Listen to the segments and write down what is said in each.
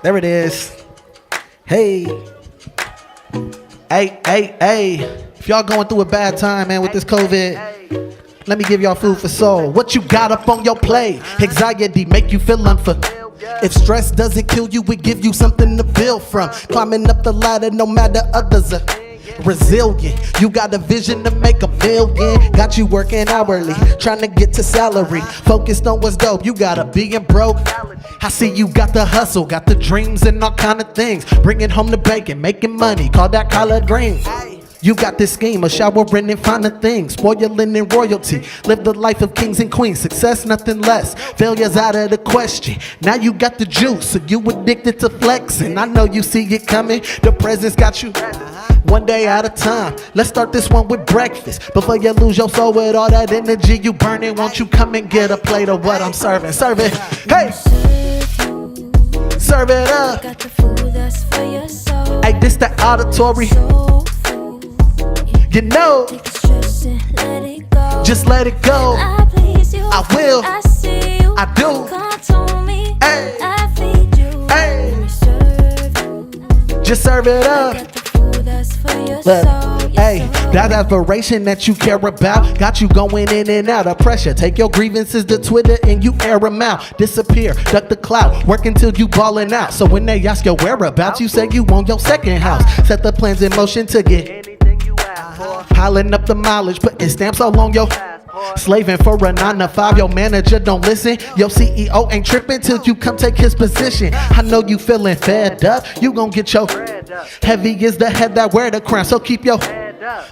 There it is. Hey. Hey. If y'all going through a bad time, man, with this COVID, let me give y'all food for soul. What you got up on your plate? Anxiety make you feel unfulfilled. If stress doesn't kill you, it give you something to build from. Climbing up the ladder no matter others are resilient. You got a vision to make $1 million. Got you working hourly, trying to get to salary. Focused on what's dope, you gotta be broke. I see you got the hustle, got the dreams and all kind of things. Bringing home the bacon, making money, call that collard greens. You got this scheme of showering and finding things, spoiling in royalty. Live the life of kings and queens, success nothing less. Failure's out of the question. Now you got the juice, so you addicted to flexing. I know you see it coming, the presence got you one day at a time. Let's start this one with breakfast. Before you lose your soul with all that energy you burning, won't you come and get a plate of what I'm serving? Serve it, hey! Serve it up. Hey, this the auditory. You know, just let it go. I will, I do. Hey, just serve it up. Look, hey, that aspiration that you care about got you going in and out of pressure. Take your grievances to Twitter and you air them out. Disappear, duck the cloud, work until you ballin' out. So when they ask your whereabouts, you say you want your second house. Set the plans in motion to get piling up the mileage, putting stamps all on your slaving for a 9 to 5. Your manager don't listen. Your CEO ain't tripping till you come take his position. I know you feeling fed up. You gon' get your heavy is the head that wear the crown. So keep your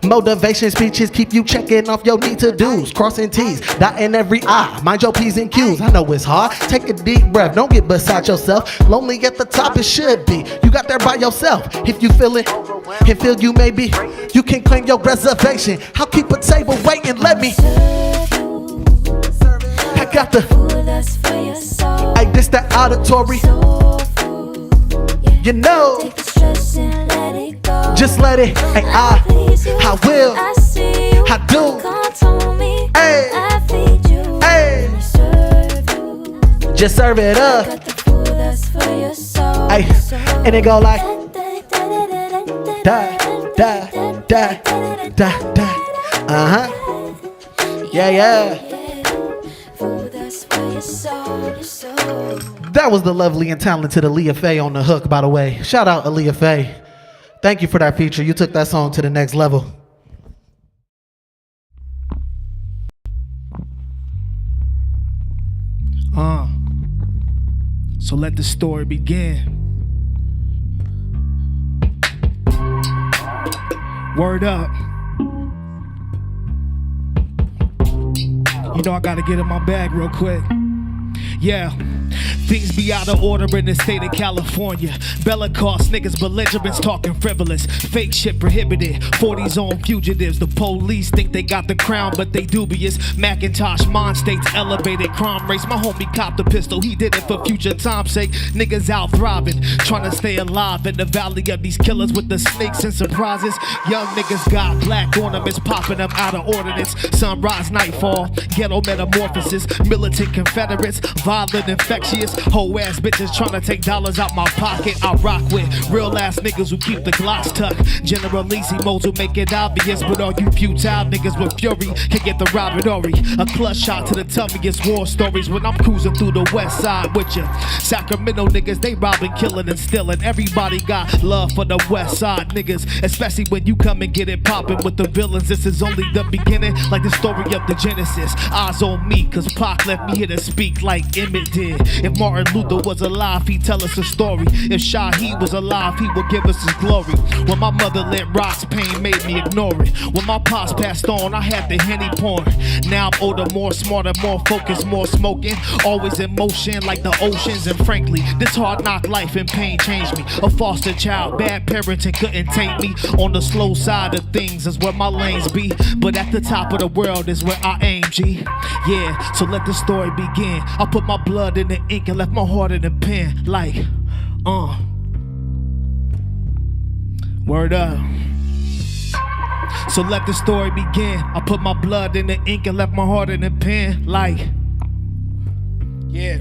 motivation speeches, keep you checking off your need to do's, crossing T's, dotting every I. Mind your P's and Q's. I know it's hard. Take a deep breath. Don't get beside yourself. Lonely at the top, it should be. You got there by yourself. If you feel it, and feel you maybe, you can claim your reservation. I'll keep a table waiting. Let me. I got the. Hey, this the auditory. You know. Just let it. Hey, I will. I do. Hey. Just serve it up. Hey, and it go like da. Yeah. That was the lovely and talented Aaliyah Faye on the hook, by the way. Shout out Aaliyah Faye. Thank you for that feature. You took that song to the next level. So let the story begin. Word up. You know I gotta get in my bag real quick. Yeah. Things be out of order in the state of California. Bella cost niggas belligerents talking frivolous. Fake shit prohibited. 40s on fugitives. The police think they got the crown, but they dubious. Macintosh Mon states elevated crime rates. My homie copped a pistol. He did it for future time's sake. Niggas out thriving, trying to stay alive in the valley of these killers with the snakes and surprises. Young niggas got black ornaments popping them out of ordinance. Sunrise, nightfall, ghetto metamorphosis. Militant Confederates, violent, infectious. Whole ass bitches trying to take dollars out my pocket. I rock with real ass niggas who keep the Glocks tucked. General easy modes will make it obvious, but all you futile niggas with fury can get the robbery. A clutch shot to the tummy is war stories when I'm cruising through the west side with ya. Sacramento niggas, they robbing, killing, and stealing. Everybody got love for the west side niggas, especially when you come and get it popping with the villains. This is only the beginning, like the story of the Genesis. Eyes on me, cause Pac left me here to speak like Emmett did. If Martin Luther was alive, he'd tell us a story. If Shaheed was alive, he would give us his glory. When my mother lit rocks, pain made me ignore it. When my pops passed on, I had the Henny pouring. Now I'm older, more smarter, more focused, more smoking. Always in motion like the oceans. And frankly, this hard knock life and pain changed me. A foster child, bad parenting couldn't take me. On the slow side of things is where my lanes be. But at the top of the world is where I aim, G. Yeah, so let the story begin. I put my blood in the ink and left my heart in the pen. Like, word up. So let the story begin. I put my blood in the ink and left my heart in the pen. Like, yeah.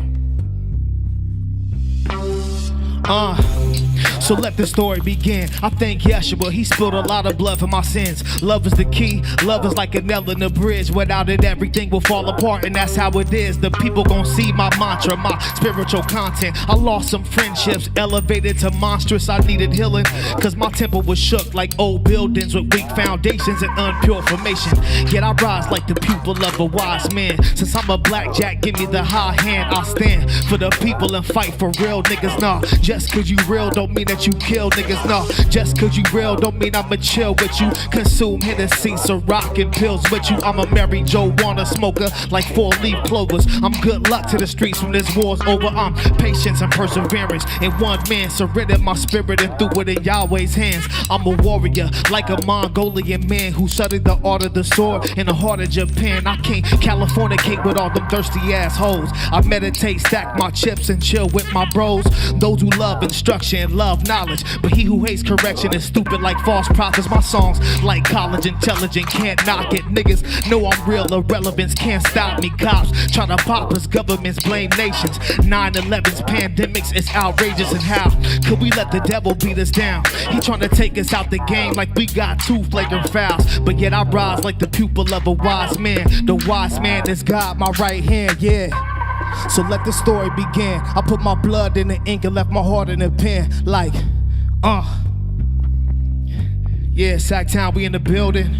So let the story begin. I thank Yeshua, he spilled a lot of blood for my sins. Love is the key, love is like a nail in the bridge. Without it, everything will fall apart, and that's how it is. The people gon' see my mantra, my spiritual content. I lost some friendships, elevated to monstrous. I needed healing, cause my temple was shook like old buildings with weak foundations and unpure formation. Yet I rise like the pupil of a wise man. Since I'm a blackjack, give me the high hand. I stand for the people and fight for real niggas, nah. Just cause you real don't mean that you kill niggas, no. Just cause you real don't mean I'ma chill with you. Consume Hennessy, Ciroc and pills with you. I'm a Mary Jo Wanna smoker like 4-leaf clovers. I'm good luck to the streets when this war's over. I'm patience and perseverance in one man. Surrendered my spirit and threw it in Yahweh's hands. I'm a warrior like a Mongolian man who studied the art of the sword in the heart of Japan. I can't Californicate with all them thirsty assholes. I meditate, stack my chips and chill with my bros. Those who love instruction and love knowledge, but he who hates correction is stupid like false prophets. My songs like college intelligent, can't knock it. Niggas know I'm real, irrelevance can't stop me. Cops try to pop us, governments blame nations. 9/11's pandemics, it's outrageous. And how could we let the devil beat us down? He trying to take us out the game like we got 2 flagrant fouls. But yet I rise like the pupil of a wise man. The wise man is God, my right hand, yeah. So let the story begin. I put my blood in the ink and left my heart in the pen. Like, yeah, Sacktown, we in the building.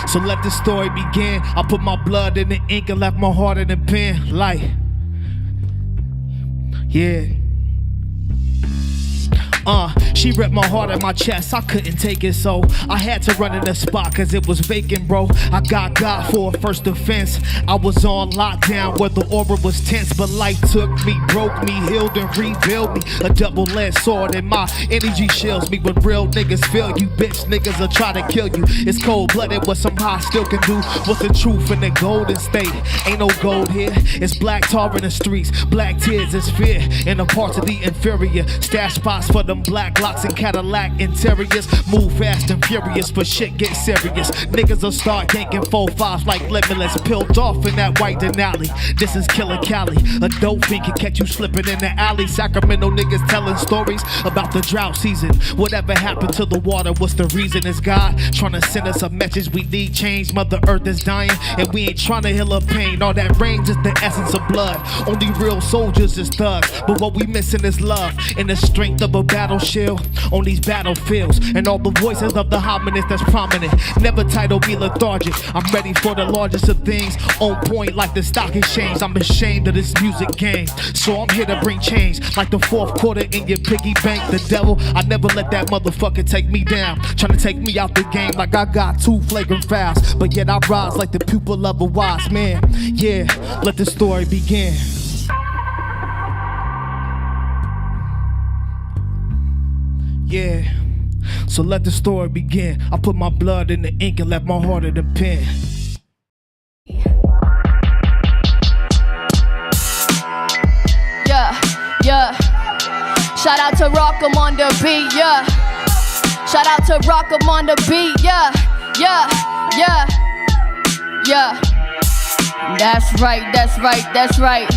So let the story begin. I put my blood in the ink and left my heart in the pen. Like, yeah. She ripped my heart in my chest, I couldn't take it, so I had to run in the spot cause it was vacant, bro. I got God for a first offense. I was on lockdown where the aura was tense, but life took me, broke me, healed and rebuilt me. A double-edged sword and my energy shields me. When real niggas feel you, bitch niggas will try to kill you. It's cold-blooded, what some high still can do. What's the truth in the golden state? Ain't no gold here. It's black tar in the streets, black tears is fear in the parts of the inferior. Stash spots for them black locks and Cadillac interiors. Move fast and furious, but shit get serious. Niggas will start yanking 4-5s like limitless. Peeled off in that white Denali. This is Killer Cali. A dope fiend can catch you slipping in the alley. Sacramento niggas telling stories about the drought season. Whatever happened to the water? What's the reason? It's God trying to send us a message. We need change. Mother Earth is dying, and we ain't trying to heal her pain. All that rain's just the essence of blood. Only real soldiers is thugs, but what we missing is love and the strength of a battle shield on these battlefields. And all the voices of the hominids that's prominent. Never title be lethargic. I'm ready for the largest of things. On point like the stock exchange. I'm ashamed of this music game, so I'm here to bring change. Like the 4th quarter in your piggy bank. The devil, I never let that motherfucker take me down. Trying to take me out the game like I got 2 flagrant fouls. But yet I rise like the pupil of a wise man. Yeah, let the story begin. Yeah, so let the story begin. I put my blood in the ink and left my heart in the pen. Yeah. Shout out to Rockham on the beat, yeah. Shout out to Rockham on the beat, yeah. That's right.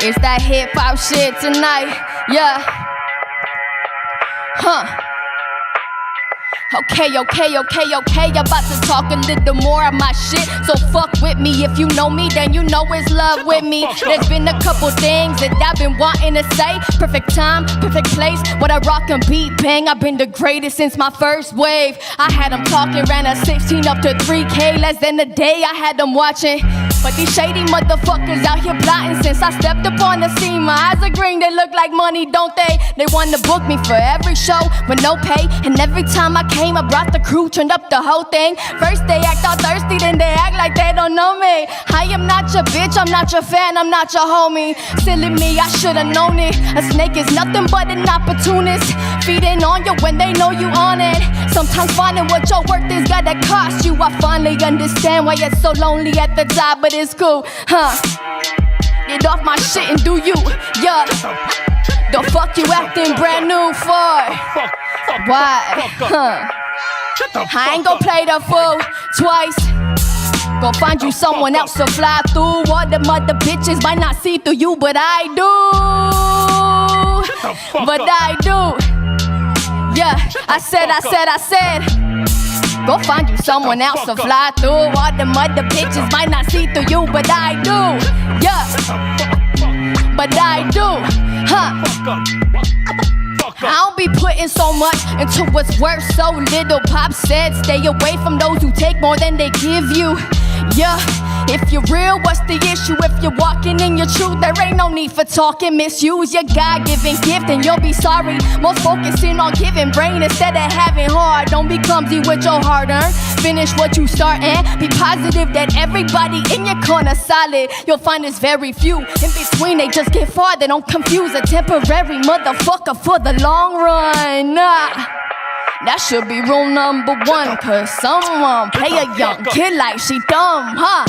It's that hip hop shit tonight, yeah. Okay, about to talk a little more of my shit. So fuck with me, if you know me, then you know it's love with me. There's been a couple things that I've been wanting to say. Perfect time, perfect place, what I rock and beat, bang. I've been the greatest since my first wave. I had them talking, ran a 16 up to 3K, less than a day I had them watching. But these shady motherfuckers out here plotting. Since I stepped up on the scene, my eyes are green, they look like money, don't they? They want to book me for every show with no pay. And every time I came, I brought the crew, turned up the whole thing. First they act all thirsty, then they act like they don't know me. I am not your bitch, I'm not your fan, I'm not your homie. Silly me, I should've known it. A snake is nothing but an opportunist, feeding on you when they know you on it. Sometimes finding what your worth is gotta cost you. I finally understand why you're so lonely at the top, but it's cool, Get off my shit and do you, yeah. The fuck you acting brand new for? Why, I ain't gon' play the fool twice. Go find you someone else to fly through. All the mother bitches might not see through you, but I do. but I do. Yeah, I said. Go find you someone else to fly through. All them other bitches might not see through you, but I do. Yeah, but I do. Huh? I don't be putting so much into what's worth so little. Pop said, stay away from those who take more than they give you. Yeah, if you're real, what's the issue? If you're walking in your truth, there ain't no need for talking. Misuse your God-given gift and you'll be sorry. Most focusing on giving brain instead of having heart. Don't be clumsy with your hard-earned. Finish what you start and be positive that everybody in your corner solid. You'll find there's very few in between. They just get far. They don't confuse a temporary motherfucker for the long run. Nah. That should be rule number one, cause someone play a young kid like she dumb, huh?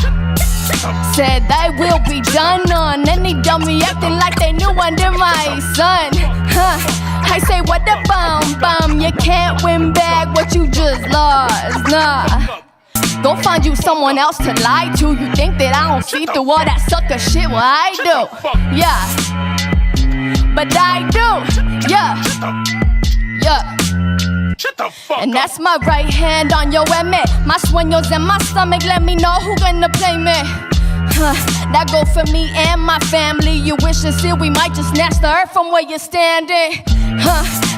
Said they will be done on any dummy acting like they knew under my son, huh? I say what the bum, you can't win back what you just lost, nah. Go find you someone else to lie to. You think that I don't see through all that sucker shit? Well, I do, yeah. But I do, yeah. And that's my right hand on your MA. My sueños in my stomach, let me know who gonna play me. That go for me and my family. You wish to see we might just snatch the earth from where you're standing.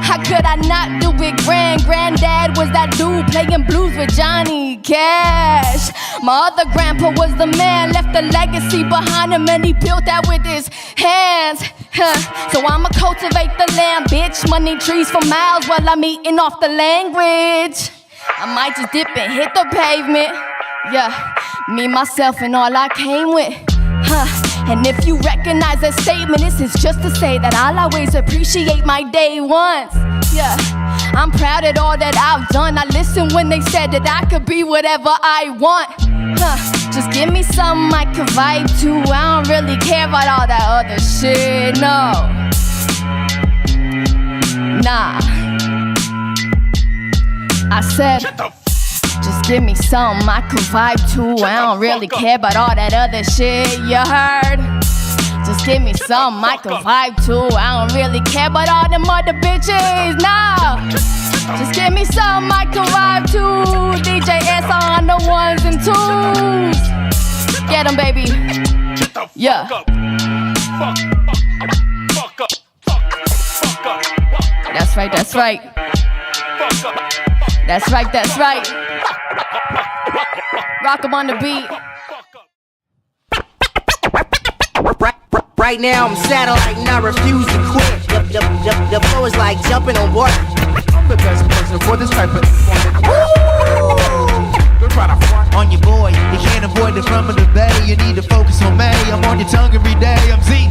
How could I not do it? Granddad was that dude playing blues with Johnny Cash. My other grandpa was the man, left a legacy behind him, and he built that with his hands. So I'ma cultivate the land, bitch. Money trees for miles while I'm eating off the language. I might just dip and hit the pavement. Yeah, me, myself, and all I came with. And if you recognize that statement, this is just to say that I'll always appreciate my day once. Yeah, I'm proud of all that I've done. I listened when they said that I could be whatever I want. Just give me something I can vibe to. I don't really care about all that other shit, no. Nah. I said, just give me something I can vibe to. I don't really care about all that other shit, you heard? Just give me something I can vibe to. I don't really care about all them other bitches, no. Just give me something I can vibe to. DJ S on the ones and twos. Get 'em, baby. Yeah. That's right, that's right. That's right, that's right. Rock 'em on the beat. Right now I'm satellite and I refuse to quit. The flow is like jumping on water. I'm the best person for this type of Don't try to front On your boy, you can't avoid the front of the bay. You need to focus on me. I'm on your tongue every day. I'm Z.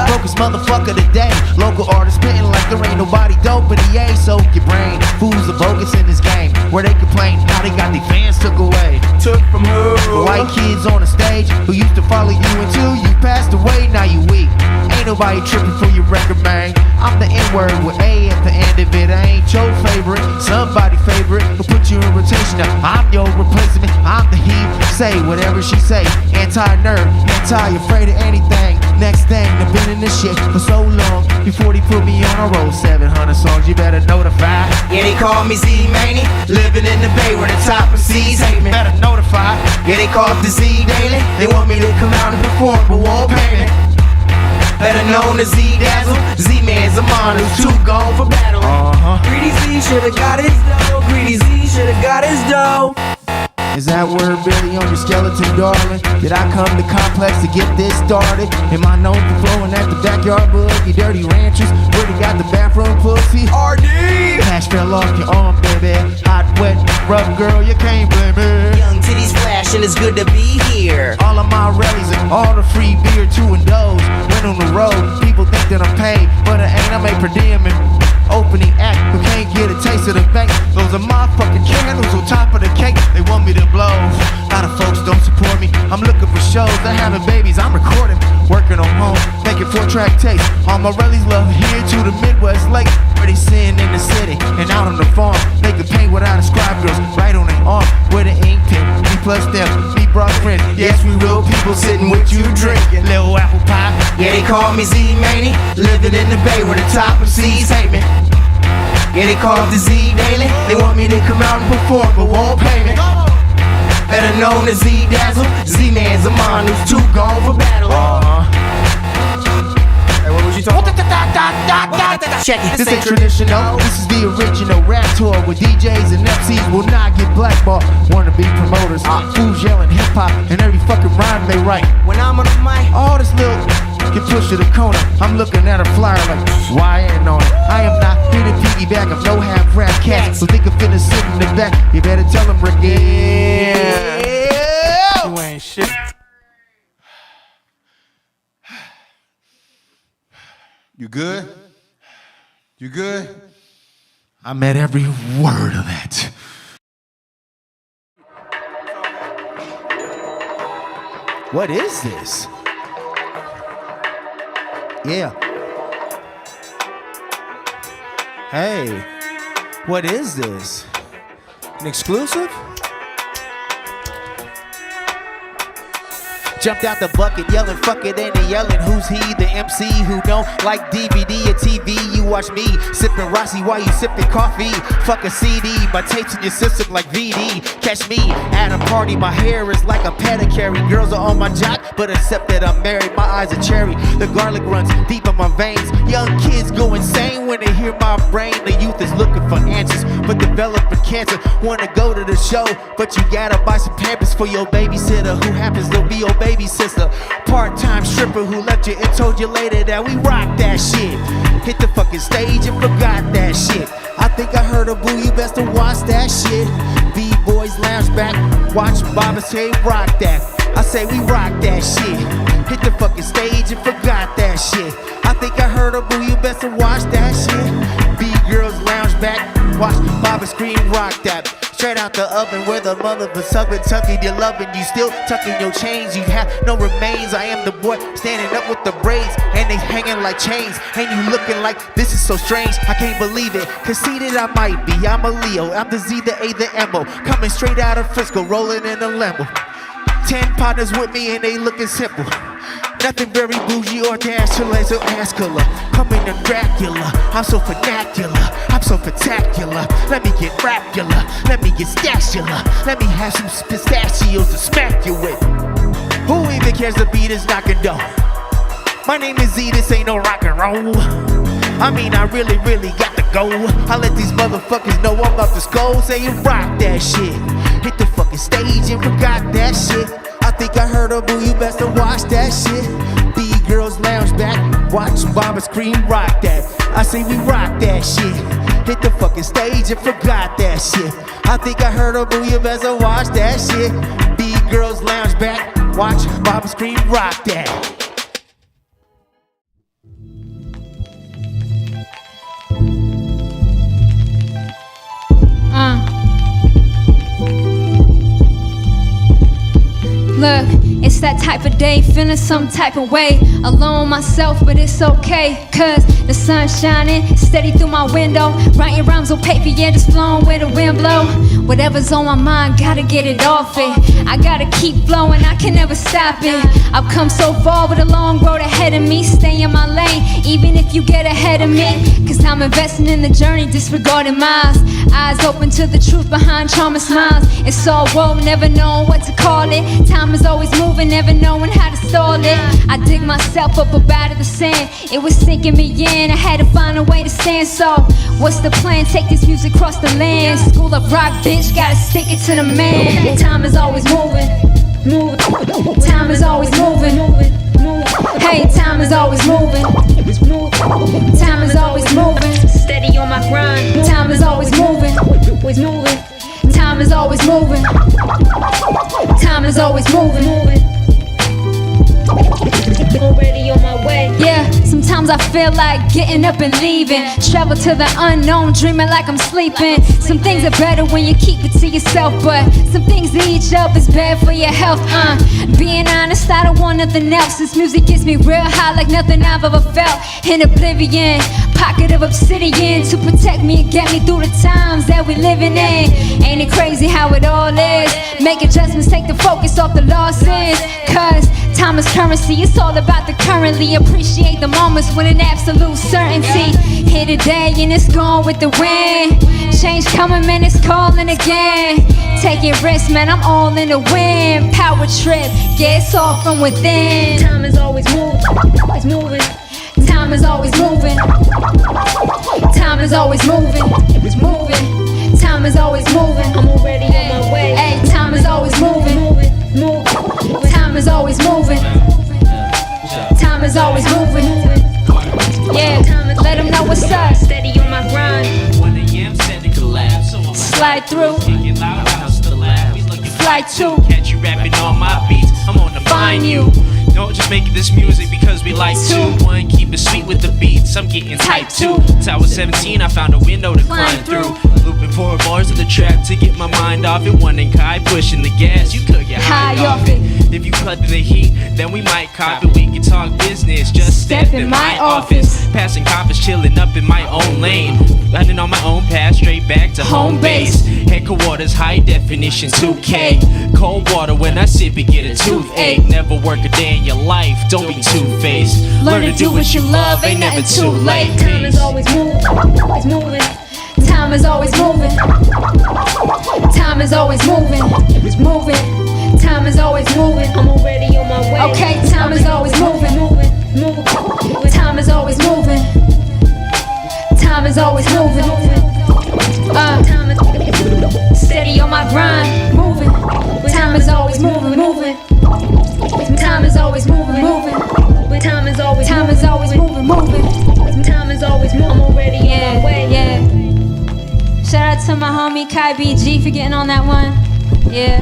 Focus motherfucker today. Local artists spitting like there ain't nobody dope in the A. Soak your brain. Fools are bogus in this game. Where they complain how they got their fans took away. took from who? The white kids on the stage who used to follow you until you passed away. Now you weak. Ain't nobody tripping for your record, man. I'm the N-word with A at the end of it. I ain't your favorite, somebody favorite. Who put you in rotation. Now I'm your replacement. I'm the he. Say whatever she say. Anti-nerd, anti-afraid of anything. Next thing, I've been in this shit for so long. Before they put me on a roll, 700 songs, you better notify. Yeah, they call me Z-Mania. Living in the Bay where the top of C's hate me. Better notify. Yeah, they call it the Z Daily. They want me to come out and perform, but won't pay me. Better known as Z-Dazzle. Z-Man's a monster, too gone for battle. Greedy Z should've got his dough. Greedy Z should've got his dough. Is that word really on your skeleton, darling? Did I come to Complex to get this started? Am I known for flowing at the backyard boogie? Dirty ranchers, where they got the bathroom pussy? RD! Cash fell off your arm, baby. Hot, wet, rough girl, you can't blame me. Young titties flashing, it's good to be here. All of my rallies and all the free beer, 2 and those. Went on the road, people think that I'm paid, but it ain't. I'm a per diem and opening act who can't get a taste of the bank. Those are my fucking candles on top of the cake. They want me to blow. A lot of folks don't support me. I'm looking for shows. They're having babies. I'm recording, working on home, making 4-track tapes. All my rallies love here to the Midwest Lake, where they sitting in the city and out on the farm. They can paint without a scribe girls right on their arm with an ink pen. Me plus them, me brought friends. Yes, we real people sitting with you drinking. Little apple pie. Yeah, they call me Z-Mani, living in the Bay where the top MCs hate me. Yeah, they call it the Z Daily. They want me to come out and perform, but won't pay me. Better known as Z-Dazzle, Z-Man's a man who's too gone for battle. Hey, what was you talking about? Check it, This ain't traditional, this is the original rap tour where DJs and MCs will not get blackballed. Wanna be promoters, fools yelling hip hop and every fucking rhyme they write. when I'm on the mic. All this little get pushed to the corner. I'm looking at a flyer like, why ain't on it? I am not here to piggyback, I'm no half rap cat. So think of finna sit in the back, you better tell them, Rick. Yeah. You ain't shit. You good? You good? I meant every word of that. What is this? Yeah. Hey, what is this? An exclusive? Jumped out the bucket, yelling, fuck it, ain't they yelling? Who's he? The MC who don't like DVD or TV. You watch me sipping Rossi while you sipping coffee. Fuck a CD, my tapes in your system like VD. Catch me at a party, my hair is like a pedicure. Girls are on my jock, but except that I'm married, my eyes are cherry. The garlic runs deep in my veins. Young kids go insane when they hear my brain. The youth is looking for answers, but developing cancer. Wanna go to the show, but you gotta buy some Pampers for your babysitter, who happens to be your baby sister. Part-time stripper who left you and told you later that we rock that shit. Hit the fucking stage and forgot that shit. I think I heard a boo, you best to watch that shit. B-boys lounge back, watch Baba say rock that. I say we rock that shit. Hit the fucking stage and forgot that shit. I think I heard a boo, you best to watch that shit. B-girls lounge back, watch Baba scream rock that. Straight out the oven where the mother was sucking, tucking your loving. You still tucking your chains, you have no remains. I am the boy standing up with the braids, and they hanging like chains. And you looking like this is so strange, I can't believe it. Conceited I might be, I'm a Leo. I'm the Z, the A, the M-O. Coming straight out of Frisco, rolling in a Lambo. 10 partners with me and they looking simple. Nothing very bougie or dazzling, so ask her. Coming to Dracula, I'm so vernacular, I'm so spectacular. Let me get rapula, let me get stashula. Let me have some pistachios to smack you with. Who even cares the beat is knocking down? My name is Z, this ain't no rock and roll. I mean, I really got to go. I let these motherfuckers know I'm up to skull. Say you rock that shit. Hit the fucking stage and forgot that shit. I think I heard a boo, you best to watch that shit. B-girls lounge back, watch Baba scream rock that. I say we rock that shit. Hit the fucking stage and forgot that shit. I think I heard a boo, you best to watch that shit. B-girls lounge back, watch Baba scream rock that. Look, it's that type of day, feeling some type of way. Alone myself, but it's okay, cause the sun's shining steady through my window. Writing rhymes on paper, yeah, just flowing where the wind blow. Whatever's on my mind, gotta get it off it. I gotta keep flowing, I can never stop it. I've come so far with a long road ahead of me. Stay in my lane, even if you get ahead of me. Cause I'm investing in the journey, disregarding miles. Eyes open to the truth behind charming smiles. It's all woe, never knowing what to call it. Time is always moving, never knowing how to stall it. I dig myself up out of the sand. It was sinking me in, I had to find a way to stand. So, what's the plan? Take this music across the land. School of rock, bitch, gotta stick it to the man. Time is always moving, time is always moving. Hey, time is always moving, time is always moving. Steady on my grind. Time is always moving, time is always moving. Time is always moving. Already on my way. Yeah, sometimes I feel like getting up and leaving. Travel to the unknown, dreaming like I'm sleeping. Some things are better when you keep it to yourself, but some things to eat up is bad for your health. Being honest, I don't want nothing else. This music gets me real high like nothing I've ever felt. In oblivion, pocket of obsidian to protect me and get me through the times that we living in. Ain't it crazy how it all is? Make adjustments, take the focus off the losses. Cause time is currency, it's all about the currently. Appreciate the moments with an absolute certainty. Here today and it's gone with the wind. Change coming, man, it's calling again. Taking risks, man, I'm all in the wind. Power trip, yeah, it's all from within. Time is always moving, always moving. Time is always moving. Time is always moving, it's moving. Time is always moving. I'm already on my way. Hey, time is always moving. Time is always moving. Time is always moving. Yeah, let them know what's up. Steady on my grind. Slide through. Fly to. Catch you rapping on my beats. I'm on to find you. Don't just make this music because we like to. One, keep it sweet with the beats. I'm getting type 2. Since I was 17, I found a window to climb through. Looping 4 bars of the track to get my mind off it. One and Kai pushing the gas, you could get high off it. If you cut in the heat, then we might cop it. We can talk business, just step in my office. Passing coppers, chilling up in my own lane. Running on my own path, straight back to home base. Headquarters, high definition, 2K. Cold water when I sip it, get a toothache. Never work a day in your life, don't be two-faced. Learn to do what you love, ain't never too late. Time is always moving, always moving. Time is always moving. Time is always moving, it's moving. Time is always moving. I'm already on my way. Okay, time is always moving. Time is always moving. Time is always moving. Steady on my grind, moving. Time is always moving, moving. Time is always moving, moving. Time is always moving, moving. Time is always moving. I'm already on my way. Yeah. Shout out to my homie Kai BG for getting on that one. Yeah.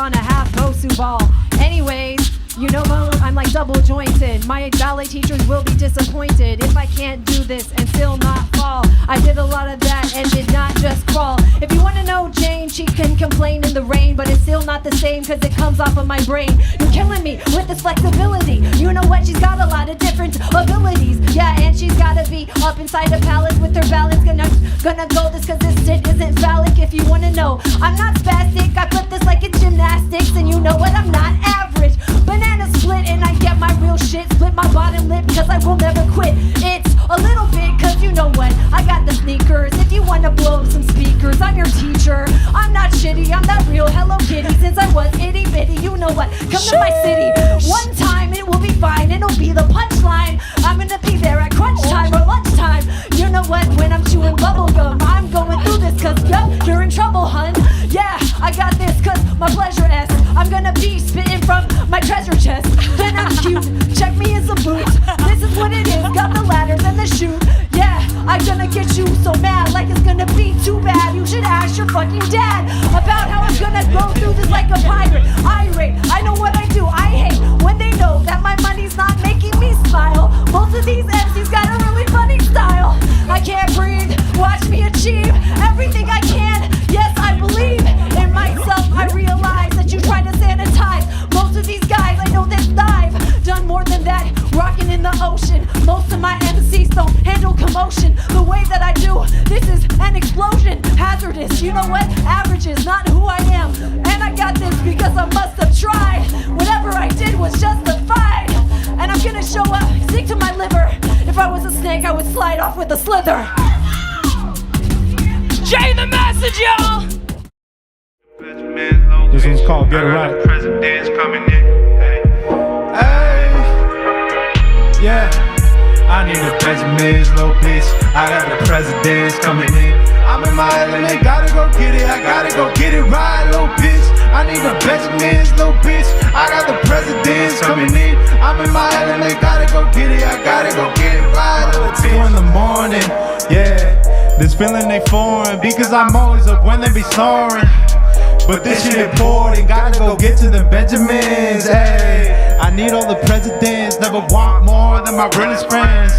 on a half Bosu ball. Anyways, you know I'm like double jointed. My ballet teachers will be disappointed if I can't do this and still not fall. I did a lot of that and did not just crawl. If you want to know Jane, she can complain in the rain, but it's still not the same, cause it comes off of my brain. You're killing me with this flexibility. You know what, she's got a lot of different abilities. Yeah, and she's gotta be up inside a palace with her balance. Gonna go this cause this shit isn't phallic. If you wanna know, I'm not spastic. I flip this like it's gymnastics. And you know what, I'm not average. Banana split and I get my real shit. Split my bottom lip cause I will never quit. It's a little bit cause you know what, I got the sneakers. If you wanna blow up some speakers, I'm your teacher. I'm not shitty, I'm that real Hello Kitty. Since I was itty bitty, you know what, come to my city. One time it will be fine, it'll be the punchline. I'm gonna be there at crunch time or lunchtime. You know what, when I'm chewing bubblegum, I'm going through this cause yup, you're in trouble, hun. Yeah, I got this cause my pleasure S. I'm gonna be spitting from my treasure chest. Then I'm cute, check me in some boots. This is what it is, got the ladders and the chute. Yeah, I'm gonna get you so mad, like it's gonna be too bad. You should ask your fucking dad about how I'm gonna go through this like a pirate. Irate, I know what I do, I hate when they know that my money's not making me smile. Most of these MCs got a really funny style. I can't breathe, watch me achieve everything I can. Yes, I believe in myself. I realize that you try to sanitize most of these guys. I know that I've done more than that, rocking in the ocean. Most of my MCs don't handle commotion the way that I do. This is an explosion, hazardous. You know what? Average is not who I am, and I got this because I must have tried. Whatever I did was justified, and I'm gonna show up, stick to my liver. If I was a snake, I would slide off with a slither. Jay the message, y'all. This one's called Get It Right. President's coming in. Hey. Yeah. I need a Benjamin's little bitch. I got the presidents coming in. I'm in my element, gotta go get it. I gotta go get it right, little bitch. I need a Benjamin's little bitch. I got the presidents coming in. I'm in my element, gotta go get it. I gotta go get it right, little bitch. 2 in the morning, yeah. This feeling they foreign because I'm always up when they be snoring. But this shit important, gotta go get to the Benjamins, hey. I need all the presidents, never want more than my realest friends.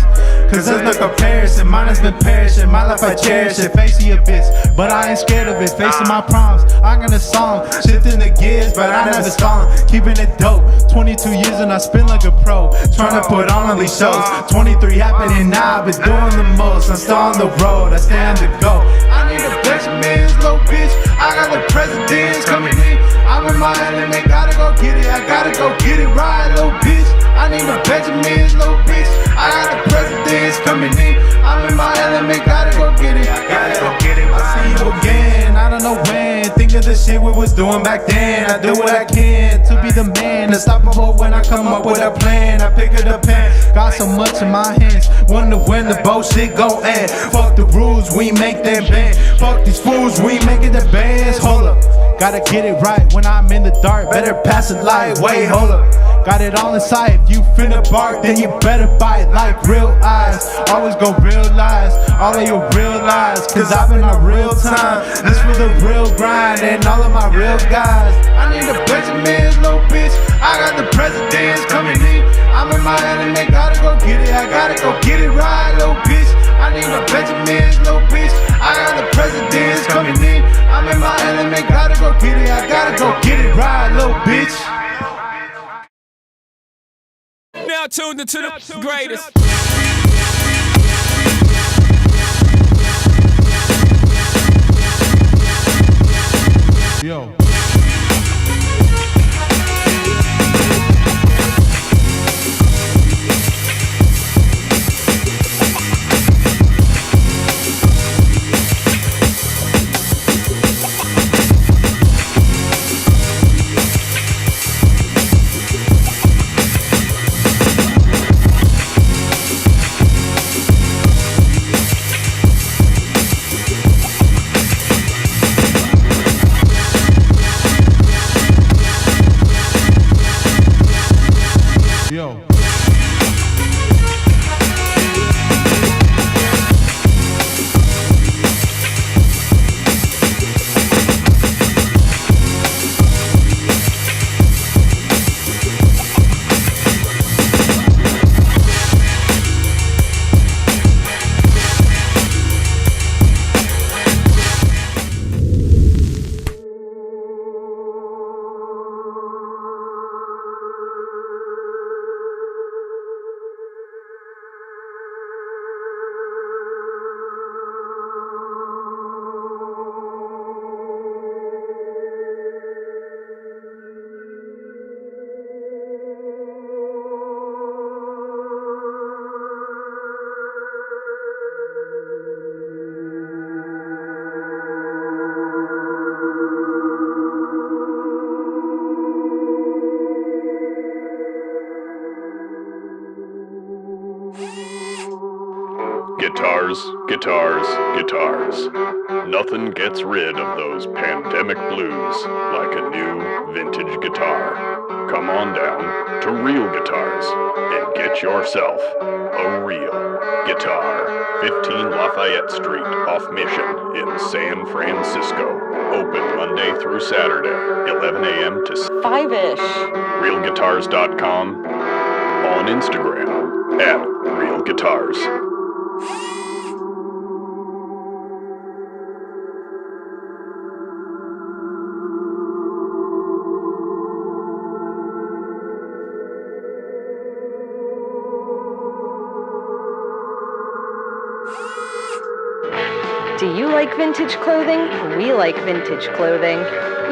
Cause there's no comparison, mine has been perishing. My life I cherish it, facing your bitch, but I ain't scared of it. Facing my problems, I'm gonna song. Shifting the gears, but I never stalling. Keeping it dope, 22 years and I spin like a pro. Trying to put on all these shows, 23 happening now, I've been doing the most. I'm still on the road, I stay on the go. I need a Benjamin's little bitch, I got the presidents coming in. I'm in my element, gotta go get it, I gotta go get it right, little bitch. I need a Benjamin's little bitch, I got the presidents coming in. I'm in my element, gotta go get it, I gotta go get it right. I see you again, I don't know when. Think of the shit we was doing back then. I do what I can to be the man, unstoppable when I come up with a plan. I pick up the pen, got so much in my hands. Wonder when the bullshit go end. Fuck the rules, we make them bend. Fuck these fools, we making the bands. Hold up, gotta get it right when I'm in the dark. Better pass the light, wait, hold up. Got it all inside, if you finna bark, then you better bite like real eyes. Always go realize all of your real lies, cause I've been on real time. This for the real grind and all of my real guys. I need a Benjamin's little bitch, I got the presidents coming in. I'm in my element, gotta go get it, I gotta go get it right, little bitch. I need a Benjamin's little bitch, I got the presidents coming in. I'm in my element, gotta go get it, I gotta go get it right, little bitch. Now tuned into the greatest. Yo. Guitars, guitars. Nothing gets rid of those pandemic blues like a new vintage guitar. Come on down to Real Guitars and get yourself a real guitar. 15 Lafayette Street off Mission in San Francisco. Open Monday through Saturday, 11 a.m. to 5-ish. realguitars.com. On Instagram at Real Guitars. Do you like vintage clothing? We like vintage clothing.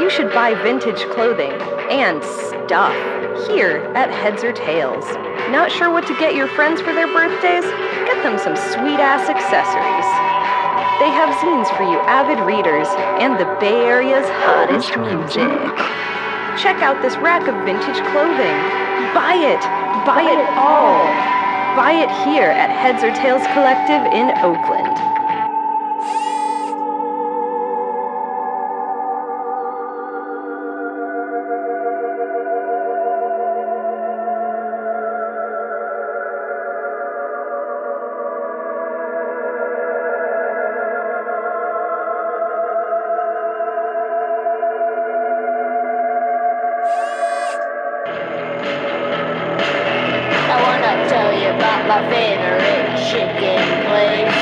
You should buy vintage clothing and stuff here at Heads or Tails. Not sure what to get your friends for their birthdays? Get them some sweet-ass accessories. They have zines for you avid readers and the Bay Area's hottest music. Check out this rack of vintage clothing. Buy it! Buy it all! Buy it here at Heads or Tails Collective in Oakland. My favorite chicken place.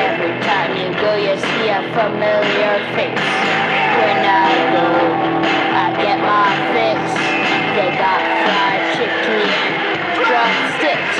Every time you go, you see a familiar face. When I go, I get my fix. They got fried chicken and drumsticks.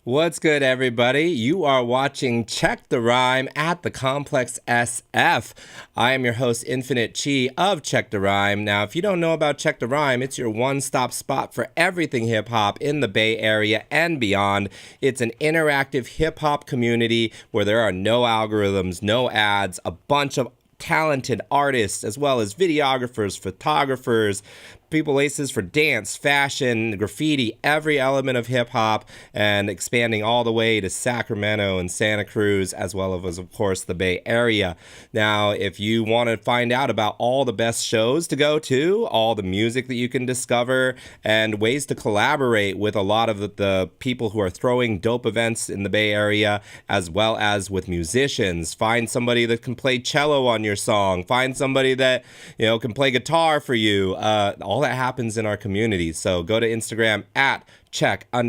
What's good, everybody? You are watching Check the Rhyme at the Complex SF. I am your host, Infinite Chi of Check the Rhyme. Now, if you don't know about Check the Rhyme, it's your one-stop spot for everything hip-hop in the Bay Area and beyond. It's an interactive hip-hop community where there are no algorithms, no ads, a bunch of talented artists, as well as videographers, photographers, people aces for dance, fashion, graffiti, every element of hip-hop, and expanding all the way to Sacramento and Santa Cruz, as well as, of course, the Bay Area. Now, if you want to find out about all the best shows to go to, all the music that you can discover, and ways to collaborate with a lot of the people who are throwing dope events in the Bay Area, as well as with musicians, find somebody that can play cello on your song, find somebody that, can play guitar for you, all that happens in our community. So go to Instagram at check_DA_rhyme.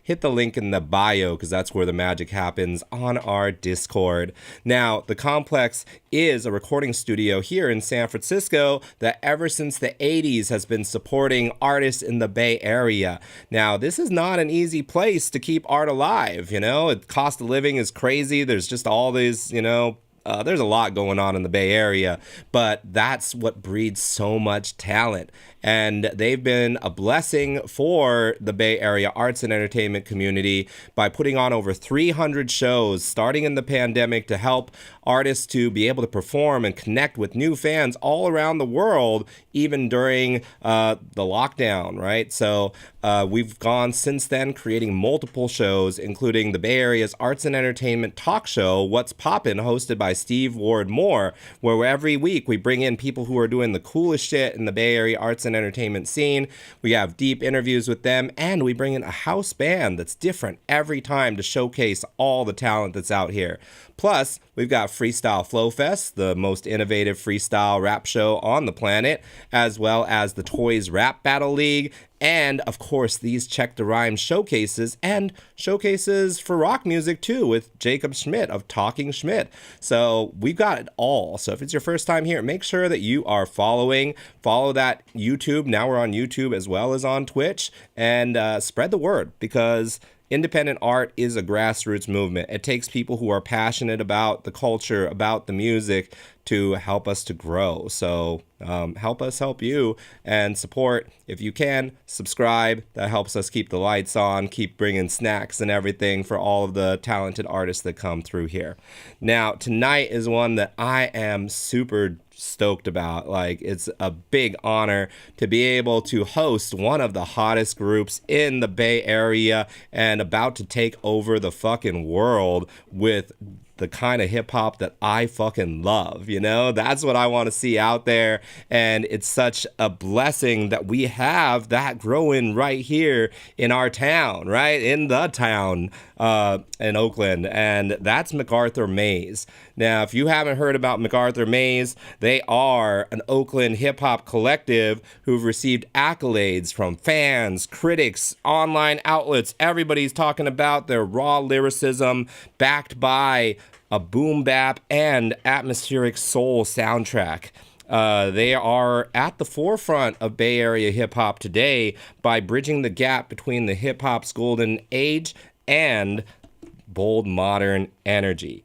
Hit the link in the bio because that's where the magic happens on our Discord. Now, the Complex is a recording studio here in San Francisco that ever since the 80s has been supporting artists in the Bay Area. Now, this is not an easy place to keep art alive. The cost of living is crazy. There's just all these, there's a lot going on in the Bay Area, but that's what breeds so much talent. And they've been a blessing for the Bay Area arts and entertainment community by putting on over 300 shows starting in the pandemic to help artists to be able to perform and connect with new fans all around the world, even during the lockdown, right? So we've gone since then creating multiple shows, including the Bay Area's arts and entertainment talk show, What's Poppin', hosted by Steve Ward Moore, where every week we bring in people who are doing the coolest shit in the Bay Area arts and entertainment scene. We have deep interviews with them, and we bring in a house band that's different every time to showcase all the talent that's out here. Plus, we've got Freestyle Flow Fest, the most innovative freestyle rap show on the planet, as well as the Toys Rap Battle League, and, of course, these Check the Rhyme showcases and showcases for rock music, too, with Jacob Schmidt of Talking Schmidt. So we've got it all. So if it's your first time here, make sure that you are follow that YouTube. Now we're on YouTube as well as on Twitch, and spread the word, because independent art is a grassroots movement. It takes people who are passionate about the culture, about the music, to help us to grow. So help us help you, and support if you can. Subscribe. That helps us keep the lights on, keep bringing snacks and everything for all of the talented artists that come through here. Now, tonight is one that I am super stoked about. It's a big honor to be able to host one of the hottest groups in the Bay Area and about to take over the fucking world with the kind of hip hop that I fucking love. That's what I want to see out there. And it's such a blessing that we have that growing right here in our town, right? In the town in Oakland. And that's MacArthur Maze. Now, if you haven't heard about MacArthur Maze, they are an Oakland hip hop collective who've received accolades from fans, critics, online outlets. Everybody's talking about their raw lyricism backed by a boom bap and atmospheric soul soundtrack. They are at the forefront of Bay Area hip hop today by bridging the gap between the hip hop's golden age and bold modern energy.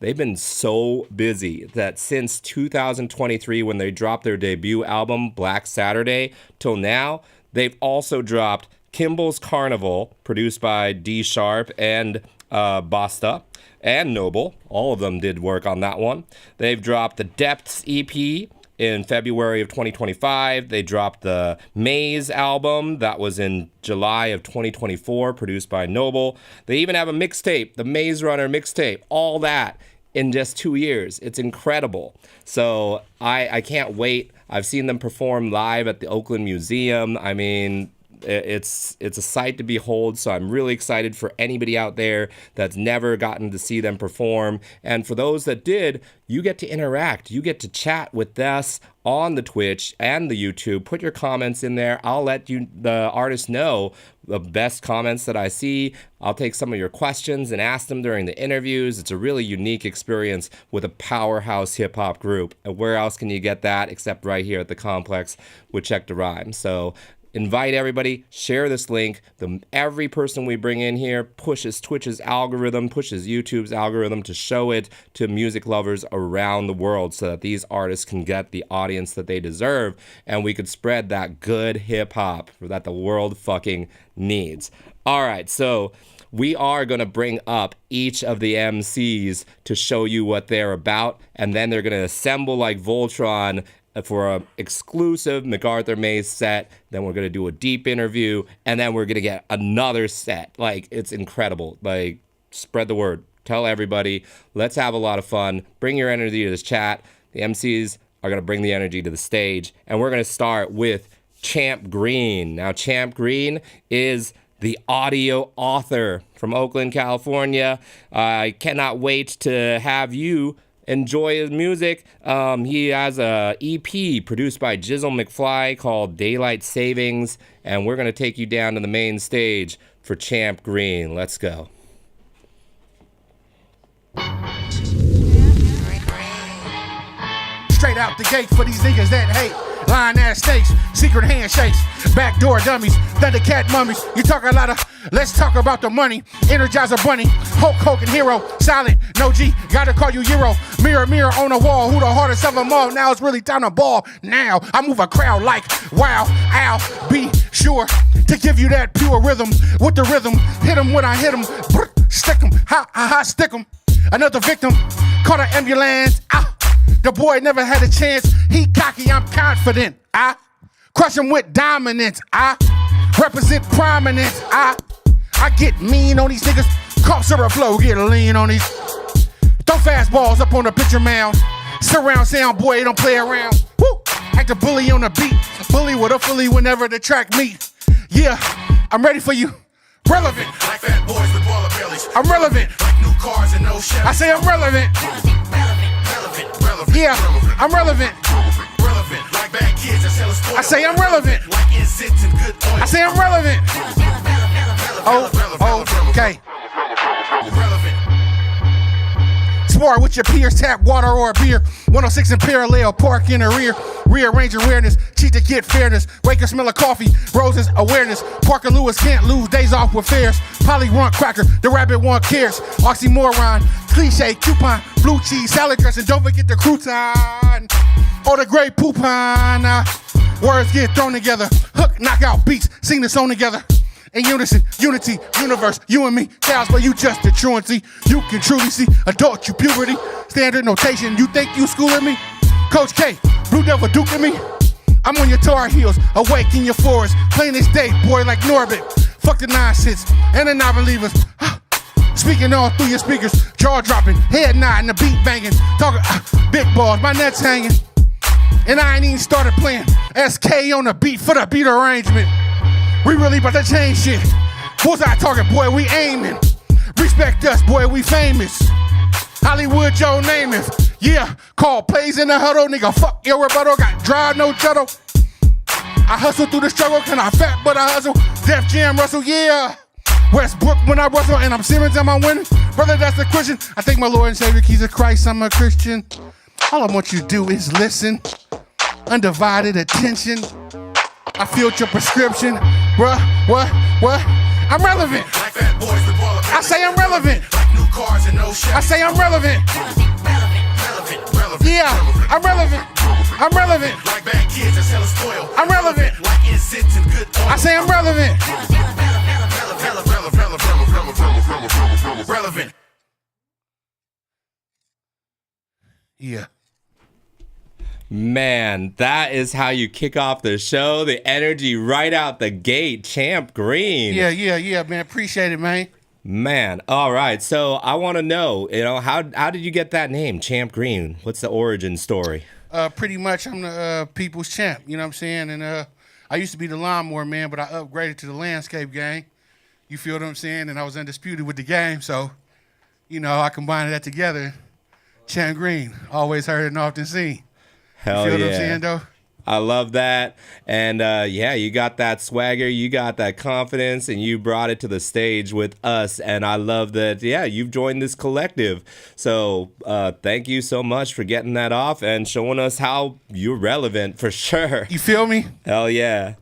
They've been so busy that since 2023, when they dropped their debut album, Black Saturday, till now, they've also dropped Kimball's Carnival, produced by D Sharp and Basta and Noble. All of them did work on that one. They've dropped the Depths EP in February of 2025. They dropped the Maze album. That was in July of 2024, produced by Noble. They even have a mixtape, the Maze Runner mixtape. All that in just 2 years. It's incredible. So I can't wait. I've seen them perform live at the Oakland Museum. I mean, it's a sight to behold, so I'm really excited for anybody out there that's never gotten to see them perform. And for those that did, you get to interact. You get to chat with us on the Twitch and the YouTube. Put your comments in there. I'll let the artists know the best comments that I see. I'll take some of your questions and ask them during the interviews. It's a really unique experience with a powerhouse hip-hop group. And where else can you get that except right here at the Complex with Check the Rhyme? So invite everybody, share this link. Every person we bring in here pushes Twitch's algorithm, pushes YouTube's algorithm to show it to music lovers around the world so that these artists can get the audience that they deserve and we could spread that good hip hop that the world fucking needs. All right, so we are going to bring up each of the MCs to show you what they're about, and then they're going to assemble like Voltron for an exclusive MacArthur Maze set. Then we're going to do a deep interview, and then we're going to get another set. Like, it's incredible. Like, spread the word. Tell everybody. Let's have a lot of fun. Bring your energy to this chat. The MCs are going to bring the energy to the stage, and we're going to start with Champ Green. Now, Champ Green is the audio author from Oakland, California. I cannot wait to have you enjoy his music. He has a EP produced by Jizzle McFly called Daylight Savings, and we're going to take you down to the main stage for Champ Green. Let's go. Straight out the gate for these niggas that hate. Lying ass snakes, secret handshakes, backdoor dummies, Thundercat mummies. You talk a lot of, let's talk about the money. Energizer Bunny, Hulk Hogan hero, silent, no G, gotta call you Euro. Mirror, mirror on the wall, who the hardest of them all? Now it's really time to ball. Now I move a crowd like wow, I'll be sure to give you that pure rhythm with the rhythm. Hit him when I hit him, stick him, ha ha ha, stick him. Another victim, caught an ambulance. The boy never had a chance. He cocky, I'm confident. I crush him with dominance. I represent prominence. I get mean on these niggas. Cough syrup flow, get lean on these. Throw fastballs up on the pitcher mound. Surround sound, boy, don't play around. Woo! Act a bully on the beat. Bully with a fully whenever the track meet. Yeah, I'm ready for you. Relevant. Like fat boys with baller bellies. I'm relevant. Like new cars and no Chevys. I say I'm relevant. Yeah, I'm relevant. Relevant, like bad kids that sell a spoil. I say I'm relevant. Like incense and good oil. I say I'm relevant. Oh, okay. Relevant. Spar with your peers, tap water or a beer. 106 in parallel, park in the rear. Rearrange awareness, cheat to get fairness. Wake or smell of coffee, roses, awareness. Parker Lewis can't lose days off with fares. Polly Runt cracker, the rabbit one cares. Oxymoron, cliche, coupon, blue cheese, salad dressing. Don't forget the crouton or the great poupon. Words get thrown together, hook, knockout beats, sing the song together. In unison, unity, universe, you and me, Charles, but you just a truancy. You can truly see adult you puberty. Standard notation, you think you schooling me? Coach K, Blue Devil duking me. I'm on your Tar Heels, awake in your forest, playing this day, boy, like Norbit. Fuck the nonsense and the non-believers. Speaking all through your speakers, jaw dropping, head nodding, the beat banging, talking big balls, my nuts hanging, and I ain't even started playing. SK on the beat for the beat arrangement. We really about to change shit. Bullseye target, boy, we aiming. Respect us, boy, we famous. Hollywood Joe Namath. Yeah, call plays in the huddle, nigga. Fuck your rebuttal, got drive, no chuddle. I hustle through the struggle, can I fat, but I hustle. Def Jam Russell, yeah. Westbrook when I rustle, and I'm Simmons, am I winning? Brother, that's the Christian. I thank my Lord and Savior, Jesus Christ, I'm a Christian. All I want you to do is listen. Undivided attention. I filled your prescription. Bruh, what? I'm relevant. Like fat boys with baller bellies. I say I'm relevant. Like new cars and no Chevys. I say I'm relevant. Relevant. Yeah, I'm relevant. I'm relevant. Like bad kids that sell a spoil. I'm relevant. Like incense and good oil. I say I'm relevant. Relevant. Yeah. Man, that is how you kick off the show. The energy right out the gate. Champ Green. Yeah, man. Appreciate it, man. Man, all right. So I want to know, how did you get that name, Champ Green? What's the origin story? Pretty much, I'm the people's champ. You know what I'm saying? And I used to be the lawnmower man, but I upgraded to the landscape gang. You feel what I'm saying? And I was undisputed with the game, so I combined that together. Champ Green, always heard and often seen. Hell you feel yeah. what I'm saying, though? I love that. And you got that swagger, you got that confidence, and you brought it to the stage with us. And I love that, you've joined this collective. So thank you so much for getting that off and showing us how you're relevant for sure. You feel me? Hell yeah.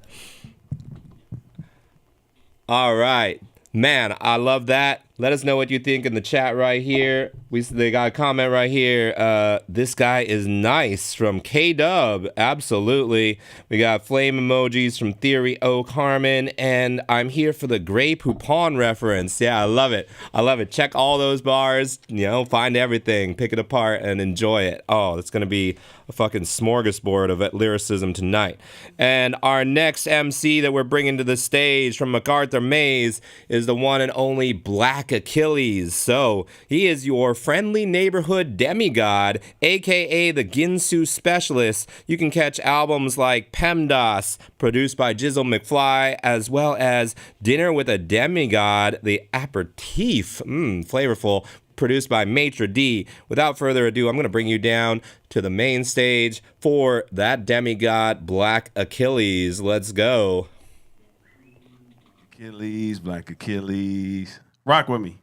All right. Man, I love that. Let us know what you think in the chat right here. They got a comment right here. This guy is nice from K-Dub. Absolutely. We got flame emojis from Theory Oak Harmon. And I'm here for the Grey Poupon reference. Yeah, I love it. I love it. Check all those bars. Find everything. Pick it apart and enjoy it. Oh, it's going to be a fucking smorgasbord of lyricism tonight. And our next MC that we're bringing to the stage from MacArthur Maze is the one and only Black Achilles. So he is your friendly neighborhood demigod, aka the Ginsu Specialist. You can catch albums like PEMDAS, produced by Jizzle McFly, as well as Dinner with a Demigod, the aperitif, flavorful, produced by Maitre D. Without further ado, I'm going to bring you down to the main stage for that demigod, Black Achilles. Let's go. Achilles, Black Achilles. Rock with me.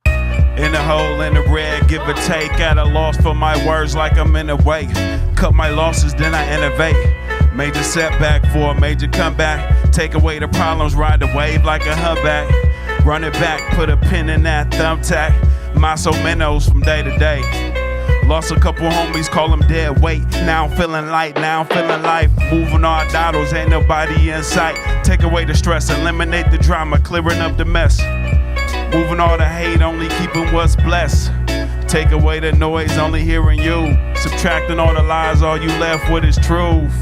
In the hole, in the red, give or take. At a loss for my words like I'm in a wave. Cut my losses, then I innovate. Major setback for a major comeback. Take away the problems, ride the wave like a humpback. Run it back, put a pin in that thumbtack. Maso minnows from day to day. Lost a couple homies, call them dead weight. Now I'm feeling light, now I'm feeling life. Moving all dados, ain't nobody in sight. Take away the stress, eliminate the drama, clearing up the mess. Moving all the hate, only keeping what's blessed. Take away the noise, only hearing you. Subtracting all the lies, all you left with is truth.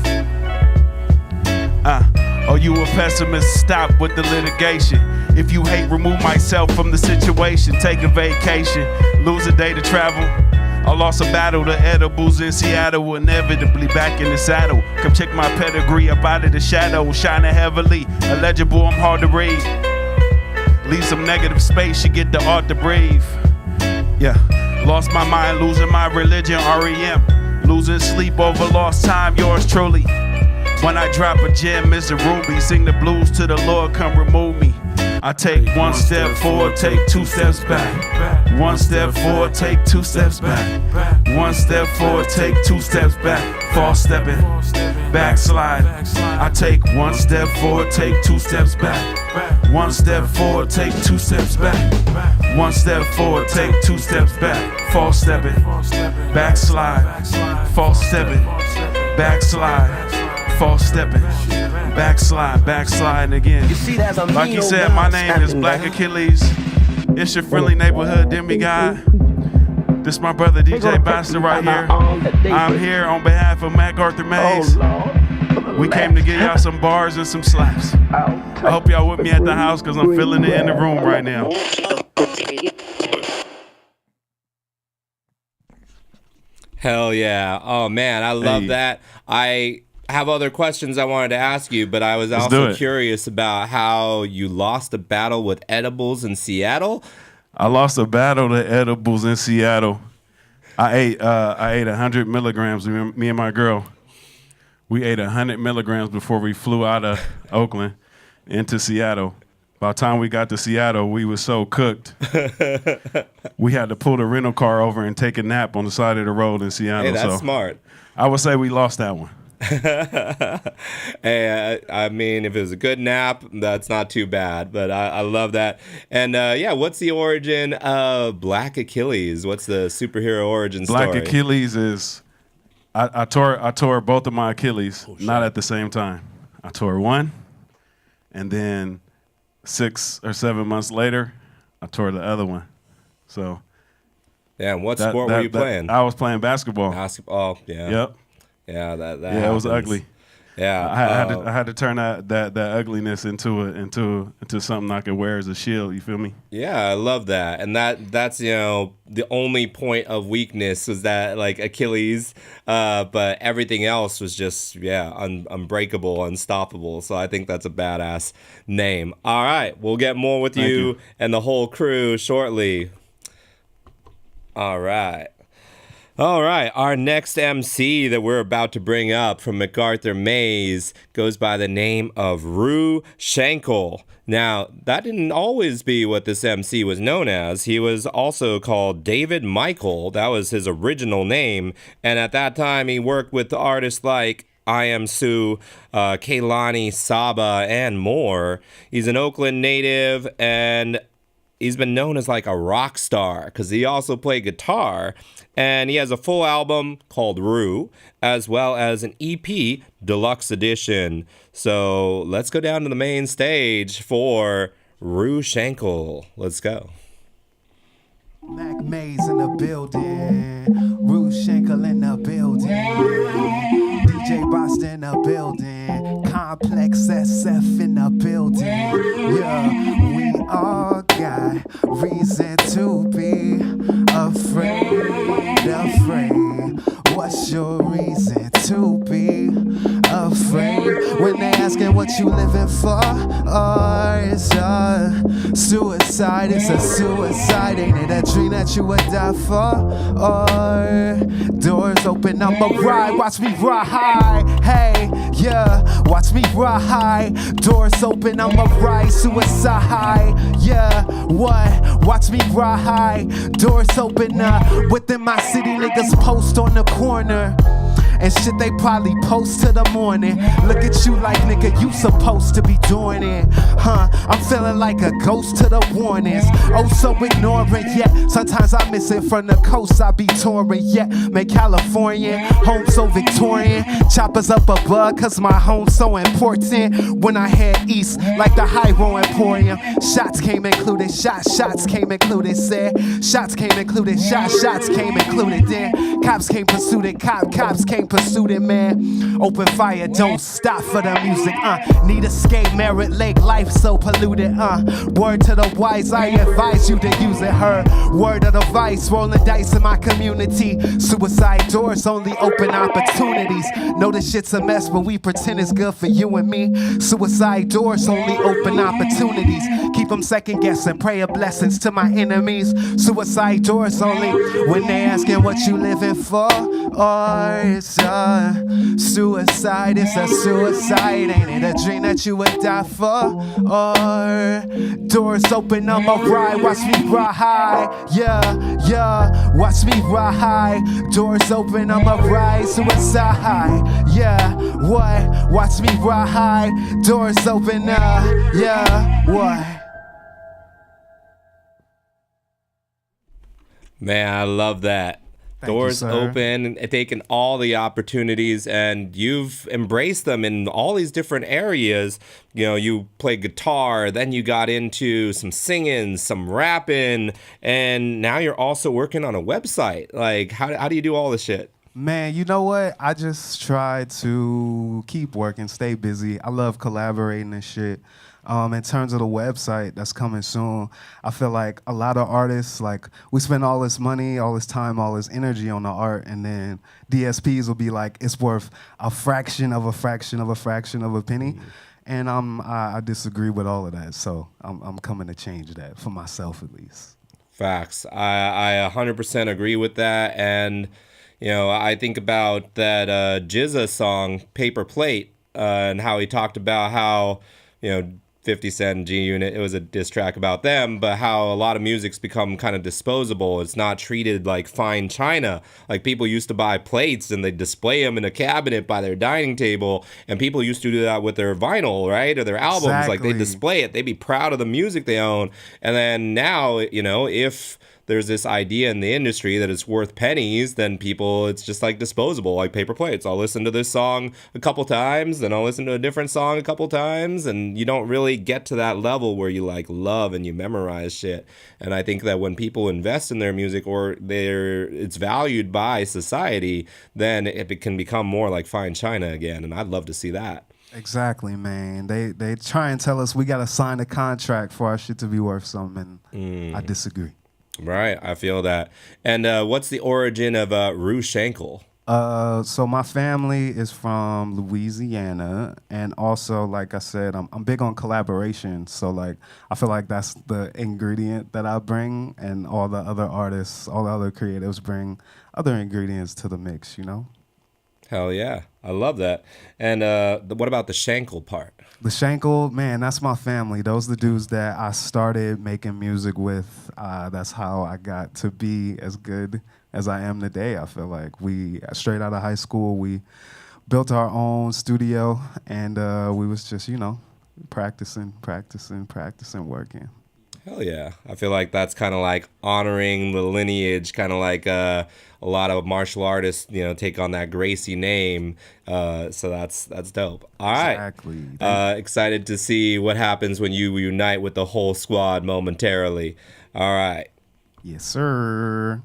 Oh, you a pessimist, stop with the litigation. If you hate, remove myself from the situation. Take a vacation, lose a day to travel. I lost a battle to edibles in Seattle, inevitably back in the saddle. Come check my pedigree up out of the shadow, shining heavily. Illegible, I'm hard to read. Leave some negative space, you get the art to breathe. Yeah, lost my mind, losing my religion, REM. Losing sleep over lost time, yours truly. When I drop a gem, it's a ruby. Sing the blues to the Lord, come remove me. I take one step forward, take 2 steps back. 1 step forward, take 2 steps back. 1 step forward, take 2 steps back. False stepping, backslide. I take 1 step forward, take 2 steps back. 1 step forward, take 2 steps back. 1 step forward, take 2 steps back. False stepping, backslide. False stepping, backslide. False stepping, backslide again. Like you said, my name is Black Achilles. It's your friendly neighborhood demigod. This my brother DJ Bastard right here. I'm here on behalf of MacArthur Maze. We came to give y'all some bars and some slaps. I hope y'all with me at the house because I'm feeling it in the room right now. Hell yeah. Oh man, I love that. I have other questions I wanted to ask you, but I was also curious about how you lost a battle with edibles in Seattle. I lost a battle to edibles in Seattle. I ate 100 milligrams. Me and my girl, we ate 100 milligrams before we flew out of Oakland into Seattle. By the time we got to Seattle, we were so cooked. We had to pull the rental car over and take a nap on the side of the road in Seattle. Hey, that's smart. I would say we lost that one. Hey, I mean, if it was a good nap, that's not too bad, but I love that. And yeah, what's the origin of Black Achilles? What's the superhero origin story? Black Achilles is, I tore both of my Achilles, not at the same time. I tore one, and then 6 or 7 months later, I tore the other one. So, yeah, and what sport were you playing? I was playing basketball. Basketball, yeah. Yep. Yeah, that yeah, happens. it was ugly. Yeah, I had to turn that ugliness into something I could wear as a shield. You feel me? Yeah, I love that, and that's the only point of weakness was that like Achilles, but everything else was just unbreakable, unstoppable. So I think that's a badass name. All right, we'll get more with you and the whole crew shortly. All right. Our next MC that we're about to bring up from MacArthur Maze goes by the name of Rue Schenkel. Now, that didn't always be what this MC was known as. He was also called David Michael. That was his original name. And at that time, he worked with artists like I Am Sue, Kaylani, Saba, and more. He's an Oakland native, and he's been known as like a rock star because he also played guitar. And he has a full album called Rue, as well as an EP deluxe edition. So let's go down to the main stage for Rue Schenkel. Let's go. Mac Mays in the building, Rue Schenkel in the building, DJ Boston in the building, Complex SF in the building. Yeah, we all got reason to be afraid. What's your reason to be afraid? When they asking what you living for, or it's a suicide, it's a suicide. Ain't it a dream that you would die for? Or doors open, I'ma ride, watch me ride. Hey, yeah, watch me ride. Doors open, I'ma ride, suicide. Yeah, what? Watch me ride. Doors open up. Within my city, niggas post on the corner. And shit they probably post to the morning. Look at you like, nigga, you supposed to be doing it. I'm feeling like a ghost to the warnings. Oh, so ignorant, yet sometimes I miss it from the coast. I be touring, yet make California home so Victorian. Choppers up above, cause my home's so important. When I head east, like the Highroad Emporium. Shots came included, shots came included. Said, shots came included, shots came included. Then cops came pursued, cops came pursued it, man. Open fire, don't stop for the music, Need escape, Merritt Lake, life so polluted, Word to the wise, I advise you to use it, Word of the vice, rolling dice in my community. Suicide doors only open opportunities. Know this shit's a mess, but we pretend it's good for you and me. Suicide doors only open opportunities. Keep them second guessing, prayer blessings to my enemies. Suicide doors only when they asking what you living for, or it's a suicide, it's a suicide. Ain't it a dream that you would die for? Or doors open, I'ma ride, watch me ride. Yeah, watch me ride. Doors open, I'ma ride, suicide. Yeah, what? Watch me ride. Doors open, yeah, what? Man, I love that. Doors open, taking all the opportunities, and you've embraced them in all these different areas. You know, you play guitar, then you got into some singing, some rapping, and now you're also working on a website. Like, how do you do all this shit? Man, you know what? I just try to keep working, stay busy. I love collaborating and shit. In terms of the website that's coming soon, I feel like a lot of artists, like, we spend all this money, all this time, all this energy on the art, and then DSPs will be like, it's worth a fraction of a fraction of a fraction of a penny. Mm-hmm. And I disagree with all of that, so I'm coming to change that, for myself at least. Facts. I 100% agree with that, and you know, I think about that Jizza song, Paper Plate, and how he talked about how, you know, 50 Cent, G-Unit, it was a diss track about them, but how a lot of music's become kind of disposable. It's not treated like fine china. Like, people used to buy plates and they display them in a cabinet by their dining table, and people used to do that with their vinyl, right? Or their albums. Exactly. Like, they display it. They'd be proud of the music they own. And then now, you know, if there's this idea in the industry that it's worth pennies, then people, it's just like disposable, like paper plates. I'll listen to this song a couple times, then I'll listen to a different song a couple times, and you don't really get to that level where you like love and you memorize shit. And I think that when people invest in their music, or it's valued by society, then it can become more like fine china again, and I'd love to see that. Exactly, man. They try and tell us we gotta sign a contract for our shit to be worth something, and I disagree. Right, I feel that. And what's the origin of Rue Schenkel? So my family is from Louisiana, and also, like I said, I'm big on collaboration. So like, I feel like that's the ingredient that I bring, and all the other artists, all the other creatives bring other ingredients to the mix, you know? Hell yeah, I love that. And what about the Schenkel part? The Schenkel, man, that's my family. Those are the dudes that I started making music with. That's how I got to be as good as I am today. I feel like we, straight out of high school, we built our own studio, and we was just, practicing, working. Hell yeah. I feel like that's kind of like honoring the lineage, kind of like a lot of martial artists, take on that Gracie name. So that's dope. All right. Exactly. Excited to see what happens when you unite with the whole squad momentarily. All right. Yes, sir.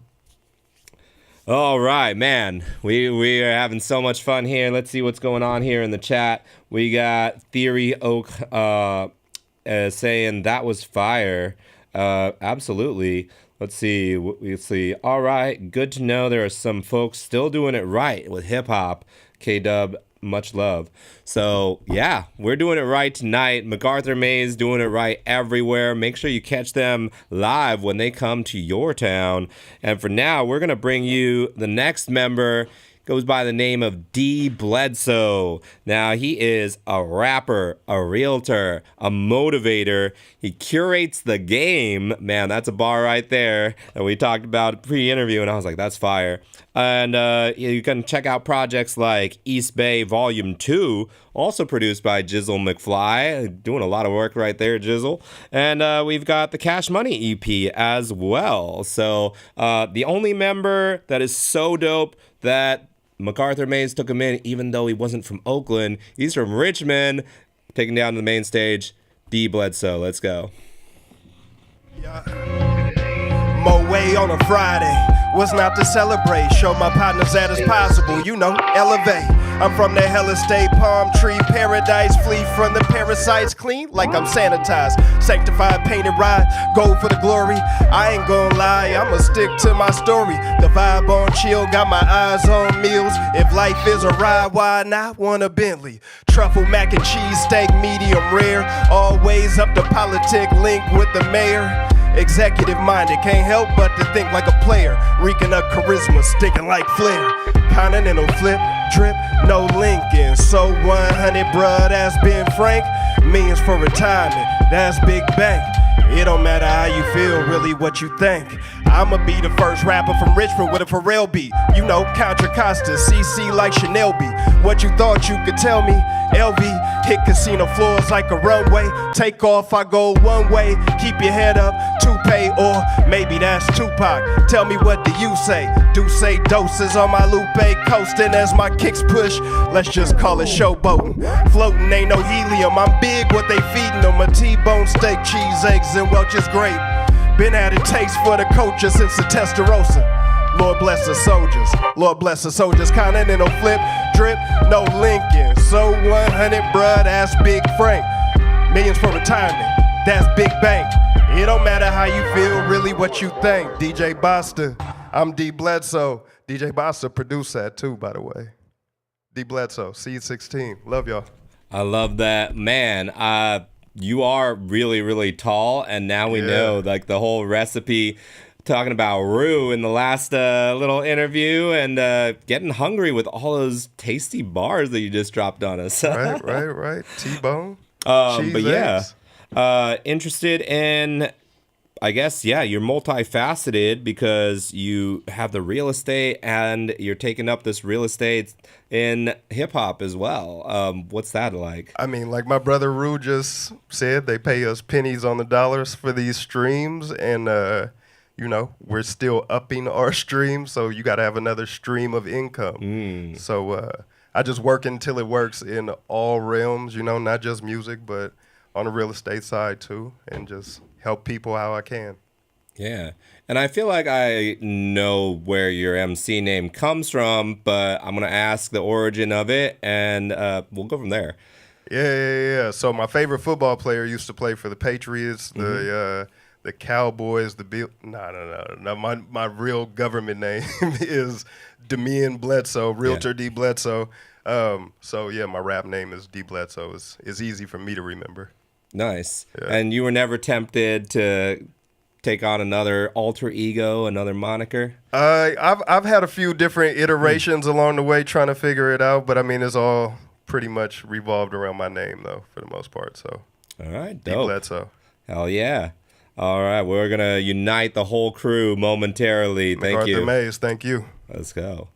All right, man. We are having so much fun here. Let's see what's going on here in the chat. We got Theory Oak saying that was fire. Absolutely. Let's see. All right. Good to know there are some folks still doing it right with hip hop. K-Dub, much love. So, yeah, we're doing it right tonight. MacArthur Maze doing it right everywhere. Make sure you catch them live when they come to your town. And for now, we're going to bring you the next member. Goes by the name of D. Bledsoe. Now, he is a rapper, a realtor, a motivator. He curates the game. Man, that's a bar right there that we talked about pre-interview, and I was like, that's fire. And you can check out projects like East Bay Volume 2, also produced by Jizzle McFly. Doing a lot of work right there, Jizzle. And we've got the Cash Money EP as well. So the only member that is so dope that MacArthur Maze took him in, even though he wasn't from Oakland. He's from Richmond. Taking down to the main stage, D. Bledsoe. Let's go. Moe on a Friday. What's not to celebrate? Show my partners that it's possible. Elevate. I'm from the hella state, palm tree paradise. Flee from the parasites, clean like I'm sanitized. Sanctified, painted ride, go for the glory. I ain't gonna lie, I'ma stick to my story. The vibe on chill, got my eyes on meals. If life is a ride, why not want a Bentley? Truffle mac and cheese steak, medium rare. Always up to politic, link with the mayor. Executive minded, can't help but to think like a player. Reeking of charisma, sticking like flair. Continental flip, drip, no Lincoln. So 100, bruh, that's Ben Frank. Millions for retirement, that's big bank. It don't matter how you feel, really what you think. I'ma be the first rapper from Richmond with a Pharrell beat. Contra Costa, CC like Chanel beat. What you thought you could tell me? LV, hit casino floors like a runway. Take off, I go one way. Keep your head up, toupee, or maybe that's Tupac. Tell me, what do you say? Do say doses on my Lupe, coasting as my kicks push. Let's just call it showboating. Floating ain't no helium, I'm big what they feeding them. A T-bone steak, cheese, eggs, and Welch's grape. Been at a taste for the culture since the Testarossa. Lord bless the soldiers, Lord bless the soldiers. Continental flip, drip, no Lincoln. So 100, bruh, that's Big Frank. Millions for retirement, that's Big Bank. It don't matter how you feel, really what you think. DJ Basta, I'm D. Bledsoe. DJ Basta produced that too, by the way. D. Bledsoe, Seed 16. Love y'all. I love that. Man, you are really, really tall, and now we know like the whole recipe. Talking about Rue in the last little interview, and getting hungry with all those tasty bars that you just dropped on us. Right. T-bone. But eggs. Interested in, I guess, you're multifaceted because you have the real estate and you're taking up this real estate in hip hop as well. What's that like? I mean, like my brother Rue just said, they pay us pennies on the dollars for these streams, and we're still upping our stream, so you got to have another stream of income. So I just work until it works in all realms, not just music, but on the real estate side too, and just help people how I can. Yeah, and I feel like I know where your MC name comes from, but I'm going to ask the origin of it, and we'll go from there. Yeah. So my favorite football player used to play for the Patriots, the Cowboys, the Bill. No. My real government name is Demian Bledsoe, Realtor D. Bledsoe. My rap name is D. Bledsoe. It's easy for me to remember. Nice. Yeah. And you were never tempted to take on another alter ego, another moniker? I've had a few different iterations along the way trying to figure it out, but I mean, it's all pretty much revolved around my name, though, for the most part. So, all right, dope. D. Bledsoe. Hell yeah. All right, we're going to unite the whole crew momentarily. Thank you. MacArthur Maze, thank you. Let's go.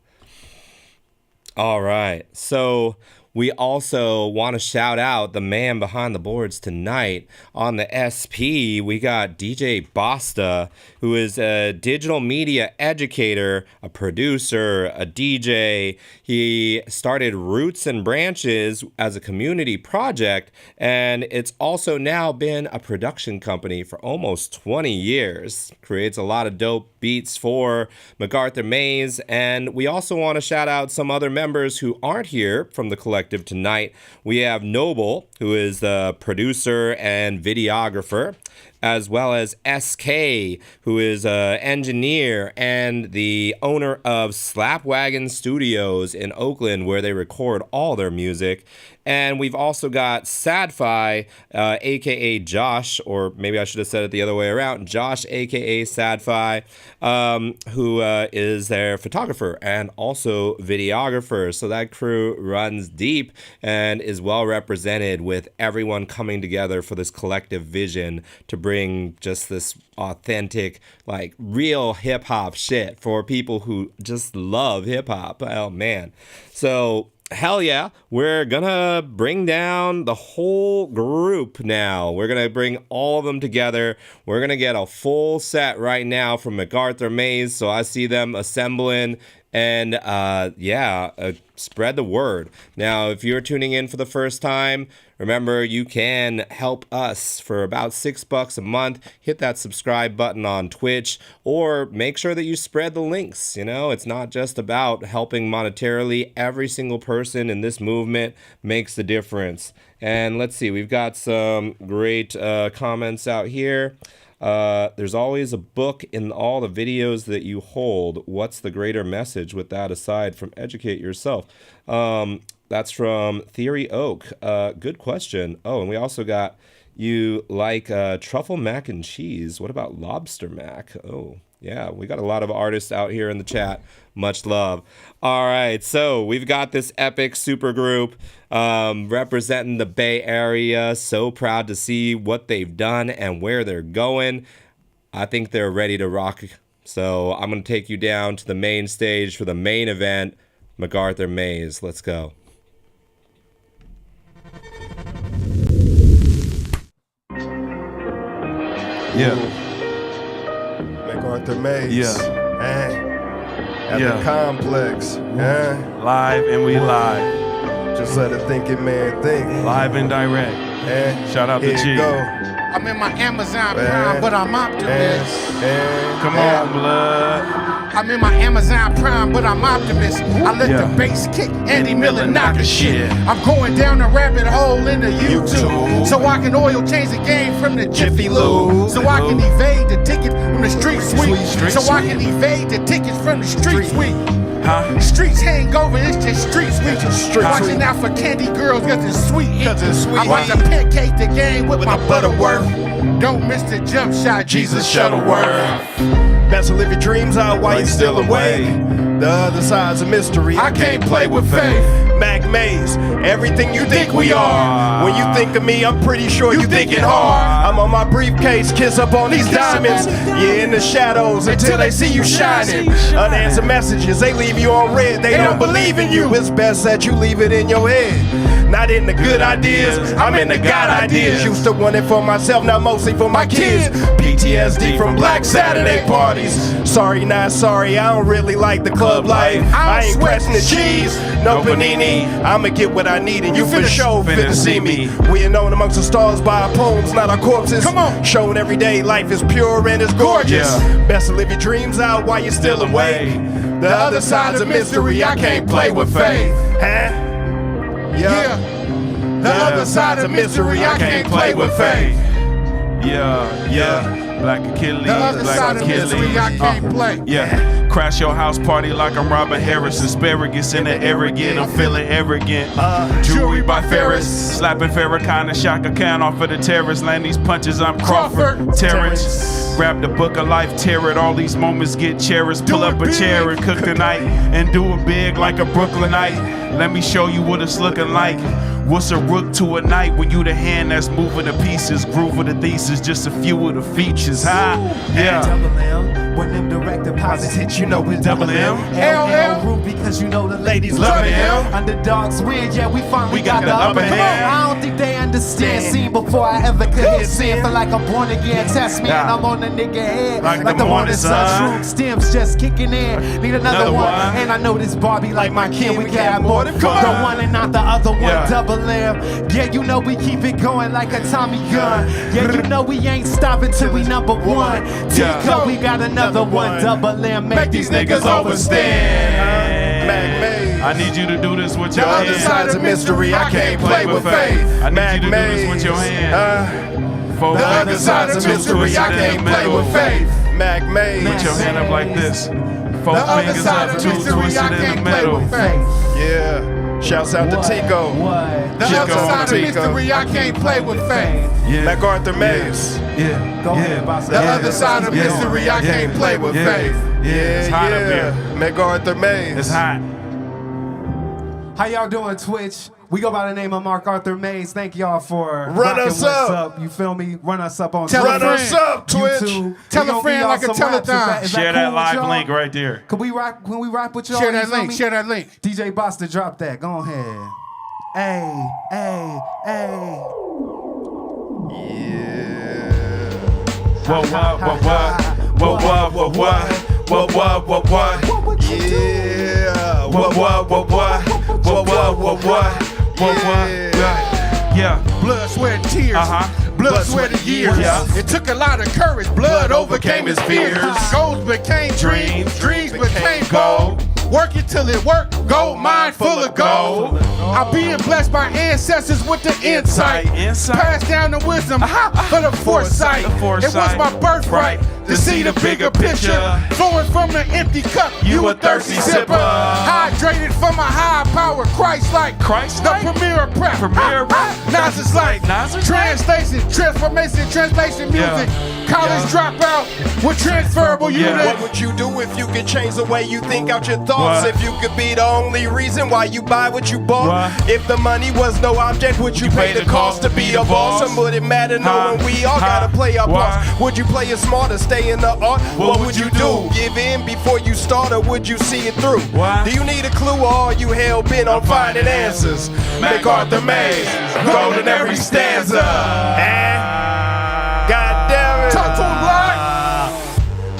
All right. So we also want to shout out the man behind the boards tonight. On the SP, we got DJ Basta, who is a digital media educator, a producer, a DJ. He started Roots and Branches as a community project, and it's also now been a production company for almost 20 years. Creates a lot of dope beats for MacArthur Maze, and we also want to shout out some other members who aren't here from the collective tonight. We have Noble, who is the producer and videographer, as well as SK, who is an engineer and the owner of Slapwagon Studios in Oakland, where they record all their music. And we've also got Sadfi, aka Josh, or maybe I should have said it the other way around, Josh, aka Sadfi, who is their photographer and also videographer. So that crew runs deep and is well represented, with everyone coming together for this collective vision to bring just this authentic, like real hip hop shit for people who just love hip hop. Oh man. So hell yeah, we're gonna bring down the whole group now. We're gonna bring all of them together. We're gonna get a full set right now from MacArthur Maze. So I see them assembling, and spread the word. Now, if you're tuning in for the first time, remember you can help us for about $6 a month. Hit that subscribe button on Twitch, or make sure that you spread the links. You know, it's not just about helping monetarily. Every single person in this movement makes the difference. And let's see, we've got some great comments out here. There's always a book in all the videos that you hold. What's the greater message with that aside from educate yourself? That's from Theory Oak. Good question. Oh, and we also got, you like truffle mac and cheese. What about lobster mac? Oh, yeah, we got a lot of artists out here in the chat. Much love. All right, so we've got this epic super group representing the Bay Area. So proud to see what they've done and where they're going. I think they're ready to rock. So I'm going to take you down to the main stage for the main event, MacArthur Maze. Let's go. Yeah. MacArthur Maze. Yeah. At the complex. Live and we live. Just let a thinking man think. Live and direct. Shout out to G. I'm in my Amazon Prime, but I'm optimist. Come on, blood. I'm in my Amazon Prime, but I'm optimist. I let the bass kick, Andy Miller knock a shit. I'm going down the rabbit hole into YouTube, so I can oil change the game from the Jiffy Lube, so I can evade the tickets from the street sweep, so I can evade the tickets from the street sweep. Streets hangover, it's just street sweep. Watching out for candy girls, cause it's sweet. I'm about to pancake the game with my Butterworth. Don't miss the jump shot, Jesus Shuttleworth. Best to live your dreams out while you're still away. The other side's a mystery. I can't play with faith. Mac Maze, everything you think we are. When you think of me, I'm pretty sure you thinking hard. I'm on my briefcase, kiss up on these diamonds. Yeah, in the shadows until they see you shining. Unanswered messages, they leave you on red. They don't believe in you. It's best that you leave it in your head. Not in the good ideas, I'm in the God ideas. Used to want it for myself, now mostly for my kids. PTSD from Black Saturday parties. Sorry, not sorry, I don't really like the club life. I ain't pressing the cheese, no panini. I'ma get what I need and you for sure finna see me. We are known amongst the stars by our poems, not our corpses. Come on. Showing every day life is pure and it's gorgeous. Best to live your dreams out while you're still away. The other side's a mystery, I can't play with faith. Yeah. The other side's a mystery, I can't play with faith. Black Achilles, the other Black side Achilles. Of mystery, I can't play. Crash your house party like I'm Robin Harris. Asparagus in the arrogant, I'm feeling arrogant. Jewelry by Ferris, slapping Farrakhan and Shaka Khan off of the terrace. Land these punches, I'm Crawford. Terrence. Grab the book of life, tear it. All these moments get cherished. Pull up a chair and cook the night, and do it big like a Brooklynite. Let me show you what it's looking like. What's a rook to a knight when you the hand that's moving the pieces? Groove of the thesis, just a few of the features, huh? Yeah. When them direct deposits hit, you know it's Double M. LL root because you know the ladies loving him. Underdogs win, yeah, we finally got the upper hand. I don't think they understand scene before I ever could hit sin. Feel like I'm born again, test me and I'm on the nigga head. Like the morning sun, true stems just kicking in. Need another one. And I know this Barbie like my kin, we can have more than the one and not the other one. Double M. Yeah, you know we keep it going like a Tommy gun. Yeah, you know we ain't stopping till we number one. Tico, we got another one. Double M, make these niggas overstand. I need you to do this with your hands. The other side's a mystery, I can't play with faith. I need you to do this with your hands. The other side's a mystery, I can't play with faith. Mac Maze. Put your hand up like this. Four The other fingers side up, of two mystery, twisted I in the can't play middle. with faith. Yeah. Shouts out to Tico. The other side of mystery, I can't play with faith. MacArthur Maze. The other side of mystery, I can't play with faith. It's hot up here. MacArthur Maze. It's hot. How y'all doing, Twitch? We go by the name of MacArthur Maze. Thank y'all for Run rocking us what's up. You feel me? Run us up on Tell a Twitch. friend. Us up, Twitch. YouTube. Tell We a gonna friend give like y'all a some raps. telethon. Is Share cool that with live y'all? link right there. Can we rap with y'all? Share You that feel link. me? Share that link. DJ Buster, drop that. Go ahead. Hey, hey, hey. What? Yeah. Yeah. Blood, sweat, and tears. Blood, sweat, and years. It took a lot of courage. Blood overcame his fears. Goals became dreams. Dreams became gold. Work it till it work. Gold mine full of gold. I'm being blessed by ancestors with the insight. Passed down the wisdom for the foresight. It was my birthright to see the bigger picture. Flowing from the empty cup, you a thirsty sipper. Hydrated from a high power, Christ-like. The premier prep. Nas like. Translation, transformation, translation music. College dropout with transferable unit. What would you do if you could change the way you think out your thoughts? If you could be the only reason why you buy what you bought? If the money was no object, would you pay the cost to be a boss? And would it matter knowing we all gotta play our parts? Would you play it smarter, stay in the art? What would you do? Give in before you start, or would you see it through? Do you need a clue, or are you hell bent on finding answers? MacArthur Maze, gold in every stanza. God damn it. Talk to him, Black.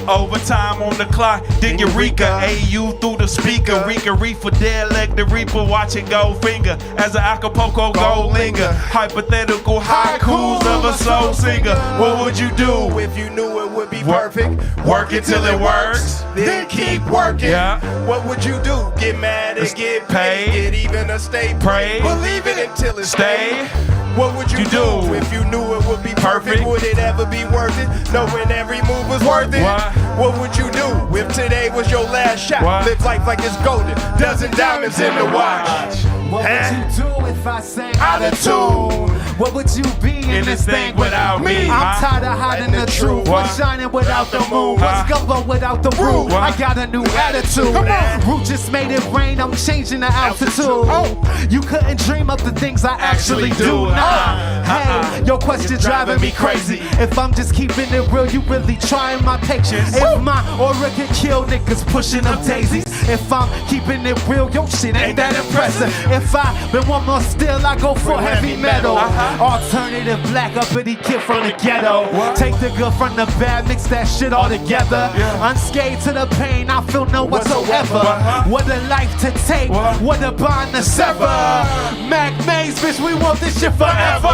Overtime on the clock, dig Eureka, AU through the speaker, Rika Reefer, dead leg the Reaper, watching gold finger as an Acapulco gold linger. Hypothetical haikus of a soul singer. What would you do if you knew it would be perfect? Work it till it works, then keep working. What would you do? Get mad and get paid, get even or stay prayed. Believe it until it stay. What would you do if you knew it would be perfect? Would it ever be worth it? Knowing every move was worth it? What would you do if today was your last shot? Live life like it's golden, dozen diamonds in the watch. What would you do if I sang out of tune? What would you be in this thing without me? I'm tired of hiding the truth. What's shining without the moon? What's gumbo without the root? I got a new attitude. Root just made it rain. I'm changing the altitude. You couldn't dream of the things I actually do. Hey, your question driving me crazy. If I'm just keeping it real, you really trying my patience. If my aura can kill niggas pushing up daisies. If I'm keeping it real, your shit ain't that impressive. If I been one more still, I go for heavy metal. Alternative black uppity kid from the ghetto. Take the good from the bad, mix that shit all together. Unscathed to the pain, I feel none whatsoever. What a life to take, what a bond to sever. Mac Maze, bitch, we want this shit forever.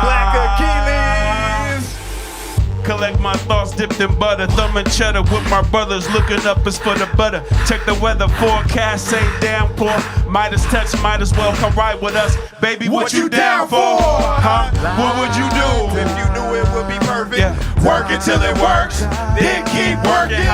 Black Achilles. Collect my thoughts dipped in butter, thumb and cheddar with my brothers looking up is for the butter. Check the weather forecast, say damn poor. Midas touch, might as well come ride with us. Baby, what you down for? What would you do if you knew it would be perfect? Work it till it works, then keep working.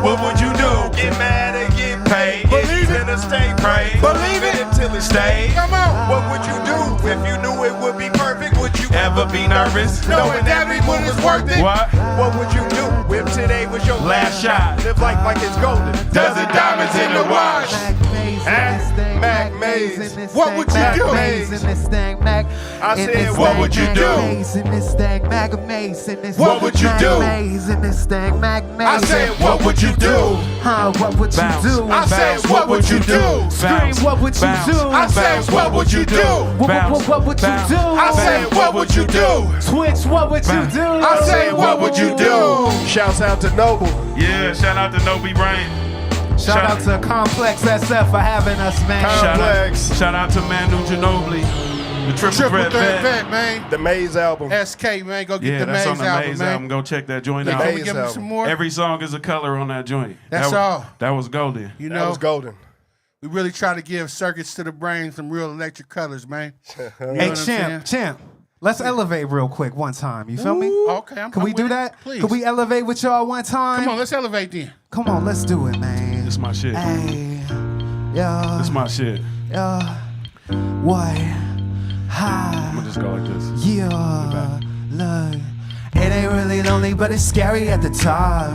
What would you do? Get mad and get paid. Believe it and stay prayed. Believe it until it stays. Come on. What would you do if you knew it would be perfect? Would you ever be nervous? Knowing every move is worth it? What would you do if today was your last shot? Live life like it's golden. Dozen diamonds in the wash. Mac Maze. What would you do? Maze in this thing, Mac. I said, what would you do? Maze in this thing, Mac. Maze in this What would you do? Maze in this thing, Mac. I said, what would you do? Huh, what would you do? I said, what would you do? Scream, what would you do? I said, what would you do? What would you do? I said, what would you do? Twitch, what would you do? I said, what would you do? Shouts out to Noble. Yeah, shout out to Noble Brain. Shout out to Complex SF for having us, man. Shout out to Manu Ginobili. The Triple Threat Vet, man. The Maze album. SK, man. Go get Yeah, the that's on Maze the album, Maze man. album. Go check that joint Yeah, out. can we give him some more? Every song is a color on that joint. That's all. That was golden. You That know, was golden. we really try to give Circuits to the Brain some real electric colors, man. You know Hey, what I'm saying? Champ. Let's elevate real quick one time. You feel me? Okay, Can we do that? Please. Can we elevate with y'all one time? Come on, let's elevate then. Come on, let's do it, man. This my shit. Hey, yeah. This my shit. What? Hi. I'm gonna just go like this. Yeah. Look, it ain't really lonely, but it's scary at the top.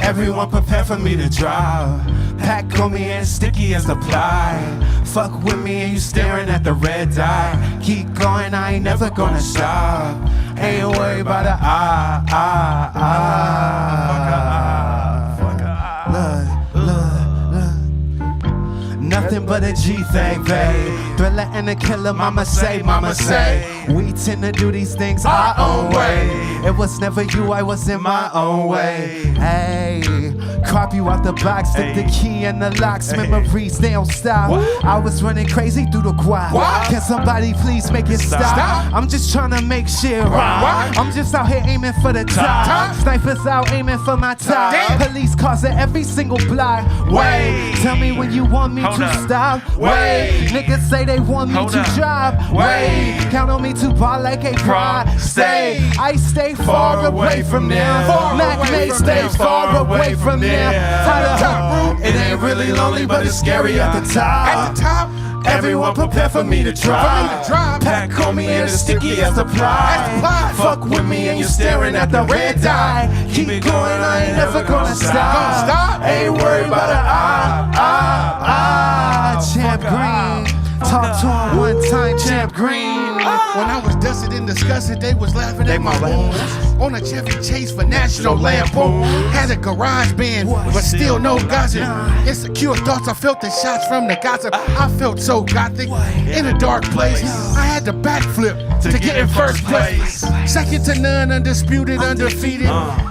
Everyone prepare for me to drop. Pack on me and sticky as the ply. Fuck with me and you staring at the red dye. Keep going, I ain't never gonna stop. Ain't worried about the Nothing but a G thing, babe. Thriller and a killer, mama say. We tend to do these things our own way. It was never you, I was in my own way. Hey, crop you out the box, stick the key in the locks. Memories, they don't stop. I was running crazy through the quad. Can somebody please make it stop? I'm just trying to make shit right. I'm just out here aiming for the top. Snipers out aiming for my top. Police cars at every single block. Wait, tell me when you want me to stop. Wait, niggas say they want me to drop. Wait, count on me to ball like a pride. Stay, I stay far away from them. Mac May stays far away from them. It ain't really lonely, but it's scary at the top. At the top. Everyone prepare for me to drop. Pack on me and it's sticky as the ply. Fuck with me and you're staring at the red dye. Keep it going, I ain't never gonna stop. Ain't worried about Champ Green. Talk to him one time, Champ Green. When I was dusted and disgusted, they was laughing at my wounds. On a Chevy Chase for National Lampoon. Had a garage band, but still no gossip. Insecure thoughts, I felt the shots from the gossip. I felt so gothic in a dark place. I had to backflip to get in first place. Second to none, undisputed, undefeated.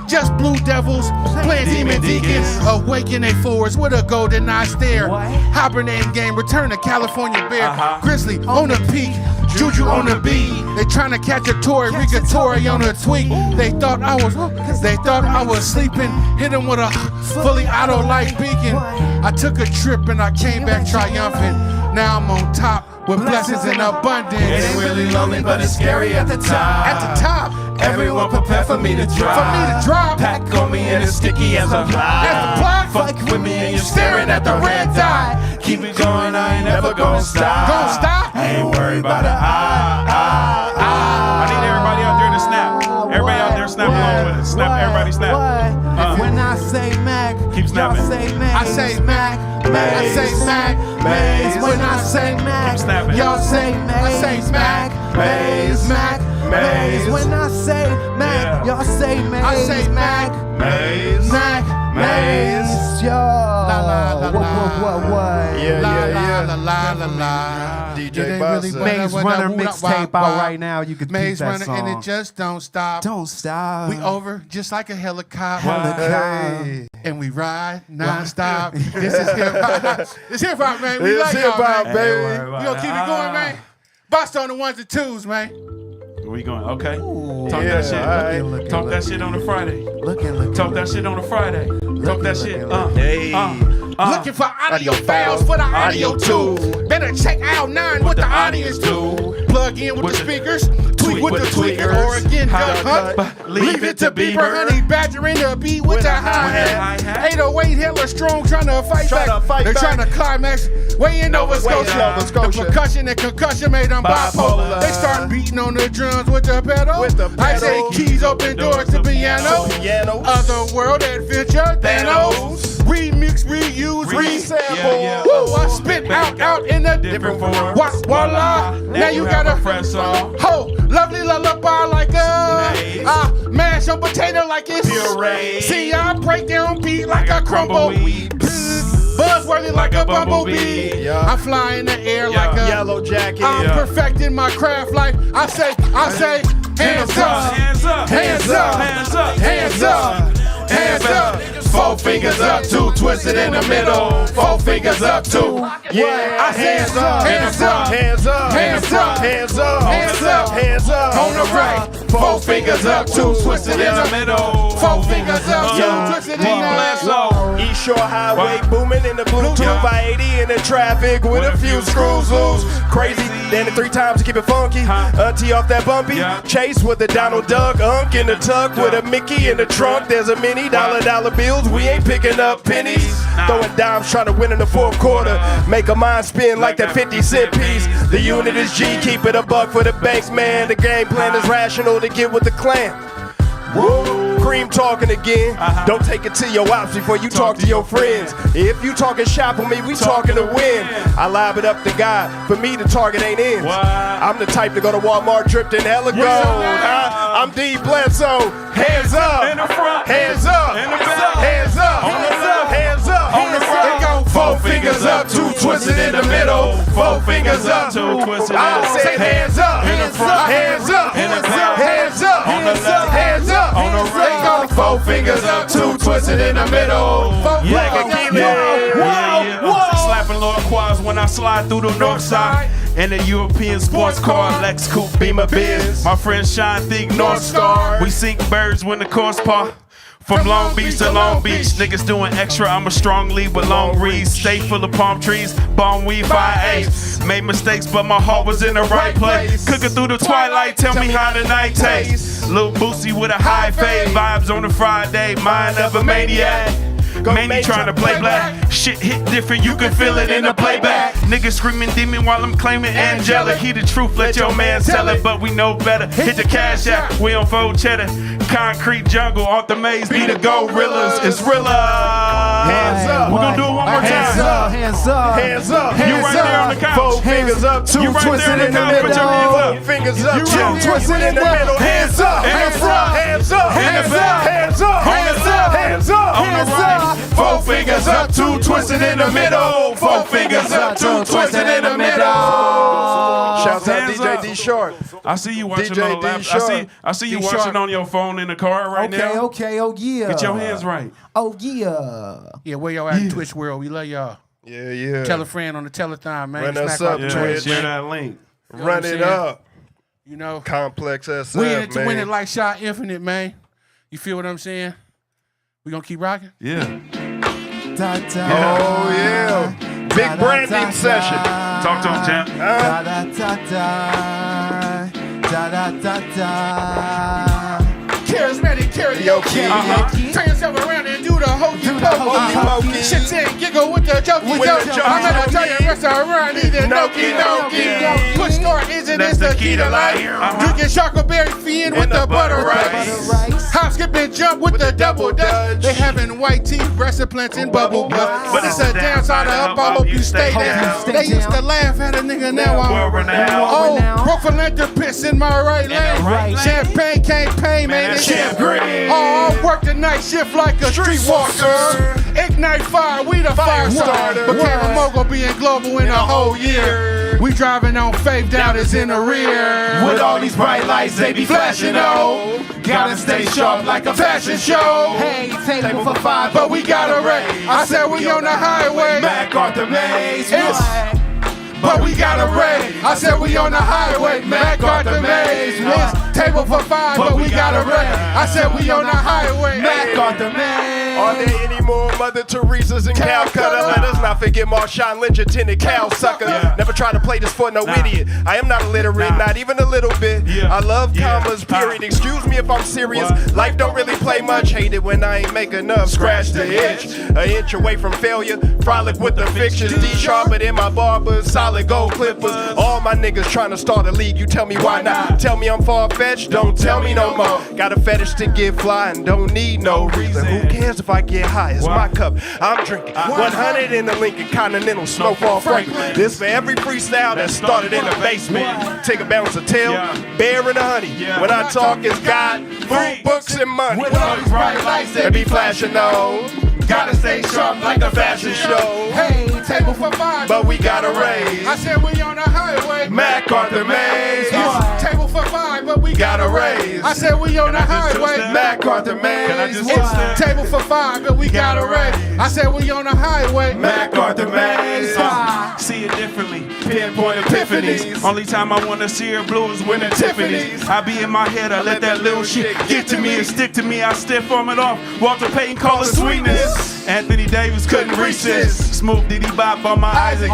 Just Blue Devils playing Demon Deacons. Awaken they forwards with a golden eye stare. Hibernating game, return to California Bear. Grizzly on the peak, Juju on the beat. They tryna catch a Tory, Rigatory on a tweet. They thought I was sleeping. Hit him with a fully auto light beacon. I took a trip and I came back triumphant. Now I'm on top with blessings and abundance. It ain't really lonely, but it's scary at the top. At the top. Everyone prepare for me to drop. Pack on me and it's sticky as a ply. Fuck with me and you're staring at the red dye. Keep it going, I ain't never gonna stop. I ain't worried about I need everybody out there to snap. Everybody out there snap along with it. Snap, everybody snap. When I say Mac, keep snapping. Y'all say Mac. I say Mac. I say Mac. Maze. When I say Mac, keep snapping. Y'all say Mac. I say Mac. Maze. Mac. Maze. When I say Mac, y'all say Maze. I say Mac. Maze. Mac. Maze. Yo. La la la la. What? Yeah, La la la la. DJ Buster. Maze Runner mixtape out right now. You could Maze that Runner song. and it just don't stop. Don't stop. We over just like a helicopter. Hey. And we ride non-stop. This is hip-hop. This hip-hop, man. We like y'all, hip-hop, man. baby. We gonna keep it going, man. Bust on the ones and twos, man. Where we going? Okay. Talk Yeah, that shit. alright. Talk that shit on a Friday. Looking. Talk that shit on a Friday. Talk that shit. Looking for audio files for the audio tool. Better check out 9 what the audience do. Plug in with the speakers, tweak with the tweaker, or again, duck hunt. Leave it to Bieber, honey badger in the beat with the hi-hat. 808 hella strong, trying to fight back. They're trying to climax way in Nova Scotia. The percussion and concussion made them bipolar. They start beating on the drums with the pedal. I say keys open doors to piano. Other world adventure, Thanos. Remix, reuse, resample. I spit been out in a different form. Voila, now you got a fresh song. Ho, lovely lullaby like a mash on potato like it's puree. See, I break down beat like a crumble. Buzzworthy like a bumblebee. I'm flying in the air like a yellow jacket. I'm perfecting my craft like I say, hands up, hands up, hands up, hands up, hands up, hands up. 4 fingers up, 2 twisted in the middle. 4 fingers up, 2. Yeah, I say hands up, hands up, hands up, hands up, hands up, hands up, hands up. On the right, 4 fingers up, 2 twisted in the middle. 4 fingers up, 2 twisted in the middle. East Shore Highway booming in the Bluetooth by 80 in the traffic with a few screws loose. Crazy, then 3 times to keep it funky. Auntie off that bumpy. Chase with the Donald Duck. Unk in the tuck with a Mickey in the trunk. There's a mini dollar bills. We ain't picking up pennies. Throwing dimes trying to win in the 4th quarter. Make a mind spin like that 50-cent piece. The unit is G, keep it a buck for the banks, man. The game plan is rational to get with the clan. Woo! Cream talking again. Don't take it to your ops before you talk to your friends. If you talking shop with me, we talking to win. I live it up to God. For me, the target ain't ends. I'm the type to go to Walmart dripped in hella gold. I'm D Bledsoe. Hands up. In the front. Hands up. In the back. Hands up. Hands up. Hands up. On the front. 4 fingers up, 2 twisted in the middle. 4 fingers up, 2 twisted. I say hands up. In the front. Hands up. In the back. Hands up. On the left. Hands up. On the right. 4 fingers up, 2 twisted in the middle. Like a Slapping Lord quads when I slide through the north side. In a European sports car, Lex Coupe, Beamer Biz. My friend Shine think North Star. We sink birds when the course par. From Long Beach to Long Beach, niggas doing extra. I'm a strong lead with long reeds. Stay full of palm trees, bomb weed, 5-8. Made mistakes, but my heart was in the right place. Cooking through the twilight, tell me how the night tastes. Lil Boosie with a high fade, vibes on a Friday, mind of a maniac. Manny trying to play black. Shit hit different, you can feel it in the playback. Niggas screaming demon while I'm claiming angelic. He the truth, let your man sell it, but we know better. Hit the cash app, we on fold cheddar. Concrete jungle, off the maze, be the gorillas. It's realer. Hands up. We're gonna do it one more time. Hands up. Hands up. Hands up. You right there on the couch. 4 fingers up, 2 twisted in the middle. 4 fingers up, 2 twisted in the middle. Hands up. Hands up. Hands up. Hands up. Hands up. Hands up. Hands up. Hands up. 4 fingers up, 2 twisted in the middle. 4 fingers up, 2 twisted in the middle. Shouts out DJ D Short. I see you watching DJ on the D laptop. I see you watching on your phone in the car right now. Okay, oh yeah. Get your hands right. Oh yeah. Yeah, where y'all at in Twitch world? We love y'all. Yeah. Tell a friend on the telethon, man. Run us Smack up, our Twitch. Share that link. You know Run what I'm it saying? up. You know, Complex SF, we in it to man. win it like Shot Infinite, man. You feel what I'm saying? We gonna keep rocking? Yeah. Da, da, Oh yeah. Big branding session. Talk to him, champ. Da da da da. Da da da da. Charismatic karaoke. Turn yourself around and do the hokey pokey. Shit and giggle with the jokey joke. I'm at a Italian restaurant eating gnocchi. Push start engine is the key to life. Drinking chocolate fiend with the butter rice. Hop, skip, and jump with the double dutch. They having white teeth, breast implants, and bubble butt. But it's a downside of up. I hope you stay down. They used to laugh at a nigga, now I'm broke philanthropist in my right lane. Champagne can't pay, man. Champ Green. Oh, I work the night shift like a streetwalker. Ignite fire, we the fire starter. Became a mogul being global in a whole year. We driving on faith, doubt is in the rear. With all these bright lights, they be flashing, oh. Gotta stay sharp like a fashion show. Hey, table for 5, But we got a rate. I said we on the highway. MacArthur Maze. But we got a raid. I said we on the highway. MacArthur Maze. Table for 5, but we got a raid. I said we on the highway. MacArthur Maze. Are there any more Mother Teresa's in Calcutta? Let us not forget Marshawn Lynch, attended Cal sucker. Never try to play this for no idiot. I am not illiterate, not even a little bit. I love commas, period. Excuse me if I'm serious. Life don't really play much. Hate it when I ain't make enough. Scratch the itch. An inch away from failure. Frolic with the fixtures. D-sharp, but in my barbers. Solid gold clippers. All my niggas trying to start a league. You tell me why not? Tell me I'm far-fetched. Don't tell me no more. Got a fetish to get fly and don't need no reason. Who cares if I get high, it's my cup. I'm drinking 100 in the Lincoln Continental, smoke all Franklin. This for every freestyle that started in the basement. Take a bounce of tail, bear and a honey. When I talk, it's God, food, books, and money. With all these bright lights They be flashing on. Gotta stay sharp like a fashion show. Hey, table for 5, but we gotta raise. I said we on the highway. MacArthur Maze. Table for 5, but we gotta raise. I said we on the highway. MacArthur Maze. Table for 5, but we gotta raise. I said we on the highway. MacArthur Maze. See it differently. Pinpoint epiphanies. Only time I wanna see her blue is when the Tiffany's. I be in my head, I let that little shit get to me and stick to me. I stiff arm it off. Walter Payton call it sweetness. Anthony Davis couldn't resist. Smooth Diddy Bop on my Isaac.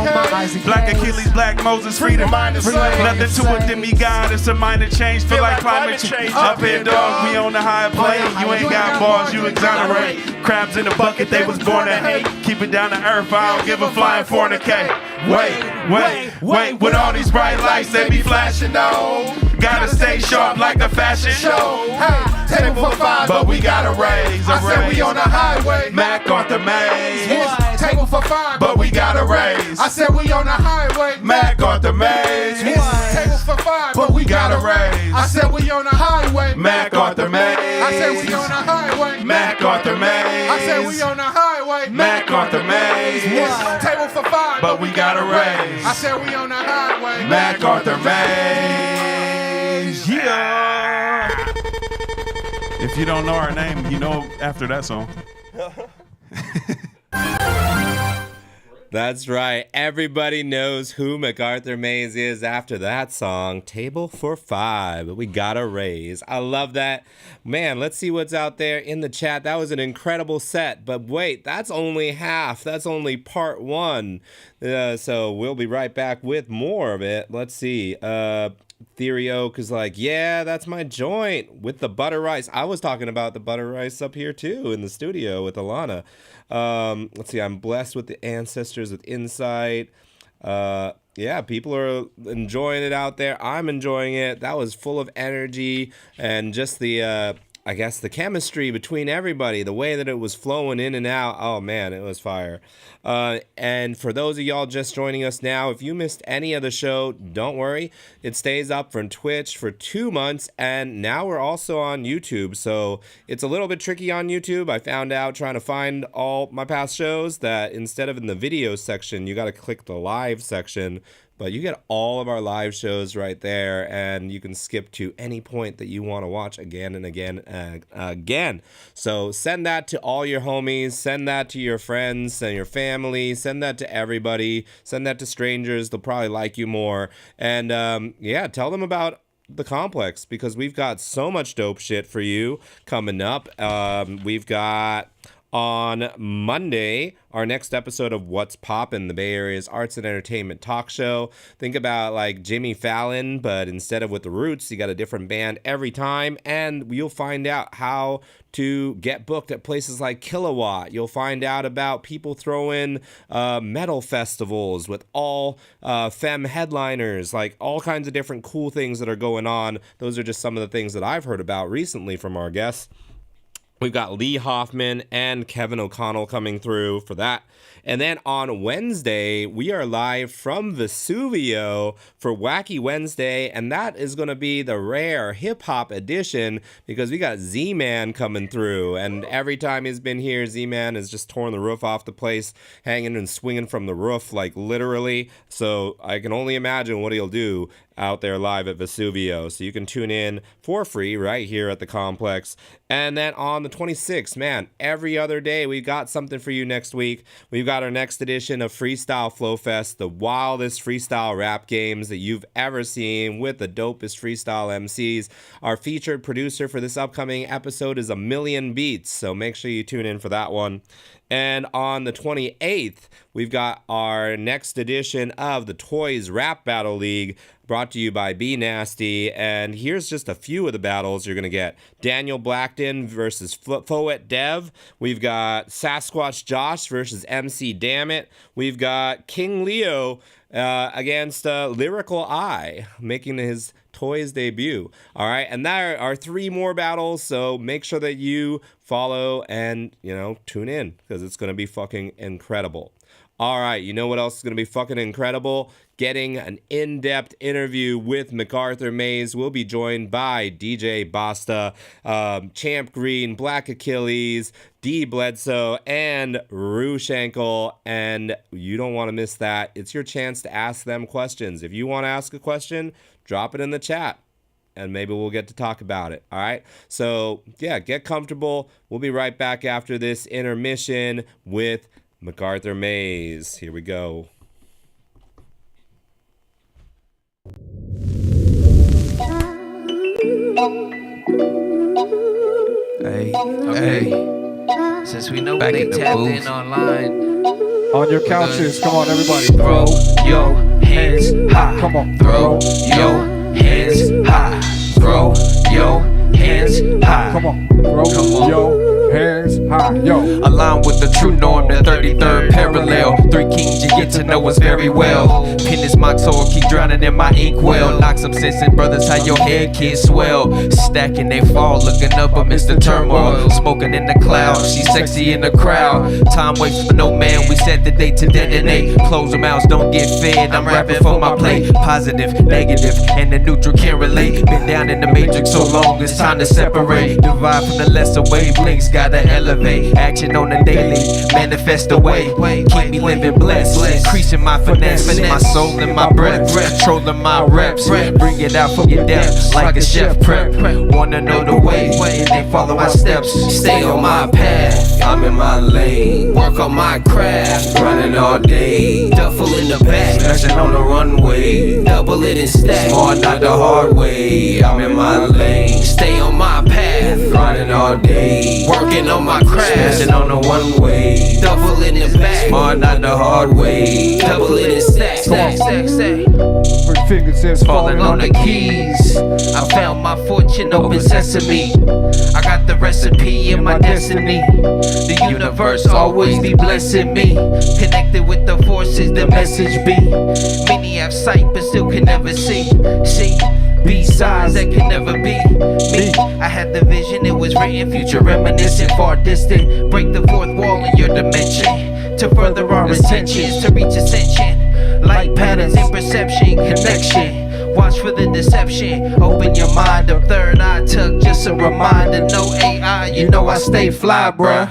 Black Achilles, Black Moses, freedom. Nothing to it than me, God. It's a minor change. Feel like climate change. Up here, dog, we on the higher plane. You ain't got bars, you exonerate. Crabs in the bucket, they was born to hate. Keep it down to earth, I don't give a flying fornicate. Wait, with all these bright lights, they be flashing on. Gotta stay sharp like a fashion show. Hey, table for 5, but we gotta raise. I said we on the highway. MacArthur Maze. Table for 5, but we gotta raise. I said we on the highway. MacArthur Maze. Table for 5, but we gotta raise. I said we on the highway. MacArthur Maze. I said we on the highway. MacArthur Maze. I said we on the highway. MacArthur Maze. Table for 5, but we gotta raise. I said we on the highway. MacArthur Maze. Yeah. If you don't know our name, you know after that song. That's right. Everybody knows who MacArthur Maze is after that song. Table for 5. We gotta raise. I love that. Man, let's see what's out there in the chat. That was an incredible set. But wait, that's only half. That's only part 1. So we'll be right back with more of it. Let's see. Theory Oak is like, yeah, that's my joint with the butter rice. I was talking about the butter rice up here too in the studio with Alana. Let's see, I'm blessed with the ancestors with insight. Yeah, people are enjoying it out there. I'm enjoying it. That was full of energy and just the I guess the chemistry between everybody, the way that it was flowing in and out. Oh man, it was fire. And for those of y'all just joining us now, if you missed any of the show, don't worry. It stays up from Twitch for 2 months, and now we're also on YouTube. So it's a little bit tricky on YouTube. I found out trying to find all my past shows that instead of in the video section, you got to click the live section. But you get all of our live shows right there, and you can skip to any point that you want to watch again and again and again. So send that to all your homies, send that to your friends and your family, send that to everybody, send that to strangers. They'll probably like you more. And yeah, tell them about the complex, because we've got so much dope shit for you coming up. We've got on Monday our next episode of What's Poppin', the Bay Area's arts and entertainment talk show. Think about like Jimmy Fallon, but instead of with the Roots, you got a different band every time, and you'll find out how to get booked at places like Kilowatt. You'll find out about people throwing metal festivals with all femme headliners, like all kinds of different cool things that are going on. Those are just some of the things that I've heard about recently from our guests. We've got Lee Hoffman and Kevin O'Connell coming through for that. And then on Wednesday, we are live from Vesuvio for Wacky Wednesday, and that is going to be the rare hip-hop edition because we got Z-Man coming through, and every time he's been here, Z-Man has just torn the roof off the place, hanging and swinging from the roof, like literally. So I can only imagine what he'll do out there live at Vesuvio. So you can tune in for free right here at the complex. And then on the 26th, man, every other day we got something for you next week. We've got our next edition of Freestyle Flow Fest, the wildest freestyle rap games that you've ever seen with the dopest freestyle MCs. Our featured producer for this upcoming episode is A Million Beats, so make sure you tune in for that one. And on the 28th, we've got our next edition of the Toys Rap Battle League. brought to you by Be Nasty. And here's just a few of the battles you're going to get. Daniel Blackton versus Foet Dev. We've got Sasquatch Josh versus MC Dammit. We've got King Leo against Lyrical Eye, making his Toys debut. All right, and there are 3 more battles, so make sure that you follow and, tune in, because it's going to be fucking incredible. All right, you know what else is going to be fucking incredible? Getting an in-depth interview with MacArthur Mays. We'll be joined by DJ Basta, Champ Green, Black Achilles, D Bledsoe, and Rushankle. And you don't want to miss that. It's your chance to ask them questions. If you want to ask a question, drop it in the chat, and maybe we'll get to talk about it. All right? So, yeah, get comfortable. We'll be right back after this intermission with MacArthur Mays. Here we go. Hey. Since we know they tapped in online. On your couches, come on, everybody. Throw your hands high. Come on. Throw your hands high. Throw your hands high. Come on. Throw your hands high. Yo. Align with the true norm, the 33rd parallel. 3 kings you get to know us very well. Pen is my soul, keep drowning in my inkwell. Knock some sense in brothers, how your head kids swell. Stacking they fall, looking up amidst the turmoil. Smoking in the clouds, she's sexy in the crowd. Time waits for no man, we set the date to detonate. Close them mouths, don't get fed, I'm rapping for my plate. Positive, negative, and the neutral can't relate. Been down in the matrix so long, it's time to separate. Divide from the lesser wavelengths, gotta elevate. Action on the daily, manifest away. Keep me living blessed, increasing my finesse. My soul and my breath, controlling my reps. Bring it out from your depths, like a chef prep. Wanna know the way, and then follow my steps. Stay on my path, I'm in my lane. Work on my craft, running all day. Duffel in the back, smashing on the runway. Double it and stack, smart not the hard way. I'm in my lane, stay on my path, running all day. Working on my craft, smashing on the one way. Double in the back, smart not the hard way. Double it and stack. Fingertips falling on the keys. I found my fortune, open sesame. I got the recipe in my destiny. The universe always be blessing me. Connected with the forces, the message be. Many have sight but still can never see. B-sides that can never be me. I had the vision, it was written, future reminiscent, far distant. Break the fourth wall in your dimension to further our intentions, to reach ascension. Light patterns in perception, connection. Watch for the deception. Open your mind up, third eye tuck, just a reminder. No AI, you know I stay fly, bruh.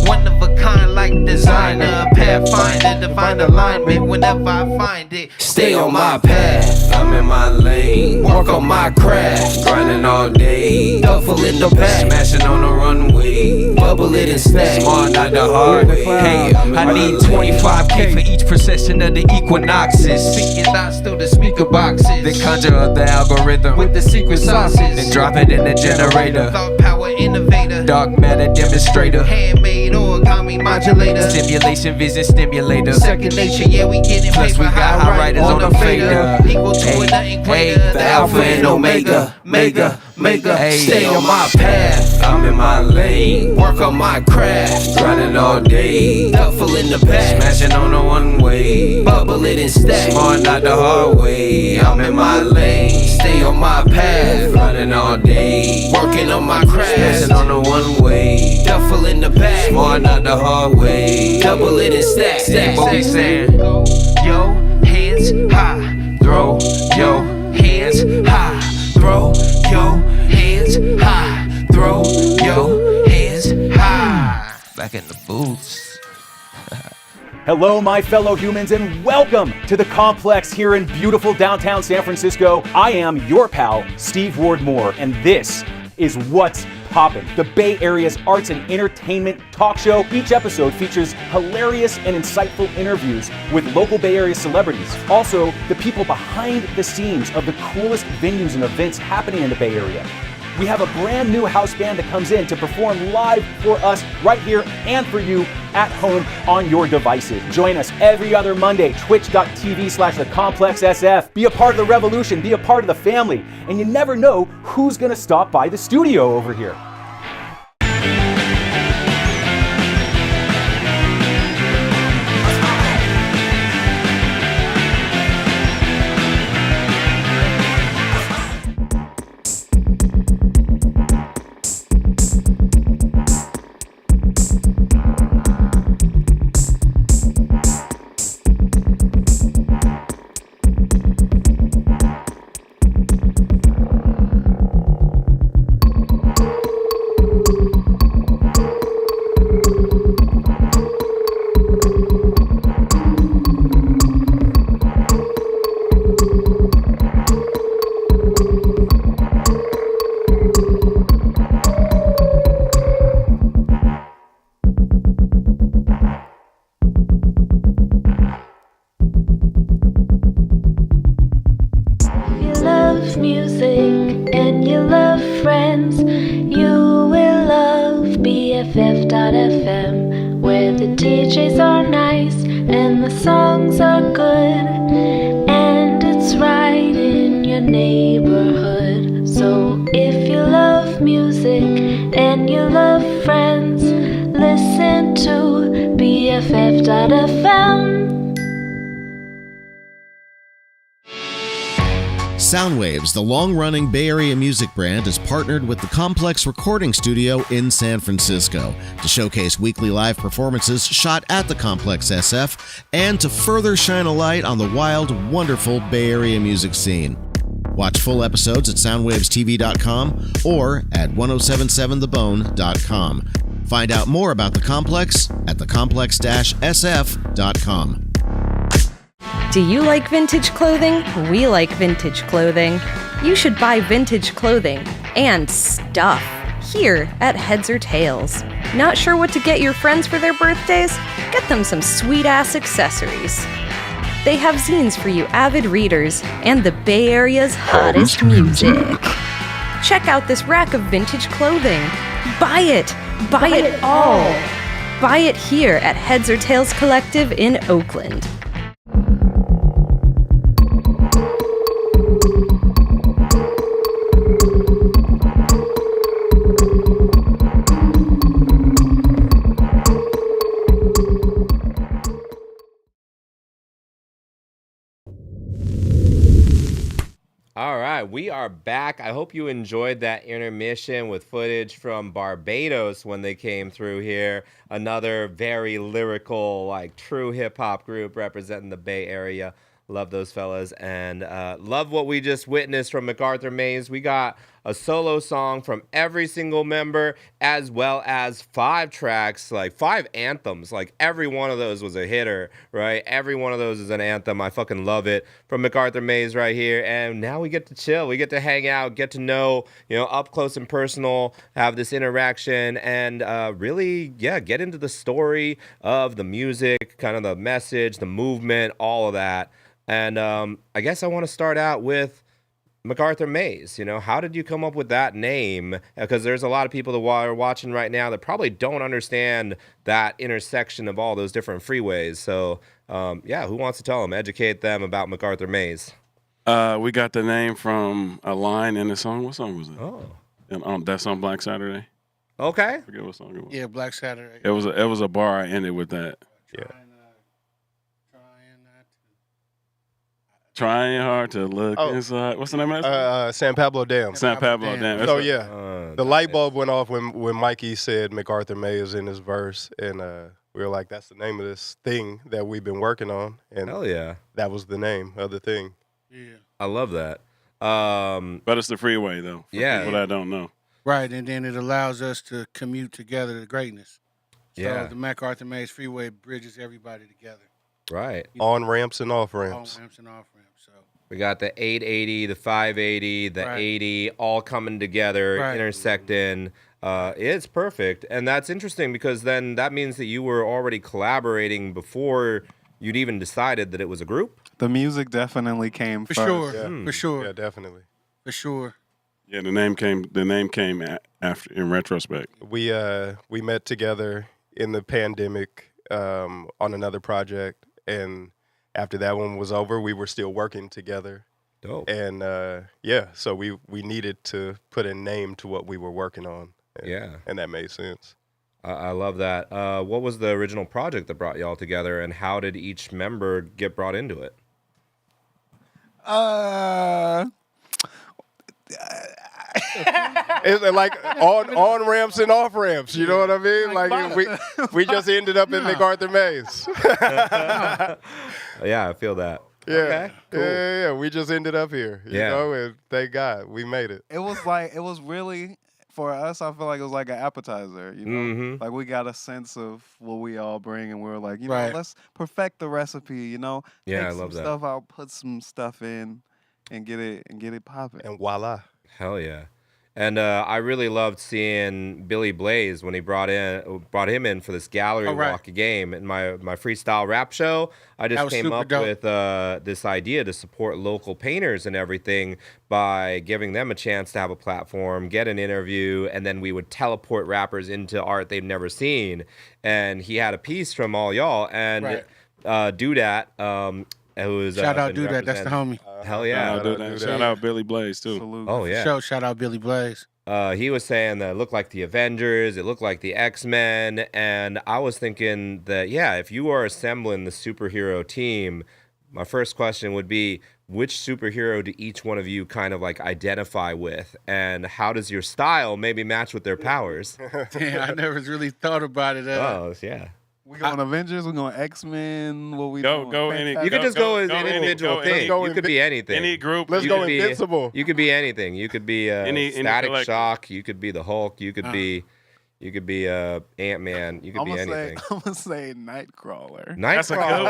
One of a kind like designer, pathfinder, divine alignment whenever I find it. Stay on my path, I'm in my lane. Work on my craft, grinding all day. Duffel in the back, smashing on the runway. Bubble it and stack, smart not the hard way. Hey, I need 25K for each procession of the equinoxes. Speaking thoughts through the speaker boxes. Then conjure up the algorithm with the secret sauces. Then drop it in the generator. Thought power innovator, dark matter demonstrator, handmade origami modulator, stimulation vision stimulator. Second nature, yeah, we getting paid. Plus we got high riders on the fader. Equal to a nothing greater. The alpha and omega, mega. Stay on my path, I'm in my lane. Work on my craft, grinding all day. Duffel in the back, smashing on the one way. Bubble it and stack, smart not the hard way. I'm in my lane, stay on my path, running all day. Working on my craft, smashing on the one way. Duffel in the back, smart not the hard way. Double it and stack. What we saying? Yo, hands high, throw your hands high. Throw your hands high. Throw your hands high. Back in the booths. Hello, my fellow humans, and welcome to the Complex here in beautiful downtown San Francisco. I am your pal, Steve Ward Moore, and this is What's Poppin', the Bay Area's arts and entertainment talk show. Each episode features hilarious and insightful interviews with local Bay Area celebrities. Also, the people behind the scenes of the coolest venues and events happening in the Bay Area. we have a brand new house band that comes in to perform live for us right here and for you at home on your devices. Join us every other Monday, twitch.tv/thecomplexsf. Be a part of the revolution, be a part of the family, and you never know who's gonna stop by the studio over here. BFF.FM, where the DJs are nice and the songs are good, and it's right in your neighborhood. So if you love music and you love friends, listen to BFF.FM. Soundwaves, the long-running Bay Area music brand, is partnered with the Complex Recording Studio in San Francisco to showcase weekly live performances shot at the Complex SF and to further shine a light on the wild, wonderful Bay Area music scene. Watch full episodes at soundwavestv.com or at 1077thebone.com. Find out more about the Complex at thecomplex-sf.com. Do you like vintage clothing? We like vintage clothing. You should buy vintage clothing and stuff here at Heads or Tails. Not sure what to get your friends for their birthdays? Get them some sweet-ass accessories. They have zines for you avid readers and the Bay Area's hottest music. Check out this rack of vintage clothing. Buy it! Buy it all! Buy it here at Heads or Tails Collective in Oakland. All right, we are back. I hope you enjoyed that intermission with footage from Barbados when they came through here. Another very lyrical, like true hip hop group representing the Bay Area. Love those fellas, and love what we just witnessed from MacArthur Maze. We got a solo song from every single member, as well as 5 tracks, like 5 anthems. Like every one of those was a hitter, right? Every one of those is an anthem. I fucking love it from MacArthur Maze right here. And now we get to chill. We get to hang out, get to know, up close and personal, have this interaction, and really, get into the story of the music, kind of the message, the movement, all of that. And I guess I want to start out with MacArthur Maze. How did you come up with that name? Because there's a lot of people that are watching right now that probably don't understand that intersection of all those different freeways. So, who wants to tell them, educate them about MacArthur Maze? We got the name from a line in the song. What song was it? Oh. And, that's on Black Saturday. Okay. I forget what song it was. Yeah, Black Saturday. It was a bar I ended with that. Yeah. Trying hard to look inside. What's the name of that? San Pablo Dam. San Pablo Dam. So the light bulb went off when Mikey said MacArthur Maze in his verse, and we were like, "That's the name of this thing that we've been working on." And hell yeah, that was the name of the thing. Yeah, I love that. But it's the freeway though. For people that don't know. Right, and then it allows us to commute together to greatness. So the MacArthur Maze Freeway bridges everybody together. Right. On ramps and off ramps. On ramps and off ramps. So we got the 880, the 580, the 80, all coming together, intersecting. It's perfect. And that's interesting because then that means that you were already collaborating before you'd even decided that it was a group? The music definitely came for first. sure. Yeah. For sure. Yeah, definitely. For sure. Yeah, the name came after in retrospect. We met together in the pandemic on another project, and after that one was over, we were still working together. Dope. And so we needed to put a name to what we were working on. And that made sense. I love that. What was the original project that brought y'all together, and how did each member get brought into it? It's like on ramps and off ramps. You know what I mean? Like we just ended up in MacArthur Maze. Yeah, I feel that. Yeah. Okay, cool. Yeah. We just ended up here. You know, and thank God we made it. It was really, for us, I feel like it was like an appetizer, you know? Like we got a sense of what we all bring, and we were like, you know, let's perfect the recipe, you know? Yeah, Take I some love that. stuff out, put some stuff in, and get it popping. And voila. Hell yeah. And I really loved seeing Billy Blaze when he brought him in for this gallery walk game in my freestyle rap show. I just came up with this idea to support local painters and everything by giving them a chance to have a platform, get an interview, and then we would teleport rappers into art they've never seen. And he had a piece from all y'all, and Dudat, who was shout out Dudat, that's the homie. Hell yeah. Shout out Billy Blaze too. Salute. Oh yeah. Shout out Billy Blaze. He was saying that it looked like the Avengers, it looked like the X-Men, and I was thinking that, yeah, if you are assembling the superhero team, my first question would be, which superhero do each one of you kind of like identify with, and how does your style maybe match with their powers? Damn, I never really thought about it. Oh, yeah. We going Avengers, we going X-Men, what we doing? You could just go as an individual thing. You could be anything. Any group. Let's go Invincible. You could be anything. You could be Static Shock. You could be the Hulk. You could be Ant-Man. You could be anything. I'm gonna say Nightcrawler. That's a good one.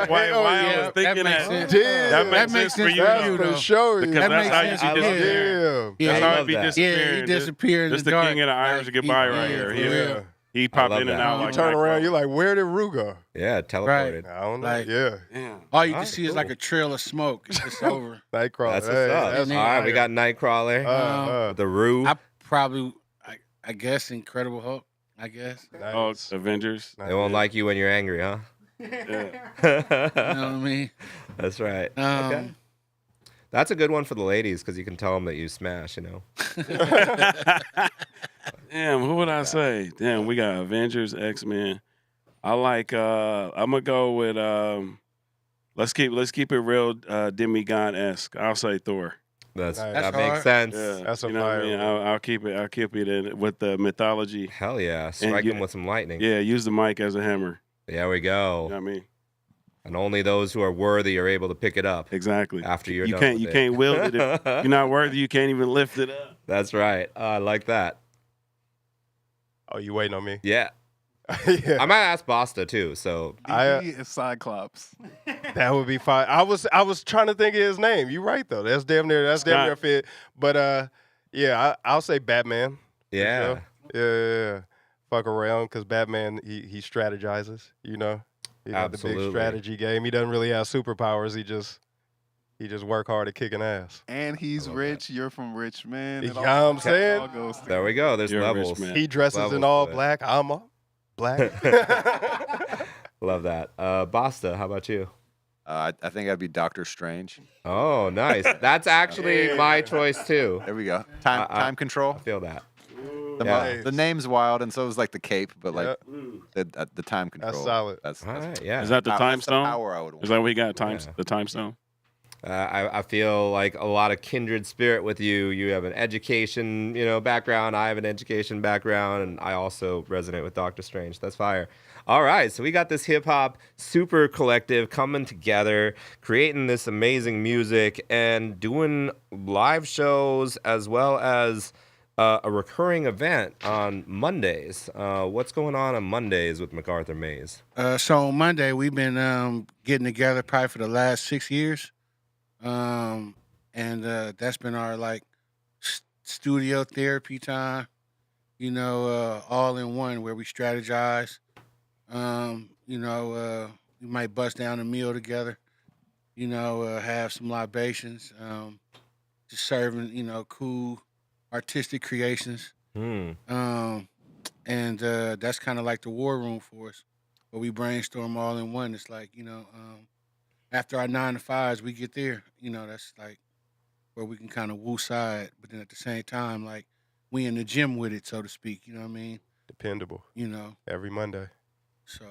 Why I was thinking that. That makes sense for you, for sure. Because That that's how you makes be sense. disappearing. Yeah. That's how he be Yeah, disappearing. he disappeared This in the the dark. king of the Irish goodbye right here. He popped in and out You like turn Nightcrawler. around, you're like, where did Rue go? Yeah, teleported. I don't know. Like, yeah. All you can see is like a trail of smoke. It's just over. Nightcrawler. That's what's up. All right, we got Nightcrawler, the Rue. I guess Incredible Hulk. I guess. Oh, Avengers. They won't like you when you're angry, huh? Yeah. You know what I mean? That's right. Okay. That's a good one for the ladies because you can tell them that you smash, you know. Damn, who would I say? Damn, we got Avengers, X-Men. I like. I'm gonna go with. Let's keep it real, demigod-esque. I'll say Thor. That makes sense. Yeah, that's a you know what I mean? I'll keep it in with the mythology. Hell yeah! Strike him with some lightning. Yeah, use the mic as a hammer. There we go. You know what I mean? And only those who are worthy are able to pick it up. Exactly. After you're you done can't with you it. can't wield it. If you're not worthy, you can't even lift it up. That's right. I like that. Oh, you waiting on me? Yeah. Yeah. I might ask Basta too. So DD is Cyclops. That would be fine. I was trying to think of his name. You're right though. That's damn near fit. But I'll say Batman. Yeah. Yeah. Fuck around because Batman he strategizes. You know. He got the Absolutely. big strategy game. He doesn't really have superpowers. He just work hard at kicking ass. And he's rich. You're from rich, man. You know what I'm saying? all goes There we go. There's You're a rich levels. man. He dresses Levels in all to it. black. I'm all black. Love that. Basta, how about you? I think I'd be Doctor Strange. Oh, nice. That's actually my choice too. There we go. Time control. I feel that. The name's wild, and so is like the cape, but like the time control. That's solid. That's All right, yeah. Is that the time stone? Power I would want. Is that what we got? The time stone. I feel like a lot of kindred spirit with you. You have an education, background. I have an education background, and I also resonate with Doctor Strange. That's fire. All right, so we got this hip hop super collective coming together, creating this amazing music, and doing live shows as well as a recurring event on Mondays. What's going on Mondays with MacArthur Maze? So on Monday we've been getting together probably for the last 6 years. And that's been our studio therapy time, all in one where we strategize. We might bust down a meal together, have some libations, just serving, cool artistic creations. And that's kind of like the war room for us, where we brainstorm all in one. It's like, after our 9 to 5s, we get there. That's like where we can kind of woo side, but then at the same time, like we in the gym with it, so to speak. You know what I mean? Dependable. Every Monday. So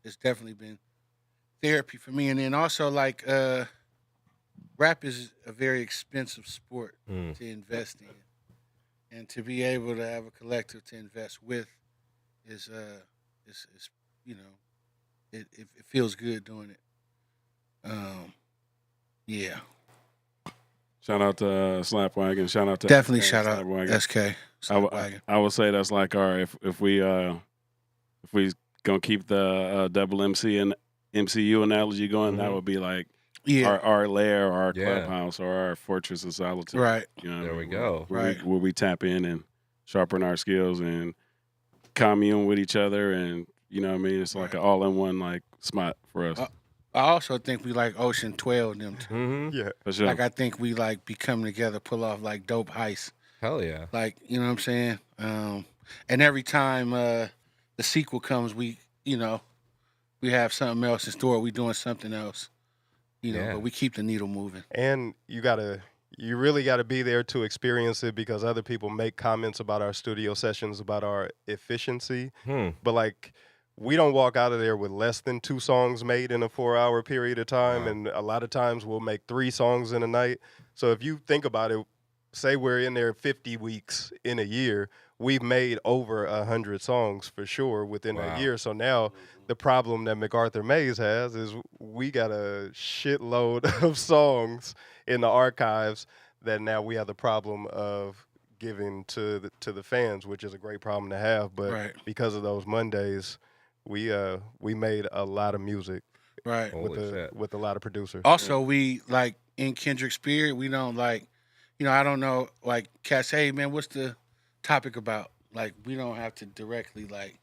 it's definitely been therapy for me. And then also like rap is a very expensive sport to invest in. And to be able to have a collective to invest with is it feels good doing it. Yeah. Shout out to Slapwagon. Shout out to Definitely SK, shout out Slapwagon. SK. Slapwagon. I would say that's like if we gonna keep the double MC and MCU analogy going, that would be like our lair, our clubhouse, or our fortress of solitude. Right. There we go. Where we tap in and sharpen our skills and commune with each other, and you know what I mean. It's like an all-in-one like spot for us. I also think we like Ocean 12 them too. Yeah, for sure. Like I think we like be coming together, pull off like dope heists. Hell yeah. Like, you know what I'm saying? And every time the sequel comes, we have something else in store. We doing something else. But we keep the needle moving. And you really got to be there to experience it, because other people make comments about our studio sessions, about our efficiency. But like, we don't walk out of there with less than 2 songs made in a 4-hour period of time. Wow. And a lot of times we'll make 3 songs in a night. So if you think about it, say we're in there 50 weeks in a year, we've made over 100 songs for sure within a year. So now the problem that MacArthur Maze has is we got a shitload of songs in the archives that now we have the problem of giving to the fans, which is a great problem to have. But because of those Mondays, we made a lot of music, with a lot of producers. Also, we like in Kendrick's spirit. We don't like, I don't know, like cats. Hey man, what's the topic about? Like we don't have to directly like,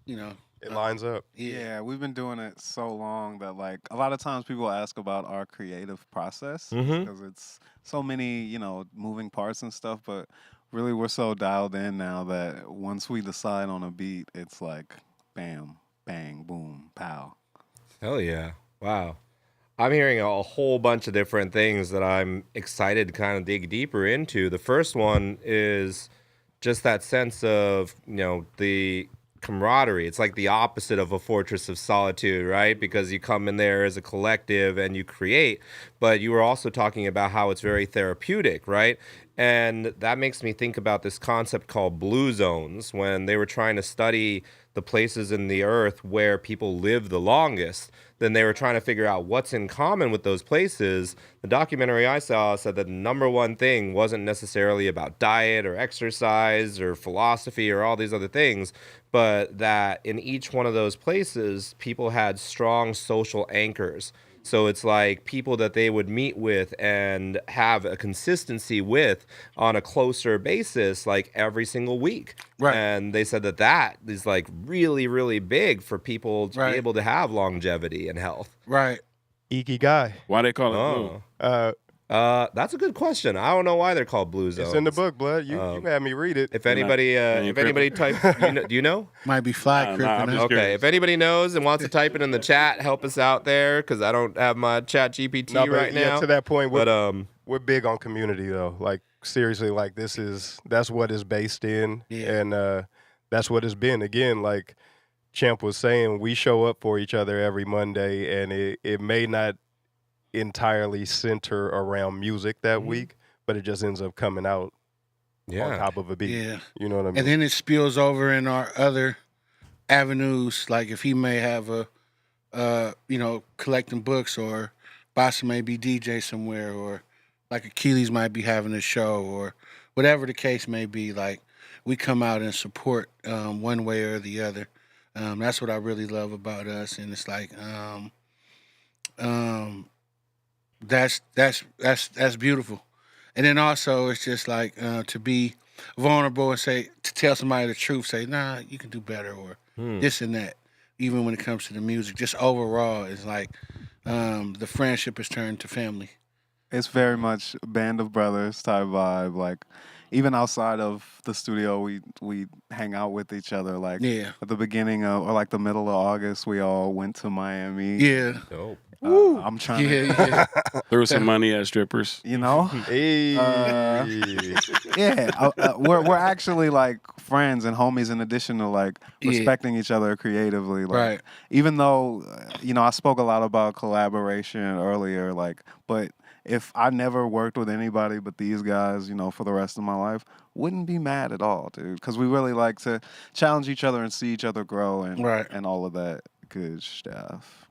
it lines up. Yeah, we've been doing it so long that like a lot of times people ask about our creative process because it's so many, moving parts and stuff. But really, we're so dialed in now that once we decide on a beat, it's like bam, bang, boom, pow. Hell yeah. Wow. I'm hearing a whole bunch of different things that I'm excited to kind of dig deeper into. The first one is just that sense of, the camaraderie. It's like the opposite of a fortress of solitude, right? Because you come in there as a collective and you create, but you were also talking about how it's very therapeutic, right? And that makes me think about this concept called blue zones, when they were trying to study the places in the earth where people live the longest. Then they were trying to figure out what's in common with those places. The documentary I saw said that the number one thing wasn't necessarily about diet or exercise or philosophy or all these other things, but that in each one of those places, people had strong social anchors. So it's like people that they would meet with and have a consistency with on a closer basis, like every single week. Right. And they said that is like really, really big for people to be able to have longevity and health. Right. Ikigai. Why they call it blue? That's a good question. I don't know why they're called blue zones. It's in the book, Blood. You had me read it. If anybody type, do you know? Might be fly cripping. Okay, if anybody knows and wants to type it in the chat, help us out there, because I don't have my chat GPT right now. To that point, we're big on community though. Like seriously, like that's what it's based in, and that's what it's been. Again, like Champ was saying, we show up for each other every Monday, and it may not entirely center around music that week, but it just ends up coming out on top of a beat. Yeah. You know what I mean? And then it spills over in our other avenues, like if he may have collecting books, or Bossa may be DJ somewhere, or like Achilles might be having a show, or whatever the case may be, like we come out and support one way or the other. That's what I really love about us, and it's like that's beautiful. And then also it's just like to be vulnerable and to tell somebody the truth, say, nah, you can do better, or this and that. Even when it comes to the music, just overall, it's like the friendship has turned to family. It's very much band of brothers type vibe. Like even outside of the studio, we hang out with each other. Like Yeah. at the beginning of or like the middle of August, we all went to Miami. Yeah. Dope. I'm trying Yeah, to Threw some money at strippers. you know. Hey. Yeah, we're actually like friends and homies in addition to like Yeah. respecting each other creatively. Like, Right. even though I spoke a lot about collaboration earlier, like, but if I never worked with anybody but these guys, for the rest of my life, wouldn't be mad at all, dude. Because we really like to challenge each other and see each other grow and all of that good stuff.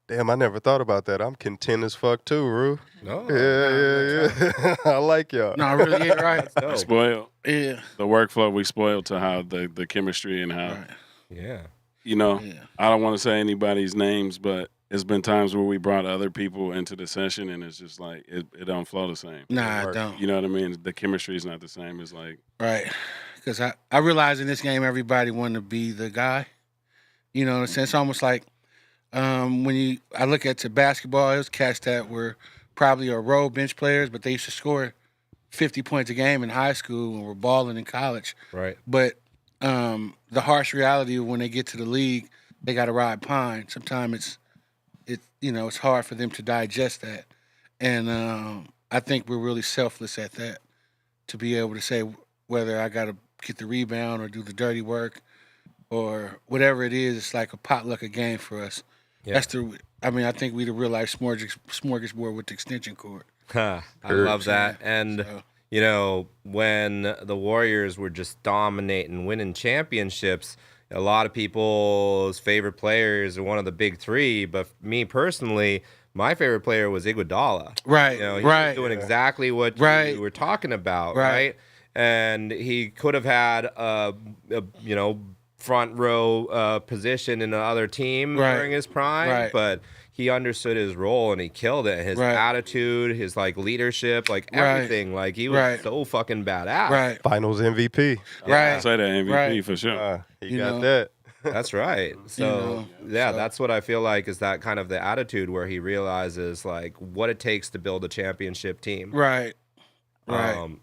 Damn, I never thought about that. I'm content as fuck too, Rue. No. Yeah. I like y'all. No, really, yeah, right. Spoiled. Yeah. The workflow we spoiled to how the chemistry and how, Yeah. I don't want to say anybody's names, but it's been times where we brought other people into the session and it's just like, it don't flow the same. Nah, it don't. You know what I mean? The chemistry is not the same. It's like. Right. Because I realize in this game, everybody wanted to be the guy. You know what I'm saying? It's almost like when I look at the basketball, it was cats that were probably role bench players, but they used to score 50 points a game in high school and were balling in college. Right. But the harsh reality of when they get to the league, they got to ride pine. Sometimes it's hard for them to digest that. And I think we're really selfless at that, to be able to say whether I got to get the rebound or do the dirty work or whatever it is. It's like a potluck a game for us. Yeah. I think we the real life smorgasbord with the extension cord. I love that. And, when the Warriors were just dominating, winning championships, a lot of people's favorite players are one of the big three. But me personally, my favorite player was Iguodala. Right, He right. was doing exactly what you were talking about, Right. right? And he could have had a front row position in another team Right. during his prime, Right. but he understood his role and he killed it. His Right. attitude, his leadership, Right. everything. Like he was Right. so fucking badass. Right. Finals MVP. Right. Say that MVP Right. for sure. He got that. That's right. So that's what I feel like is that kind of the attitude where he realizes like what it takes to build a championship team. Right. Right.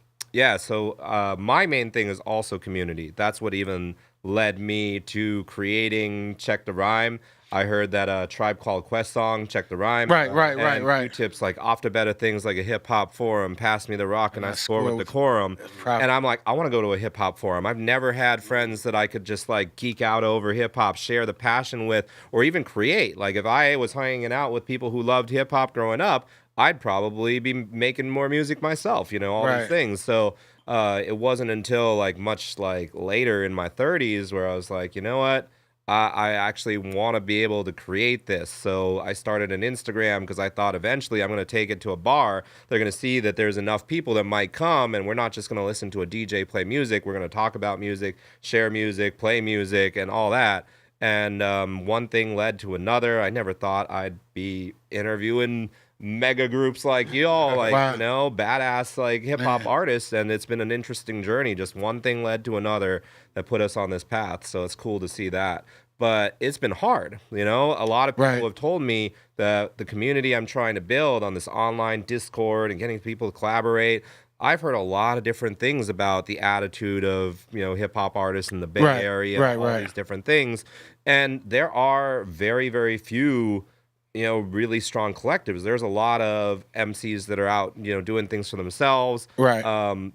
So my main thing is also community. That's what even led me to creating Check the Rhyme. I heard that Tribe Called Quest song, Check the Rhyme. Right. Tips like off to better things like a hip hop forum, Pass Me the Rock, and I score with decorum. And I'm like, I want to go to a hip hop forum. I've never had friends that I could just like geek out over hip hop, share the passion with, or even create. Like if I was hanging out with people who loved hip hop growing up, I'd probably be making more music myself, all these things. So it wasn't until much later in my 30s where I was like, you know what? I actually want to be able to create this. So I started an Instagram because I thought eventually I'm going to take it to a bar. They're going to see that there's enough people that might come, and we're not just going to listen to a DJ play music. We're going to talk about music, share music, play music, and all that. And one thing led to another. I never thought I'd be interviewing mega groups like y'all, badass hip hop artists, and it's been an interesting journey. Just one thing led to another that put us on this path. So it's cool to see that. But it's been hard, A lot of people have told me that the community I'm trying to build on this online Discord and getting people to collaborate, I've heard a lot of different things about the attitude of, hip hop artists in the Bay Area, and all these different things. And there are very, very few really strong collectives. There's a lot of MCs that are out, doing things for themselves. Right.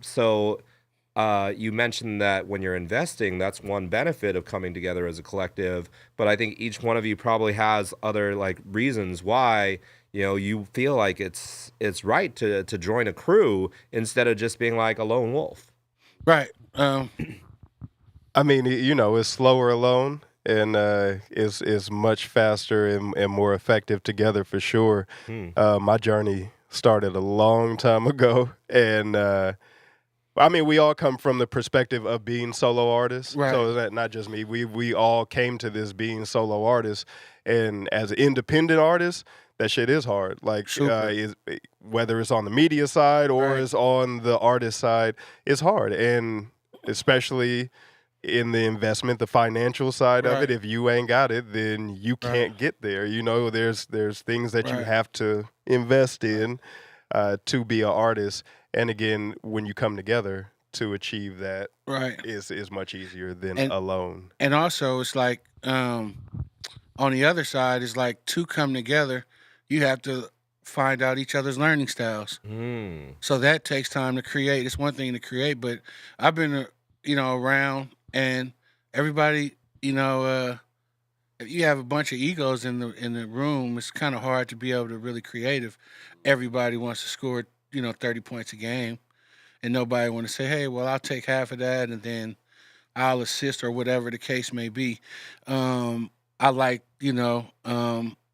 So you mentioned that when you're investing, that's one benefit of coming together as a collective. But I think each one of you probably has other reasons why you feel like it's right to join a crew instead of just being like a lone wolf. Right. I mean, it's slower alone. And is much faster and more effective together for sure. My journey started a long time ago, and we all come from the perspective of being solo artists. Right. So that not just me. We all came to this being solo artists, and as independent artists, that shit is hard. Whether it's on the media side or it's on the artist side, it's hard, and especially in the investment, the financial side of it, if you ain't got it, then you can't get there. There's things that you have to invest in. to be an artist. And again, when you come together to achieve that, right, is much easier than And- alone. And also, it's like on the other side, it's like to come together, you have to find out each other's learning styles. So that takes time to create. It's one thing to create, but I've been, around, and everybody, if you have a bunch of egos in the room, it's kind of hard to be able to really create if everybody wants to score, 30 points a game, and nobody want to say, hey, well, I'll take half of that, and then I'll assist, or whatever the case may be. I like,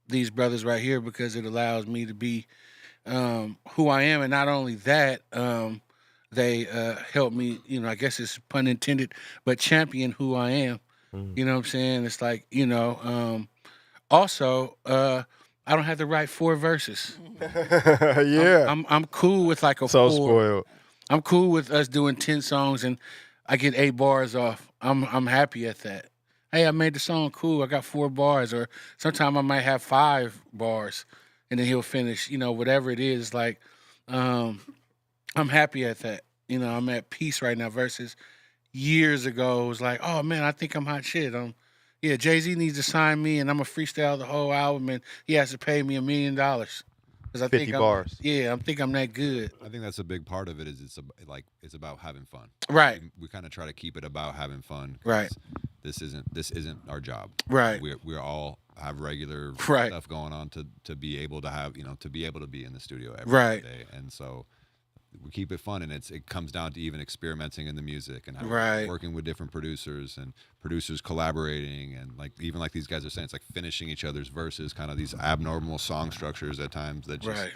these brothers right here because it allows me to be who I am. And not only that, they help me, I guess it's pun intended, but champion who I am. You know what I'm saying? It's like, also, I don't have to write 4 verses. Yeah. I'm cool with like a So 4. spoiled. I'm cool with us doing 10 songs and I get 8 bars off. I'm happy at that. Hey, I made the song cool. I got 4 bars, or sometimes I might have 5 bars, and then he'll finish. Whatever it is. Like, I'm happy at that. I'm at peace right now. Versus years ago, it was like, oh man, I think I'm hot shit. Jay-Z needs to sign me, and I'm gonna freestyle the whole album, and he has to pay me $1 million. Because I 50 think bars. I think I'm that good. I think that's a big part of it. Is it's about having fun. Right. We kind of try to keep it about having fun. Right. This isn't our job. Right. We're all have regular Right. stuff going on to be able to have to be able to be in the studio every Right. day, and so we keep it fun, and it comes down to even experimenting in the music and Right. working with different producers and producers collaborating, and even like these guys are saying, it's like finishing each other's verses, kind of these abnormal song structures at times that just Right.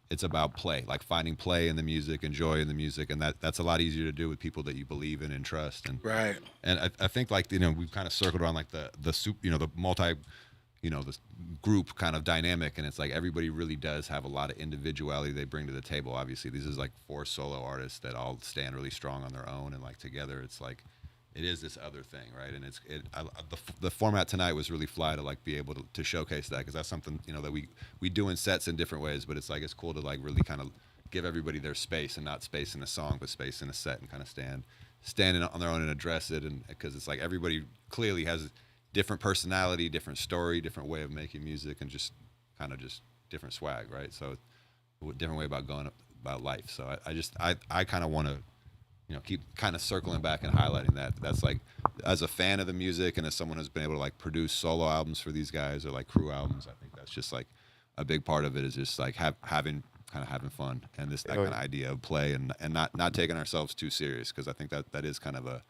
it's about play, like finding play in the music and joy in the music, and that's a lot easier to do with people that you believe in and trust. And Right. And I think we've kind of circled around like the soup, the multi, this group kind of dynamic, and it's like everybody really does have a lot of individuality they bring to the table. Obviously, these is like 4 solo artists that all stand really strong on their own, and like together, it's like it is this other thing, right? And the format tonight was really fly to like be able to showcase that, because that's something that we do in sets in different ways, but it's like it's cool to like really kind of give everybody their space, and not space in a song, but space in a set, and kind of stand on their own and address it, and because it's like everybody clearly has different personality, different story, different way of making music, and just different swag, right? So different way about going about life. So I kind of want to keep kind of circling back and highlighting that. That's like, as a fan of the music and as someone who's been able to like produce solo albums for these guys, or like crew albums, I think that's just like a big part of it, is just like having fun, and that kind of idea of play, and not taking ourselves too serious, because I think that is kind of a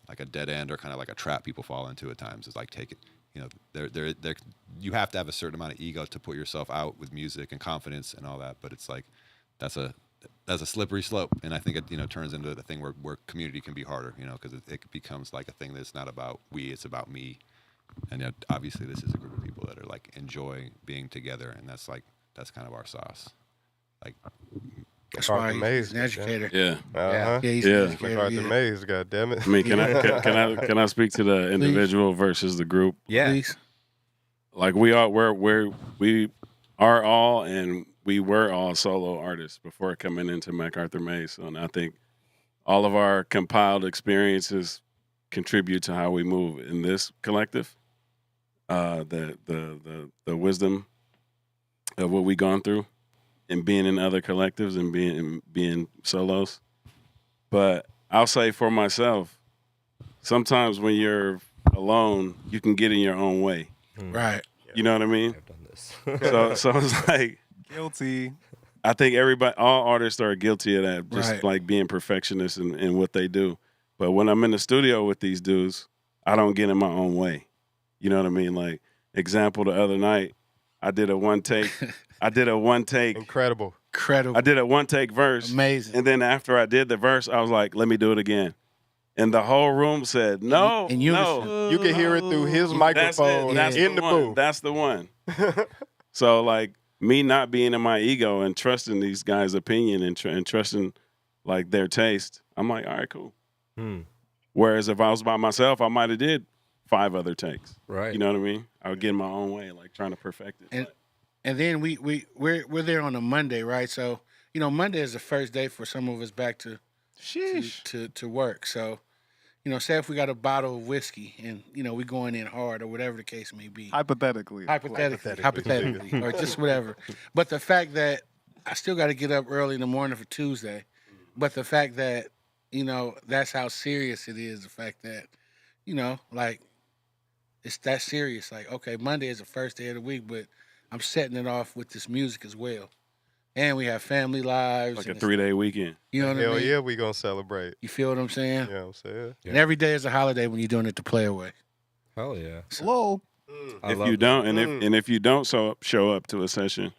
like a dead end, or kind of like a trap people fall into at times, is like take it, you have to have a certain amount of ego to put yourself out with music and confidence and all that, but it's like that's a slippery slope, and I think it turns into the thing where community can be harder, because it becomes like a thing that's not about we, it's about me, and obviously this is a group of people that are like enjoy being together, and that's kind of our sauce, like. That's why he's an educator. Yeah. Yeah, he's an educator. MacArthur Mays, God damn it. I mean, can I speak to the individual versus the group? Yeah. Please. Like we are all, and we were all solo artists before coming into MacArthur Mays. And I think all of our compiled experiences contribute to how we move in this collective. The wisdom of what we've gone through, and being in other collectives, and being solos. But I'll say for myself, sometimes when you're alone, you can get in your own way. Right. You know what I mean? I've done this. So it's like, Guilty. I think all artists are guilty of that, just Right. like being perfectionists in what they do. But when I'm in the studio with these dudes, I don't get in my own way. You know what I mean? Like, example, the other night, I did a one take. Incredible. I did a one take verse. Amazing. And then after I did the verse, I was like, let me do it again. And the whole room said, no, In no. unison. You can hear it through his microphone That's in the one. booth. That's the one. So, like, me not being in my ego and trusting these guys' opinion and trusting, like, their taste, I'm like, all right, cool. Whereas if I was by myself, I might have did 5 other takes. Right. You know what I mean? I would get in my own way, like, trying to perfect it. and then we're there on a Monday, right? So Monday is the first day for some of us back to work. So say if we got a bottle of whiskey and we going in hard or whatever the case may be, hypothetically, or just whatever. But the fact that I still got to get up early in the morning for Tuesday, but the fact that that's how serious it is. The fact that like it's that serious. Like, okay, Monday is the first day of the week, but I'm setting it off with this music as well. And we have family lives. Like a 3-day weekend. You know what I Hell mean? yeah, we gonna celebrate. You feel what I'm saying? You know what I'm saying? And every day is a holiday when you're doing it to play away. Hell yeah. Whoa. If you don't, and if you don't show up to a session,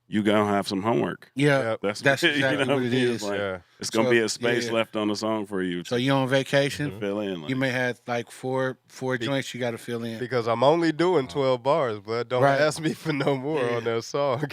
you gonna have some homework. Yeah, that's exactly what it is. Like, it's gonna be a space left on the song for you. So you're on vacation. To fill in. You may have like four joints you got to fill in. Because I'm only doing 12 bars, but don't ask me for no more on that song.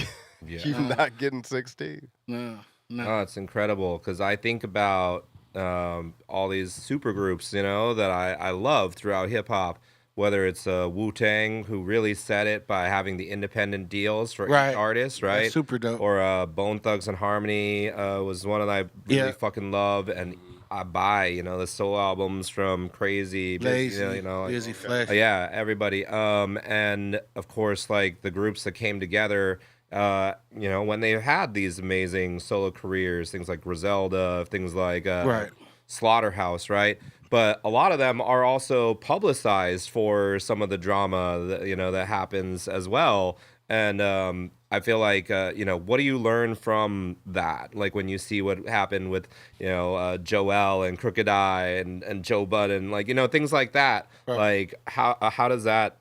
You're not getting 16. No. Oh, it's incredible because I think about all these super groups, that I love throughout hip hop. Whether it's Wu-Tang, who really set it by having the independent deals for each artist, right? That's super dope. Or Bone Thugs and Harmony was one that I really fucking love, and I buy, the solo albums from Crazy, Busy Flesh. Yeah, everybody. And of course, like the groups that came together, when they had these amazing solo careers, things like Griselda, things like Slaughterhouse, right? But a lot of them are also publicized for some of the drama that happens as well. And I feel like what do you learn from that? Like when you see what happened with Joel and Crooked Eye and Joe Budden, like things like that. Right. Like how does that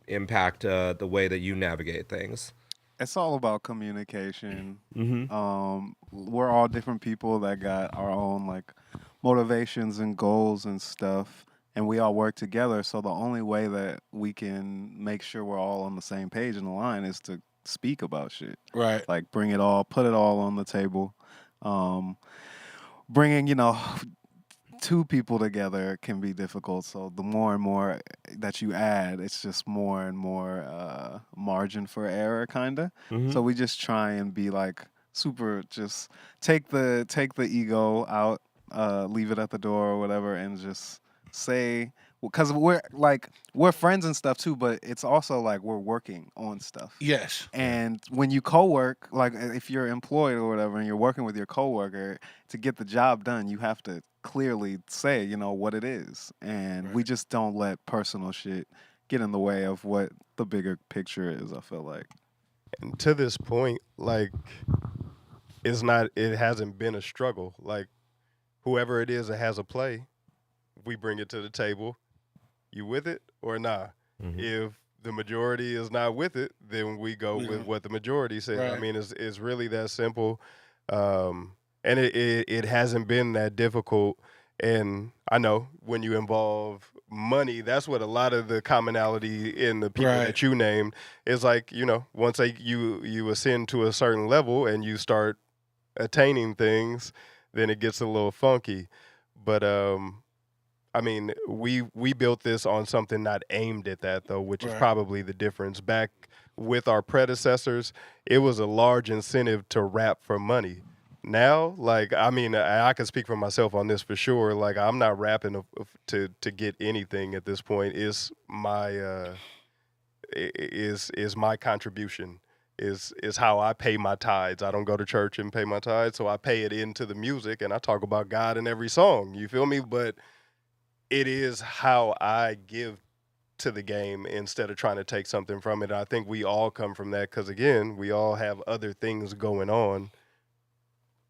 impact the way that you navigate things? It's all about communication. Mm-hmm. We're all different people that got our own like motivations and goals and stuff, and we all work together. So the only way that we can make sure we're all on the same page in the line is to speak about shit. Right. Like put it all on the table. Bringing, two people together can be difficult. So the more and more that you add, it's just more and more margin for error, kind of. Mm-hmm. So we just try and be like super, just take the ego out, leave it at the door or whatever, and just say, because we're friends and stuff too, but it's also like we're working on stuff. Yes. And when you co-work, like if you're employed or whatever, and you're working with your coworker, to get the job done, you have to clearly say, what it is. And we just don't let personal shit get in the way of what the bigger picture is, I feel like. And to this point, like, it hasn't been a struggle. Like, whoever it is that has a play, we bring it to the table. You with it or nah? Mm-hmm. If the majority is not with it, then we go with what the majority says. Right. I mean, it's really that simple. And it hasn't been that difficult. And I know when you involve money, that's what a lot of the commonality in the people that you named is like, once you ascend to a certain level and you start attaining things, then it gets a little funky. But I mean, we built this on something not aimed at that, though, which is probably the difference. Back with our predecessors, it was a large incentive to rap for money. Now, like, I mean, I can speak for myself on this for sure. Like, I'm not rapping to get anything at this point. It's my is my contribution. Is how I pay my tithes. I don't go to church and pay my tithes, so I pay it into the music, and I talk about God in every song. You feel me? But it is how I give to the game instead of trying to take something from it. I think we all come from that because, again, we all have other things going on.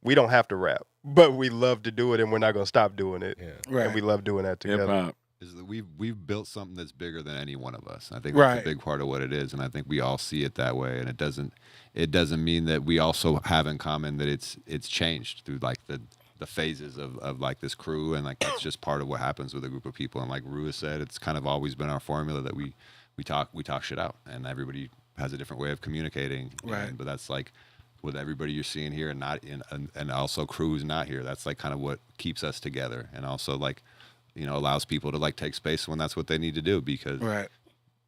We don't have to rap, but we love to do it, and we're not going to stop doing it. Right. And we love doing that together. Hip-hop. Is that we've built something that's bigger than any one of us. I think that's a big part of what it is, and I think we all see it that way. And it doesn't mean that we also have in common that it's changed through like the phases of like this crew, and like that's just part of what happens with a group of people. And like Ruiz said, it's kind of always been our formula that we talk shit out, and everybody has a different way of communicating. Right. But that's like with everybody you're seeing here, and also crew who's not here. That's like kind of what keeps us together, and also like, allows people to like take space when that's what they need to do, because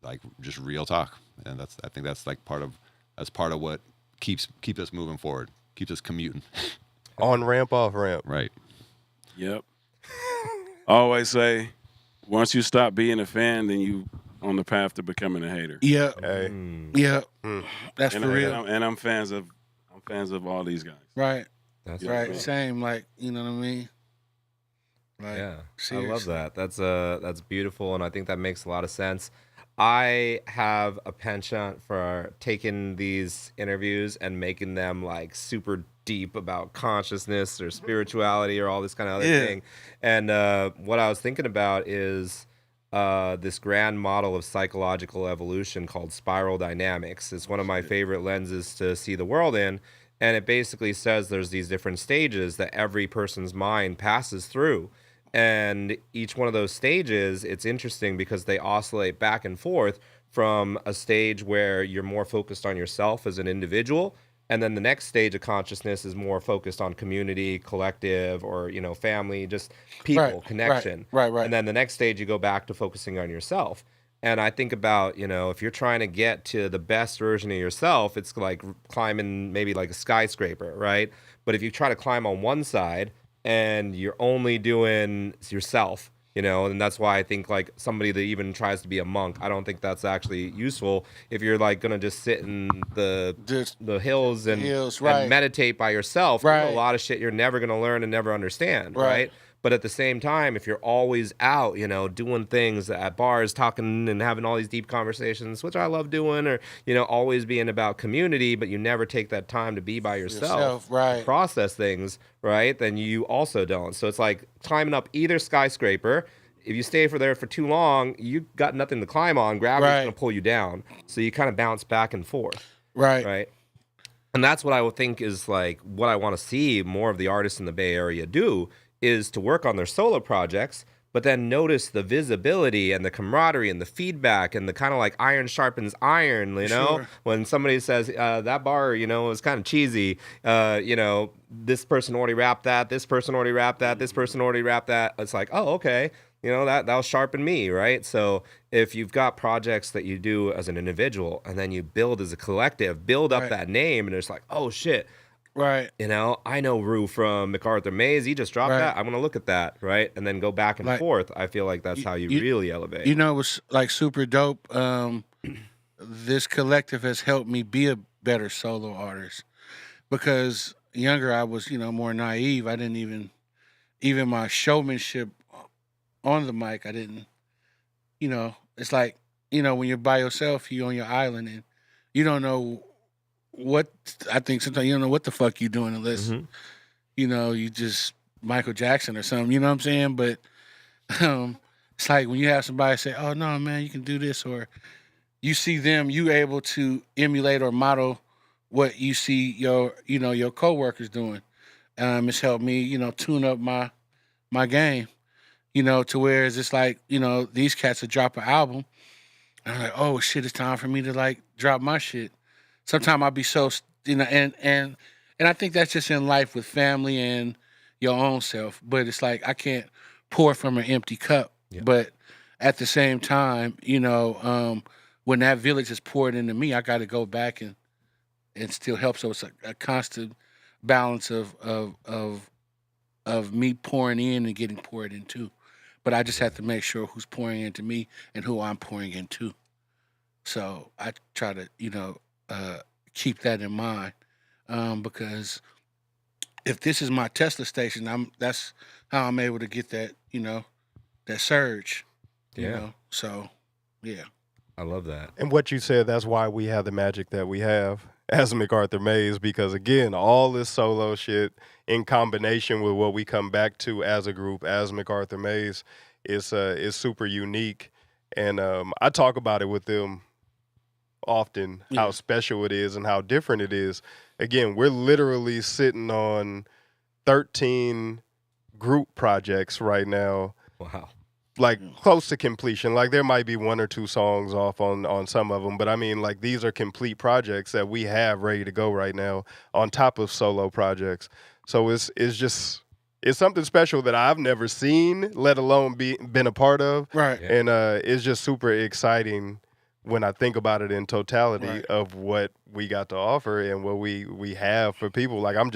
like just real talk. And I think that's like part of That's part of what keeps us moving forward, keeps us commuting. On ramp, off ramp. Right. Yep. I always say, once you stop being a fan, then you on the path to becoming a hater. Yeah. Hey. Yeah. That's And for real. I'm fans of all these guys. Right. That's right. cool. Same. Like, you know what I mean? Like, Yeah, seriously. I love that. That's beautiful, and I think that makes a lot of sense. I have a penchant for taking these interviews and making them like super deep about consciousness or spirituality or all this kind of other thing. And what I was thinking about is this grand model of psychological evolution called spiral dynamics. It's one of my favorite lenses to see the world in. And it basically says there's these different stages that every person's mind passes through. And each one of those stages, it's interesting because they oscillate back and forth from a stage where you're more focused on yourself as an individual. And then the next stage of consciousness is more focused on community, collective, or, family, just people, connection. Right. And then the next stage, you go back to focusing on yourself. And I think about, if you're trying to get to the best version of yourself, it's like climbing maybe like a skyscraper, right? But if you try to climb on one side and you're only doing yourself, and that's why I think like somebody that even tries to be a monk, I don't think that's actually useful. If you're like gonna just sit in the hills and meditate by yourself, there's a lot of shit you're never gonna learn and never understand, right? But at the same time, if you're always out, doing things at bars, talking and having all these deep conversations, which I love doing, or, always being about community, but you never take that time to be by yourself, to process things, right? Then you also don't. So it's like climbing up either skyscraper. If you stay there for too long, you got nothing to climb on. Gravity's going to pull you down. So you kind of bounce back and forth. Right. And that's what I would think is like what I want to see more of the artists in the Bay Area do, is to work on their solo projects, but then notice the visibility and the camaraderie and the feedback and the kind of like iron sharpens iron, Sure. When somebody says that bar, is kind of cheesy, this person already rapped that, this person already rapped that, this person already rapped that. It's like, oh, okay, that'll sharpen me, right? So if you've got projects that you do as an individual and then you build as a collective, build up that name, and it's like, oh shit. Right. I know Rue from MacArthur Maze. He just dropped that. I'm going to look at that, right? And then go back and forth. I feel like that's how you really elevate. It was like super dope. This collective has helped me be a better solo artist because younger I was, more naive. I didn't even my showmanship on the mic, I didn't, it's like, when you're by yourself, you're on your island and you don't know I think sometimes you don't know what the fuck you doing unless, you just Michael Jackson or something, you know what I'm saying? But it's like when you have somebody say, oh, no, man, you can do this, or you see them, you able to emulate or model what you see your coworkers doing. It's helped me, tune up my game, to where it's just like, these cats will drop an album. And I'm like, oh, shit, it's time for me to, like, drop my shit. Sometimes I'll be so, and I think that's just in life with family and your own self. But it's like I can't pour from an empty cup. Yeah. But at the same time, when that village is poured into me, I got to go back and still help. So it's a constant balance of me pouring in and getting poured into. But I just have to make sure who's pouring into me and who I'm pouring into. So I try to, keep that in mind, because if this is my Tesla station, that's how I'm able to get that, that surge. So yeah, I love that. And what you said, that's why we have the magic that we have as MacArthur Maze, because again, all this solo shit in combination with what we come back to as a group, as MacArthur Maze, is super unique. And I talk about it with them often, how special it is and how different it is. Again, we're literally sitting on 13 group projects right now. Wow. Like close to completion. Like there might be one or two songs off on some of them, but I mean like these are complete projects that we have ready to go right now on top of solo projects. So it's something special that I've never seen, let alone been a part of. Right. And it's just super exciting when I think about it in totality of what we got to offer and what we have for people, like I'm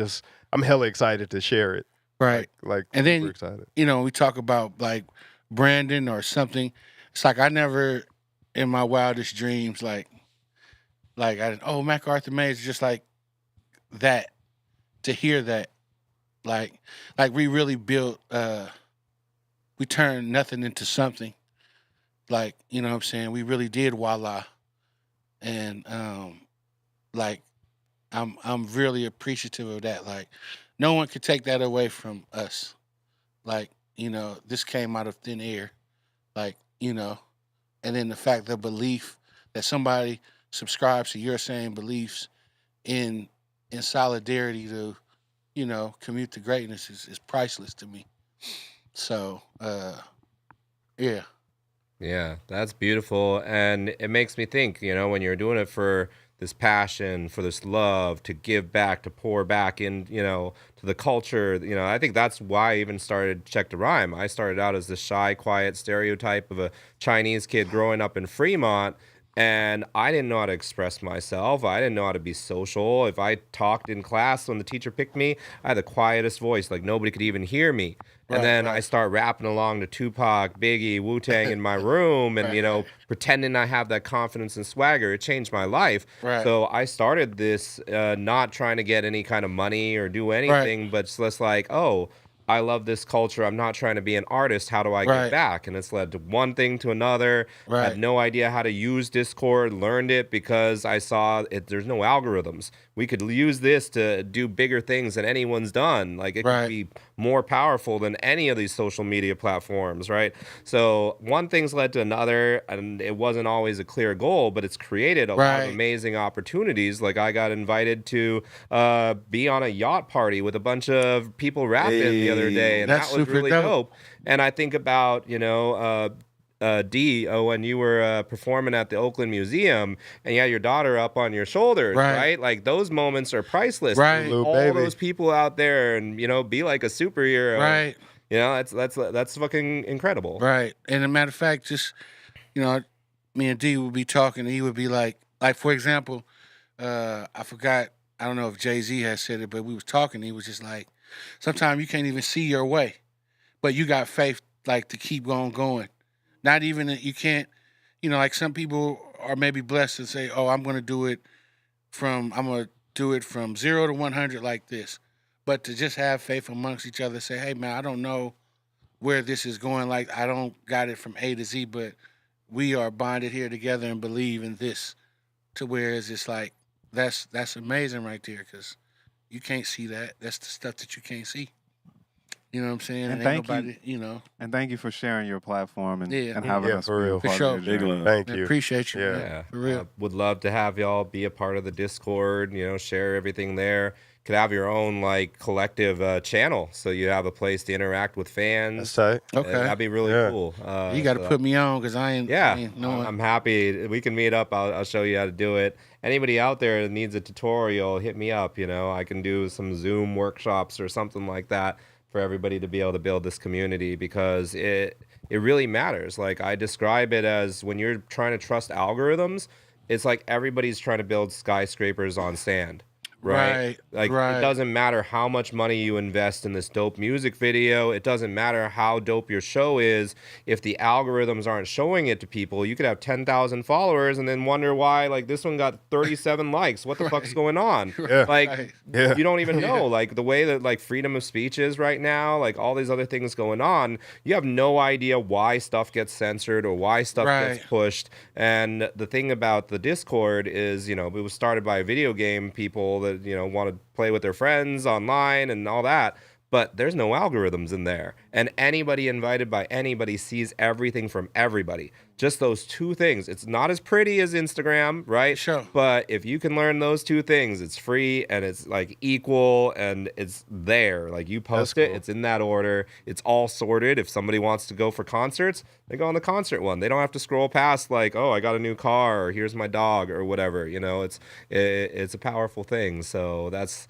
hella excited to share it. Right. Like and super then, excited. we talk about like branding or something. It's like I never in my wildest dreams, MacArthur Maze is just like that. To hear that, like we really built, we turned nothing into something. Like, you know what I'm saying? We really did voila. And like I'm really appreciative of that. Like no one could take that away from us. Like, this came out of thin air. Like, and then the fact, the belief that somebody subscribes to your same beliefs in solidarity to, commute to greatness is priceless to me. So, yeah. Yeah, that's beautiful. And it makes me think, when you're doing it for this passion, for this love, to give back, to pour back in, to the culture, I think that's why I even started Check to Rhyme. I started out as this shy, quiet stereotype of a Chinese kid growing up in Fremont. And I didn't know how to express myself. I didn't know how to be social. If I talked in class when the teacher picked me, I had the quietest voice, like nobody could even hear me. And then I start rapping along to Tupac, Biggie, Wu-Tang in my room and, pretending I have that confidence and swagger. It changed my life. So I started this not trying to get any kind of money or do anything, but just like, I love this culture. I'm not trying to be an artist. How do I get back? And it's led to one thing to another. I had no idea how to use Discord, learned it because I saw there's no algorithms. We could use this to do bigger things than anyone's done. Like it could be more powerful than any of these social media platforms, right? So one thing's led to another, and it wasn't always a clear goal, but it's created a lot of amazing opportunities. Like I got invited to be on a yacht party with a bunch of people rapping the other day, and that was really dope. And I think about, D, when you were performing at the Oakland Museum and you had your daughter up on your shoulders, right? Like those moments are priceless. Right. All those people out there and, be like a superhero. Right. That's fucking incredible. Right. And a matter of fact, just, me and D would be talking and he would be like for example, I forgot, I don't know if Jay-Z has said it, but we was talking, he was just like, sometimes you can't even see your way, but you got faith like to keep going. Not even you can't, like some people are maybe blessed and say, I'm going to do it from 0 to 100 like this. But to just have faith amongst each other, say, hey man, I don't know where this is going. Like I don't got it from A to Z, but we are bonded here together and believe in this, to where it's just like, that's amazing right there. 'Cause you can't see that. That's the stuff that you can't see. You know what I'm saying? And thank you. And thank you for sharing your platform and having us for real. For sure. Big love. Thank you. Appreciate you. Yeah, for real. Would love to have y'all be a part of the Discord. Share everything there. Could have your own like collective channel, so you have a place to interact with fans. That's tight. Okay, that'd be really cool. You got to put me on because I ain't. I'm happy. We can meet up. I'll show you how to do it. Anybody out there that needs a tutorial, hit me up. I can do some Zoom workshops or something like that for everybody to be able to build this community, because it really matters. Like I describe it as when you're trying to trust algorithms, it's like everybody's trying to build skyscrapers on sand. Right. Like it doesn't matter how much money you invest in this dope music video. It doesn't matter how dope your show is. If the algorithms aren't showing it to people, you could have 10,000 followers and then wonder why like this one got 37 likes. What the fuck's going on? You don't even know. Like the way that like freedom of speech is right now, like all these other things going on, you have no idea why stuff gets censored or why stuff gets pushed. And the thing about the Discord is, it was started by video game people that want to play with their friends online and all that, but there's no algorithms in there, and anybody invited by anybody sees everything from everybody. Just those two things. It's not as pretty as Instagram, right? Sure. But if you can learn those two things, it's free and it's like equal and it's there. Like you post it, it's in that order. It's all sorted. If somebody wants to go for concerts, they go on the concert one. They don't have to scroll past like, I got a new car or here's my dog or whatever. It's a powerful thing. So that's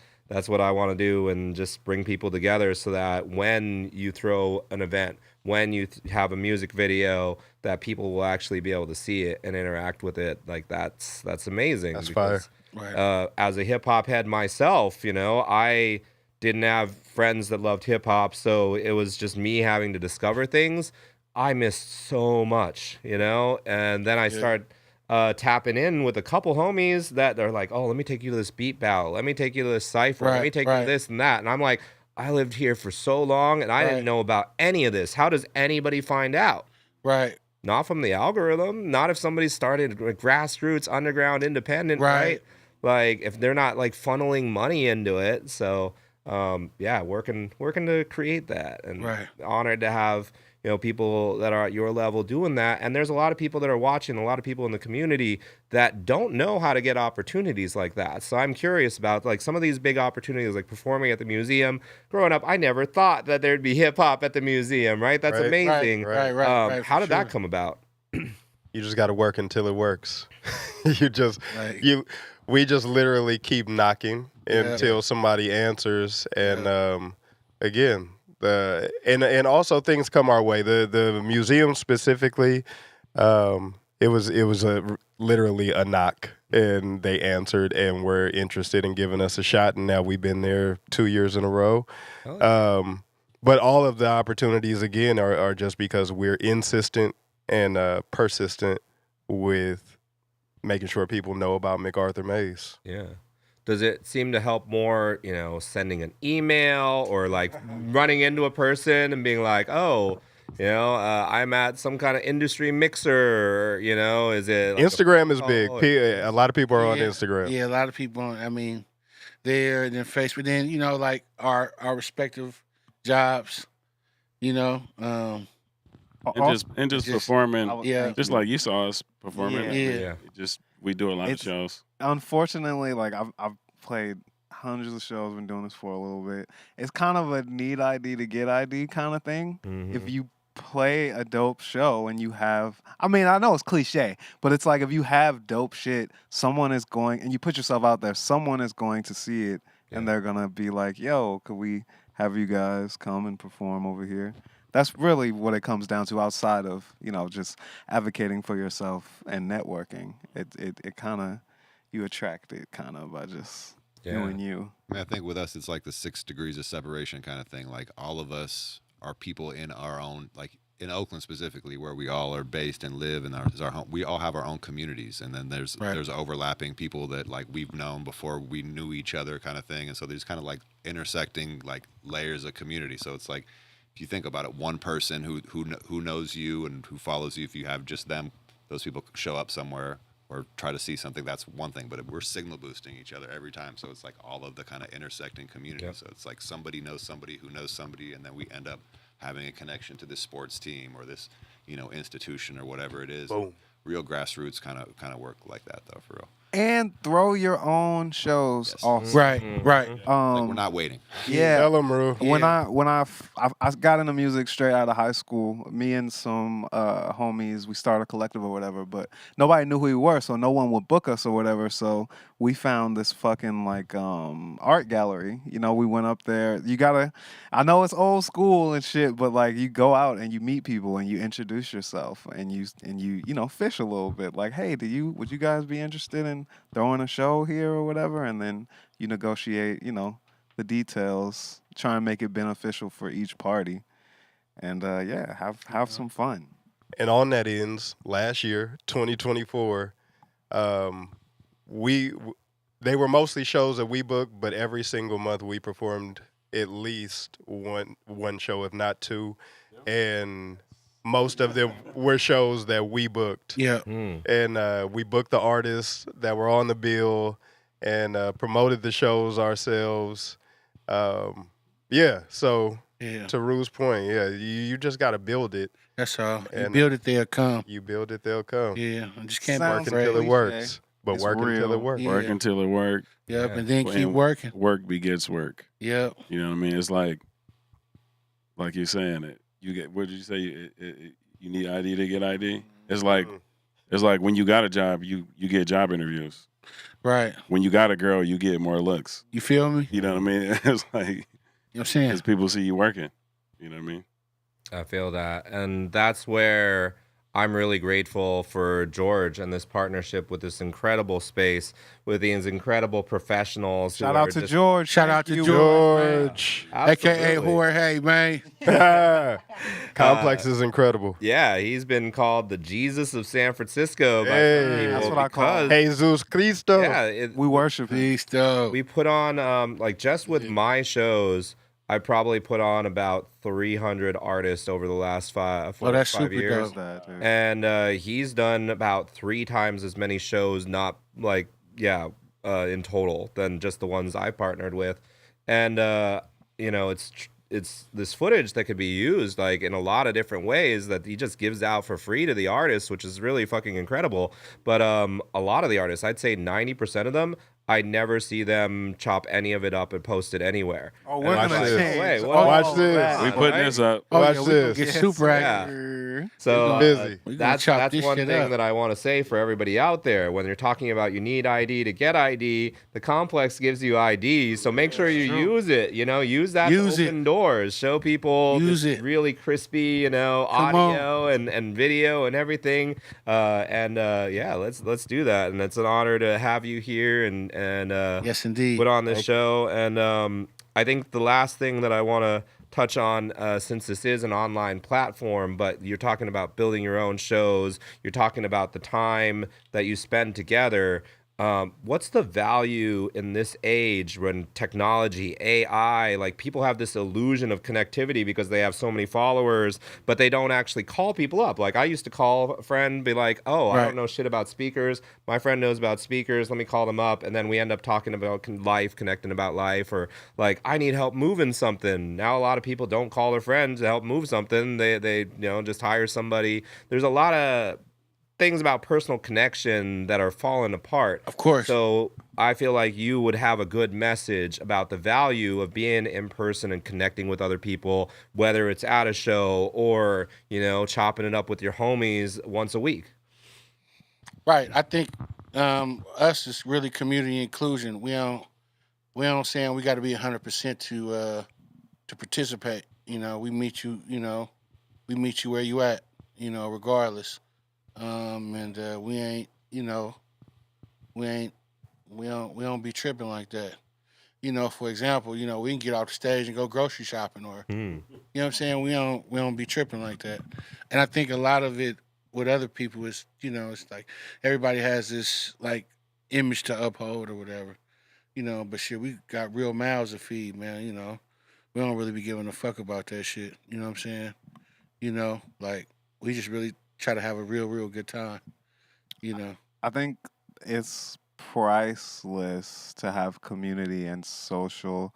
what I want to do, and just bring people together so that when you throw an event, when you have a music video that people will actually be able to see it and interact with it. Like that's amazing. That's because, fire. Right. As a hip hop head myself, you know, I didn't have friends that loved hip hop, so it was just me having to discover things. I missed so much, you know, and then I started tapping in with a couple homies that they're like, oh, let me take you to this beat battle. Let me take you to this cypher. Let me take you to this and that. And I'm like, I lived here for so long and I didn't know about any of this. How does anybody find out? Right. Not from the algorithm. Not if somebody started grassroots, underground, independent, right? Like if they're not like funneling money into it. So working to create that, and honored to have, you know, people that are at your level doing that. And there's a lot of people that are watching, a lot of people in the community that don't know how to get opportunities like that. So I'm curious about like some of these big opportunities, like performing at the museum. Growing up, I never thought that there'd be hip hop at the museum, right? That's amazing. Right, how did sure. that come about? You just got to work until it works. We just literally keep knocking until somebody answers. And again, and also things come our way. The museum specifically, it was literally a knock, and they answered and were interested in giving us a shot. And now we've been there 2 years in a row. But all of the opportunities again are just because we're insistent and persistent with making sure people know about MacArthur Maze. Yeah. Does it seem to help more, you know, sending an email or like running into a person and being like, oh, you know, I'm at some kind of industry mixer, you know, is it? Like Instagram is big. A lot of people are on Instagram. Yeah, a lot of people, I mean, there and then Facebook. Then, you know, like our respective jobs, you know. And just performing. Just like you saw us performing. Yeah. We do a lot of shows. Unfortunately, like I've played hundreds of shows, been doing this for a little bit. It's kind of a need ID to get ID kind of thing. If you play a dope show and you have, I mean, I know it's cliche, but it's like if you have dope shit, someone is going, and you put yourself out there, someone is going to see it, and they're gonna be like, yo, could we have you guys come and perform over here? That's really what it comes down to, outside of, you know, just advocating for yourself and networking. It kind of, you attract it kind of by just doing you. I mean, I think with us, it's like the 6 degrees of separation kind of thing. Like all of us are people in our own, like in Oakland specifically, where we all are based and live, and our home. We all have our own communities, and then there's overlapping people that like we've known before we knew each other, kind of thing. And so there's kind of like intersecting like layers of community. So it's like, if you think about it, one person who knows you and who follows you, if you have just them, those people show up somewhere or try to see something, that's one thing. But we're signal boosting each other every time. So it's like all of the kind of intersecting community. So it's like somebody knows somebody who knows somebody, and then we end up having a connection to this sports team or this, you know, institution or whatever it is. Boom. Real grassroots kind of work like that, though, for real. And throw your own shows off. Right. Like we're not waiting. Yeah. Tell 'em, Rue. When I got into music straight out of high school, me and some homies, we started a collective or whatever, but nobody knew who we were, so no one would book us or whatever. So we found this fucking like art gallery. You know, we went up there. I know it's old school and shit, but like you go out and you meet people and you introduce yourself and you know, fish a little bit. Like, hey, would you guys be interested in throwing a show here or whatever? And then you negotiate, you know, the details, try and make it beneficial for each party, and have some fun. And on that ends, last year, 2024, they were mostly shows that we booked, but every single month we performed at least one show, if not two, and most of them were shows that we booked. Yeah. And we booked the artists that were on the bill and promoted the shows ourselves. So to Rue's point, you just got to build it. That's all. You build it, they'll come. You build it, they'll come. Yeah. I just can't work until it works. But work until it works. Work until it works. Yep, and then keep working. Work begets work. Yep. You know what I mean? It's like you're saying it. You get, what did you say? You need ID to get ID. It's like when you got a job, you get job interviews. Right. When you got a girl, you get more looks. You feel me? You know what I mean? It's like, you know what I'm saying? Because people see you working. You know what I mean? I feel that. And that's where I'm really grateful for George and this partnership with this incredible space, with these incredible professionals. Shout out to George. Shout out to George, aka Absolutely. Jorge, man. Complex is incredible. Yeah, he's been called the Jesus of San Francisco by some people. That's what I call him. Jesus Cristo. Yeah, we worship him. Cristo. We put on, like, just with my shows, I probably put on about 300 artists over the last 5 that's 5 super years. dope. And he's done about 3 times as many shows, not like, in total, than just the ones I partnered with. And, it's this footage that could be used like in a lot of different ways that he just gives out for free to the artists, which is really fucking incredible. But a lot of the artists, I'd say 90% of them, I never see them chop any of it up and post it anywhere. Oh, we're gonna change. Watch this. We putting this up. Watch this. Get super active. So busy. That's one thing that I want to say for everybody out there. When you're talking about you need ID to get ID, the Complex gives you ID. So make sure you use it. Use that to open doors. Show people this really crispy, audio and video and everything. Let's do that. And it's an honor to have you here and yes, indeed, put on this show. And I think the last thing that I want to touch on, since this is an online platform, but you're talking about building your own shows, you're talking about the time that you spend together. What's the value in this age when technology, AI, like people have this illusion of connectivity because they have so many followers, but they don't actually call people up. Like I used to call a friend, be like, oh, I don't know shit about speakers. My friend knows about speakers. Let me call them up. And then we end up talking about life, connecting about life, or like, I need help moving something. Now a lot of people don't call their friends to help move something. They just hire somebody. There's a lot of things about personal connection that are falling apart. Of course. So I feel like you would have a good message about the value of being in person and connecting with other people, whether it's at a show or, chopping it up with your homies once a week. Right. I think us is really community inclusion. We don't saying we got to be 100% to participate. We meet you. We meet you where you at. Regardless. We don't be tripping like that. For example, we can get off the stage and go grocery shopping, or you know what I'm saying. We don't be tripping like that. And I think a lot of it with other people is, it's like everybody has this like image to uphold or whatever, But shit, we got real mouths to feed, man. We don't really be giving a fuck about that shit. You know what I'm saying? Like we just really try to have a real good time, I think it's priceless to have community and social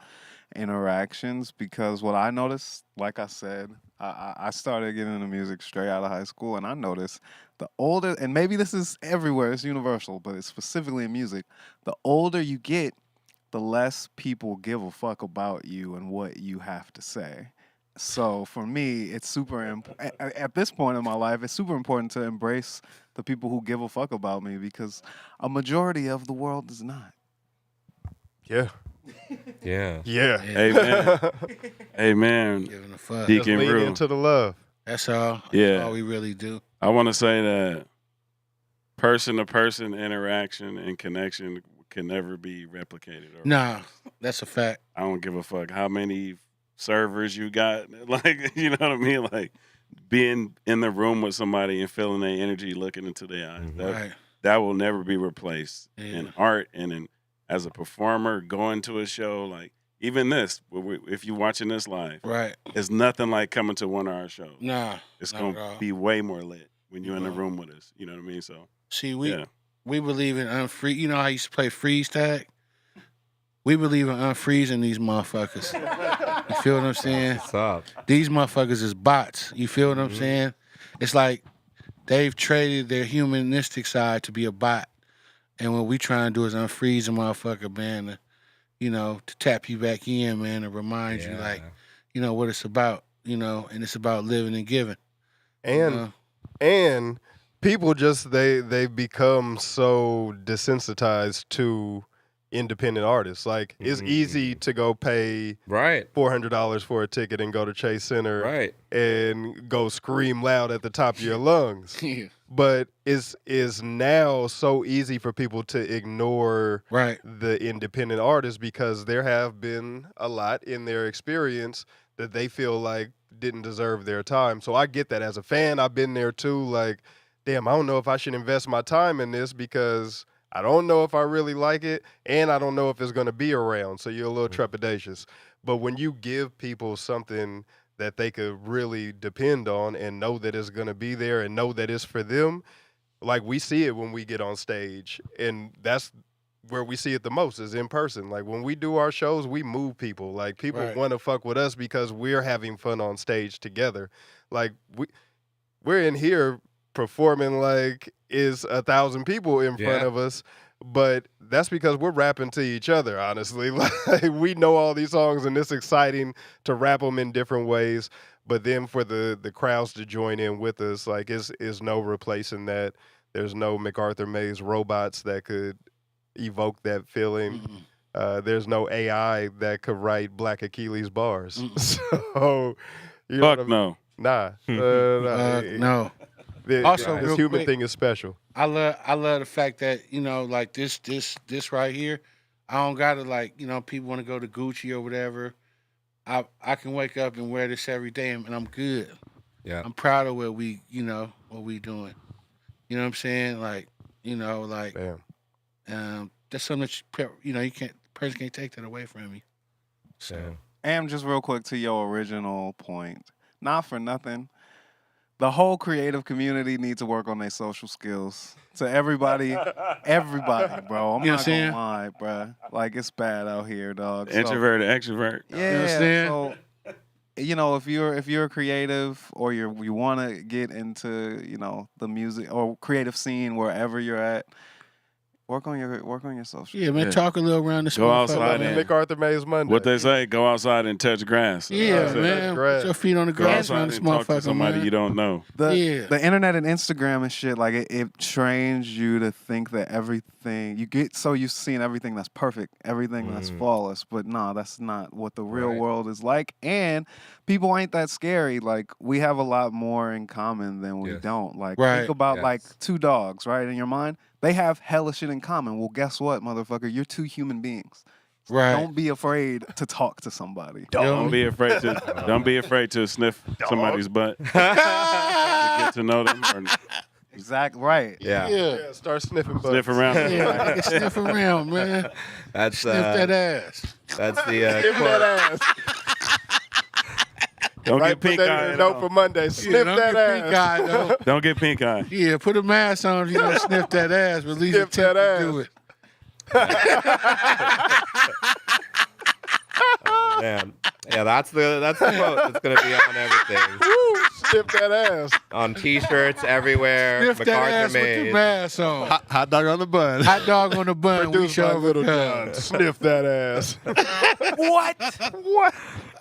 interactions, because what I noticed, like I said, I started getting into music straight out of high school, and I noticed the older, and maybe this is everywhere, it's universal, but it's specifically in music, the older you get, the less people give a fuck about you and what you have to say. So for me, it's super important. At this point in my life, it's super important to embrace the people who give a fuck about me, because a majority of the world does not. Yeah. Yeah. Yeah. Amen. Amen. Giving a fuck. Deacon Just lean Brew. into the love. That's all. Yeah. All we really do. I want to say that person-to-person interaction and connection can never be replicated. Nah, that's a fact. I don't give a fuck how many servers you got. Like, you know what I mean? Like, being in the room with somebody and feeling their energy, looking into their eyes. That will never be replaced in art and as a performer, going to a show. Like, even this, if you're watching this live, it's nothing like coming to one of our shows. Nah, it's going to be way more lit when you're in the room with us. You know what I mean? So, see, we believe in unfreeze. You know how I used to play freeze tag? We believe in unfreezing these motherfuckers. You feel what I'm saying? What's up? These motherfuckers is bots. You feel what I'm saying? It's like they've traded their humanistic side to be a bot. And what we try and do is unfreeze a motherfucker, man, to tap you back in, man, and remind you, like, what it's about, and it's about living and giving. And people just, they become so desensitized to independent artists. Like it's easy to go pay $400 for a ticket and go to Chase Center and go scream loud at the top of your lungs. But it's now so easy for people to ignore the independent artists because there have been a lot in their experience that they feel like didn't deserve their time. So I get that as a fan. I've been there too. Like, damn, I don't know if I should invest my time in this because I don't know if I really like it, and I don't know if it's going to be around. So you're a little trepidatious. But when you give people something that they could really depend on and know that it's going to be there and know that it's for them, like we see it when we get on stage. And that's where we see it the most is in person. Like when we do our shows, we move people. Like people want to fuck with us because we're having fun on stage together. Like we're in here performing like is 1,000 people in front of us, but that's because we're rapping to each other, honestly. Like we know all these songs and it's exciting to rap them in different ways, but then for the crowds to join in with us, like is no replacing that. There's no MacArthur Maze robots that could evoke that feeling. There's no AI that could write Black Achilles bars. So you know Fuck no. Nah. No. Also, real this human quick, thing is special. I love the fact that like this right here. I don't gotta like people want to go to Gucci or whatever. I can wake up and wear this every day and I'm good. Yeah, I'm proud of what we doing. You know what I'm saying? Like that's something that you can't person can't take that away from me. So And just real quick to your original point, not for nothing. The whole creative community needs to work on their social skills. To everybody, bro. I'm not gonna lie, bro. Like it's bad out here, dog. Introvert, extrovert. Yeah. So, if you're a creative or you want to get into the music or creative scene wherever you're at, work on your social. Yeah, man. Talk a little around the Go outside and MacArthur Maze Monday. What they say, go outside and touch grass. Yeah, man. Put your feet on the grass around this talk to motherfucker, somebody man. you don't know. The internet and Instagram and shit, like it trains you to think that everything you get so used to seeing everything that's perfect, everything that's flawless. But no, that's not what the real world is like. And people ain't that scary. Like we have a lot more in common than we don't. Like think about like two dogs, right? In your mind, they have hella shit in common. Well, guess what, motherfucker? You're two human beings. Right. Don't be afraid to talk to somebody. Don't be afraid to sniff somebody's butt. To get to know them. Exactly right. Yeah. Start sniffing butts. Sniff around. Yeah, sniff around, man. That's sniff that ass. That's the Sniff that ass. Don't get pink eye. Note for Monday. Sniff that ass. Pink eye, though. Don't get pink eye. Yeah, put a mask on. Sniff that ass. But at least Sniff that ass. do it. Man. Yeah, that's the quote that's gonna be on everything. Woo, sniff that ass. On T-shirts everywhere. Sniff that MacArthur ass with Maze. the mask on. Hot dog on the bun. Hot dog on the bun. Produced by Little John. Sniff that ass. What?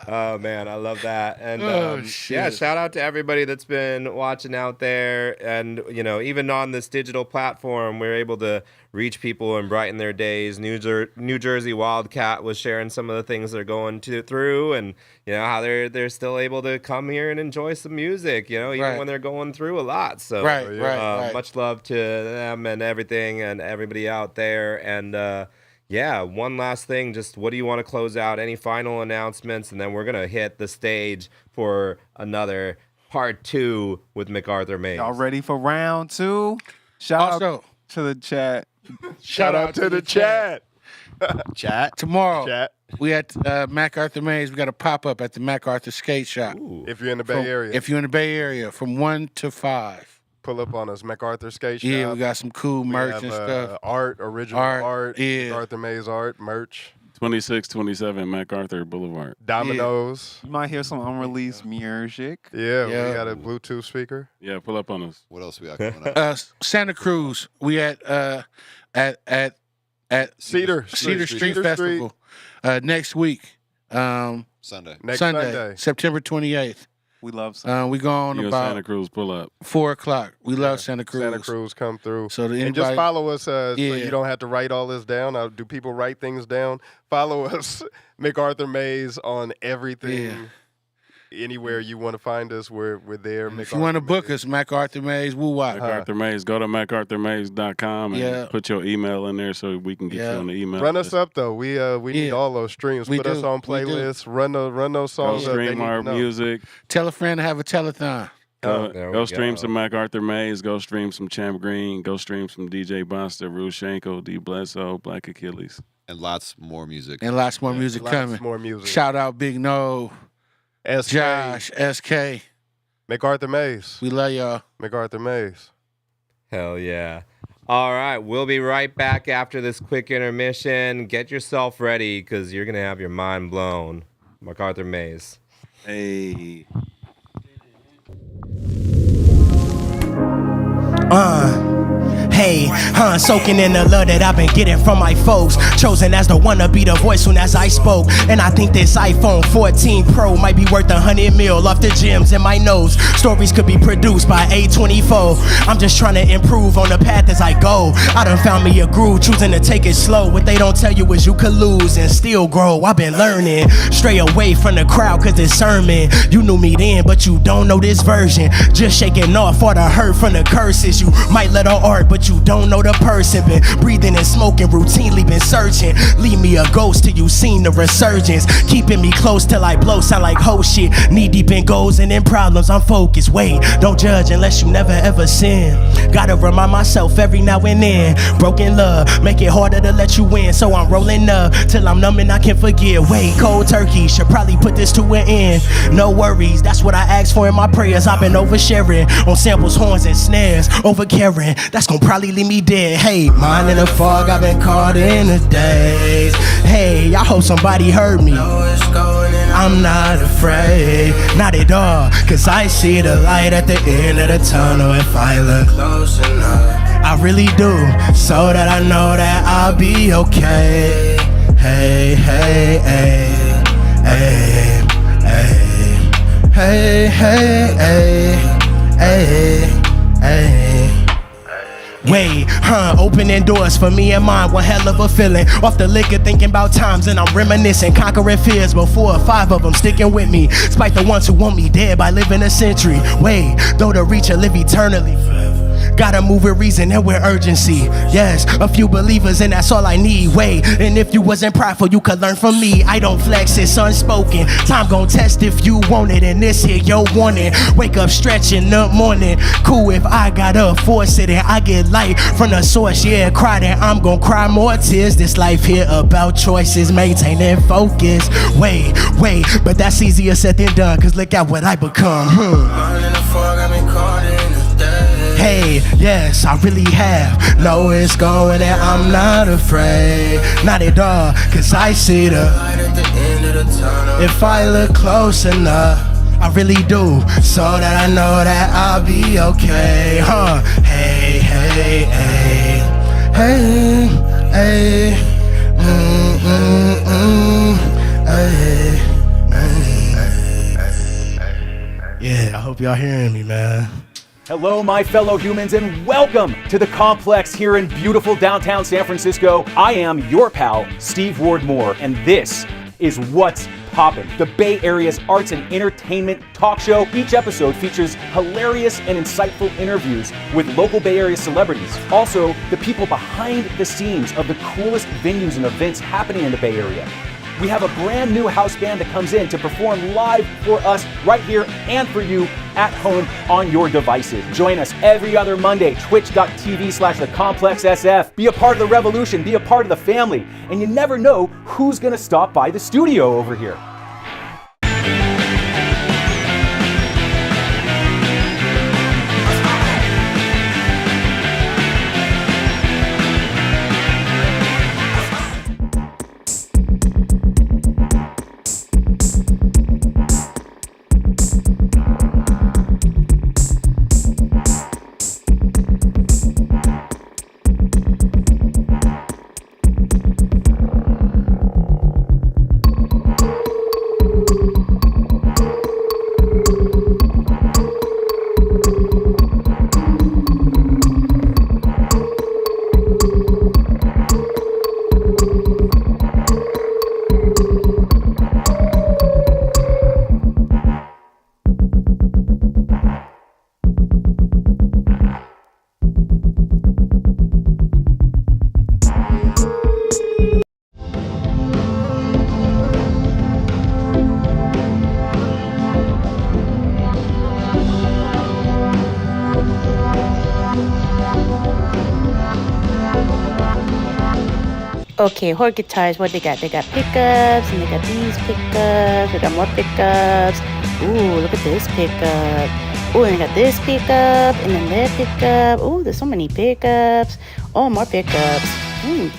Oh man, I love that. And shit. yeah, shout out to everybody that's been watching out there. And even on this digital platform, we're able to reach people and brighten their days. New Jersey Wildcat was sharing some of the things they're going through, and how they're still able to come here and enjoy some music. Even when they're going through a lot. So right. Much love to them and everything and everybody out there. And yeah, one last thing. Just what do you want to close out? Any final announcements? And then we're going to hit the stage for another part 2 with MacArthur Maze. Y'all ready for round 2? Shout out to the chat. Shout out to the chat. Chat. Tomorrow, Chat. we at MacArthur Maze. We got a pop-up at the MacArthur Skate Shop. If you're in the Bay Area. If you're in the Bay Area, from 1 to 5. Pull up on us, MacArthur Skate Shop. Yeah, we got some cool merch and stuff. Original art, yeah. MacArthur Maze art, merch. 2627 MacArthur Boulevard. Dominoes. You might hear some unreleased music. Yeah, we got a Bluetooth speaker. Yeah, pull up on us. What else we got coming up? Santa Cruz. We at Cedar Street Festival next week. Sunday. Next Sunday. September 28th. We love Santa We go on You and about Santa Cruz pull up. 4 o'clock. We love Santa Cruz. Santa Cruz come through. So and just follow us so you don't have to write all this down. Do people write things down? Follow us, MacArthur Mays, on everything. Yeah. Anywhere you want to find us, we're there. If you want to book us, MacArthur Mays, woo wop. MacArthur Mays. Go to MacArthurMays.com and Yeah. put your email in there so we can get you on the email. Run us up though. We need all those streams. Put us on playlists. Run those songs. Go stream our music. Tell a friend to have a telethon. Go stream some MacArthur Mays. Go stream some Champ Green. Go stream some DJ Buster, Rushenko, D Bledsoe, Black Achilles. And lots more music. And lots more music coming. More music. Shout out Big No, SK. Josh, SK. MacArthur Mays. We love y'all. MacArthur Mays. Hell yeah. All right, we'll be right back after this quick intermission. Get yourself ready because you're going to have your mind blown. MacArthur Mays. Hey. Soaking in the love that I've been getting from my folks. Chosen as the one to be the voice soon as I spoke. And I think this iPhone 14 Pro might be worth $100 million off the gems in my nose. Stories could be produced by A24. I'm just trying to improve on the path as I go. I done found me a groove, choosing to take it slow. What they don't tell you is you could lose and still grow. I've been learning, stray away from the crowd cause it's sermon. You knew me then, but you don't know this version. Just shaking off all the hurt from the curses. You might let her art, but you don't know the person. Been breathing and smoking, routinely been searching. Leave me a ghost till you seen the resurgence. Keeping me close till I blow, sound like whole shit. Knee deep in goals and in problems, I'm focused. Wait, don't judge unless you never ever sin. Gotta remind myself every now and then. Broken love, make it harder to let you win. So I'm rolling up till I'm numb and I can forget. Wait, cold turkey, should probably put this to an end. No worries, that's what I asked for in my prayers. I've been oversharing on samples, horns, and snares. Over caring, that's gonna probably leave me dead. Hey, mind in the fog, I've been caught in the days. Hey, I hope somebody heard me. I'm not afraid, not at all, cause I see the light at the end of the tunnel if I look close enough. I really do, so that I know that I'll be okay. Hey, hey, hey, hey, hey, hey, hey, hey, hey, hey. Wait, opening doors for me and mine, one hell of a feeling. Off the liquor, thinking about times and I'm reminiscing. Conquering fears, but 4 or 5 of them sticking with me. Spite the ones who want me dead by living a century. Wait, though to reach or live eternally. Gotta move with reason and with urgency. Yes, a few believers and that's all I need. Wait, and if you wasn't prideful, you could learn from me. I don't flex, it's unspoken. Time gon' test if you want it, and this here your warning. Wake up stretching up morning. Cool if I got up, force it, and I get light from the source. Yeah, cry that I'm gon' cry more tears. This life here about choices, maintaining focus. Wait, but that's easier said than done, cause look at what I become. Hey, yes, I really have. Know it's going and I'm not afraid. Not at all, cause I see the light at the end of the tunnel. If I look close enough, I really do, so that I know that I'll be okay. Hey, hey, hey, hey, hey, hey. Yeah, I hope y'all hearing me, man. Hello, my fellow humans, and welcome to the Complex here in beautiful downtown San Francisco. I am your pal, Steve Ward Moore, and this is What's Poppin', the Bay Area's arts and entertainment talk show. Each episode features hilarious and insightful interviews with local Bay Area celebrities. Also, the people behind the scenes of the coolest venues and events happening in the Bay Area. We have a brand new house band that comes in to perform live for us right here and for you at home on your devices. Join us every other Monday, twitch.tv/thecomplexsf. Be a part of the revolution, be a part of the family, and you never know who's gonna stop by the studio over here. Okay, Horde guitars, what they got? They got pickups, and they got these pickups. They got more pickups. Ooh, look at this pickup. Ooh, and they got this pickup, and then that pickup. Ooh, there's so many pickups. Oh, more pickups. Ooh.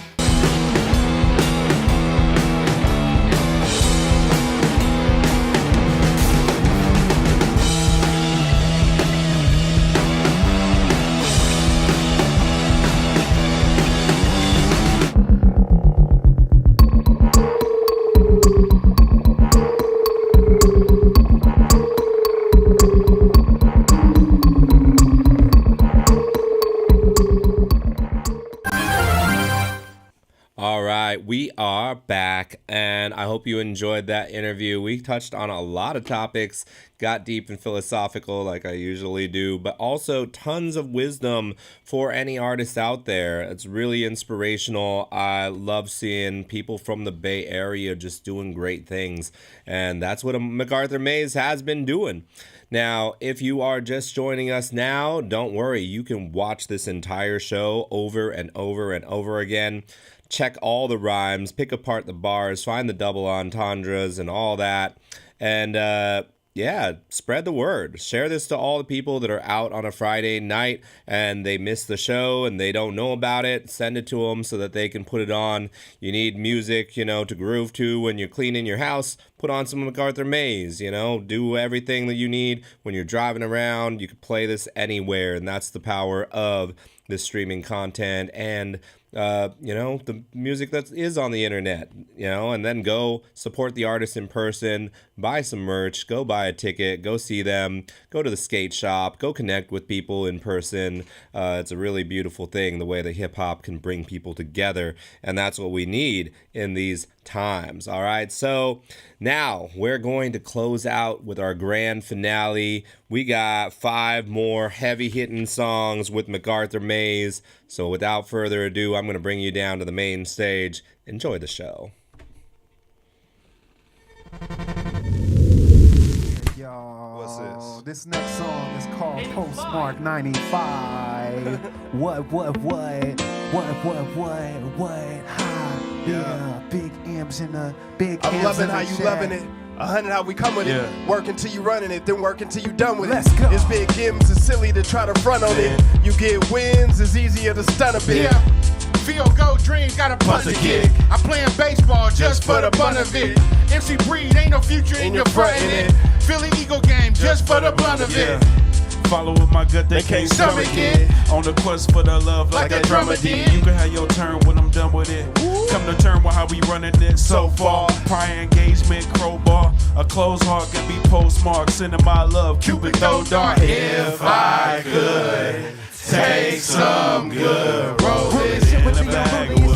All right, we are back, and I hope you enjoyed that interview. We touched on a lot of topics, got deep and philosophical like I usually do, but also tons of wisdom for any artist out there. It's really inspirational. I love seeing people from the Bay Area just doing great things, and that's what MacArthur Maze has been doing. Now, if you are just joining us now, don't worry. You can watch this entire show over and over and over again. Check all the rhymes, pick apart the bars, find the double entendres and all that. And yeah, spread the word. Share this to all the people that are out on a Friday night and they miss the show and they don't know about it. Send it to them so that they can put it on. You need music, to groove to when you're cleaning your house. Put on some MacArthur Maze, do everything that you need when you're driving around. You can play this anywhere, and that's the power of this streaming content and the music that is on the internet, and then go support the artists in person, buy some merch, go buy a ticket, go see them, go to the skate shop, go connect with people in person. It's a really beautiful thing, the way that hip hop can bring people together, and that's what we need in these times. All right, so now we're going to close out with our grand finale. We got 5 more heavy-hitting songs with MacArthur Maze. So without further ado, I'm going to bring you down to the main stage. Enjoy the show. Yo, this next song is called Postmark 95. What, ha, yeah, big M's in a big I'm M's loving in how a you chat. loving it. 100 how we come with it. Working till you running it, then working till you done with Let's it. go. It's big M's, it's silly to try to front on it. You get wins, it's easier to stun a bit. Yeah. Field goal dreams, got a punt to kick. I'm playing baseball just for the fun of it. MC Breed, ain't no future in your front in it. Philly Eagle game just for the blunt of it. Follow with my gut, they can't stomach it. On the quest for the love like a drummer did. You can have your turn when I'm done with it. Come to term with how we running it so far. Prior engagement, crowbar. A closed heart can be postmarked. Sending my love, Cupid throw dart. If I could take some good roses in the backwoods.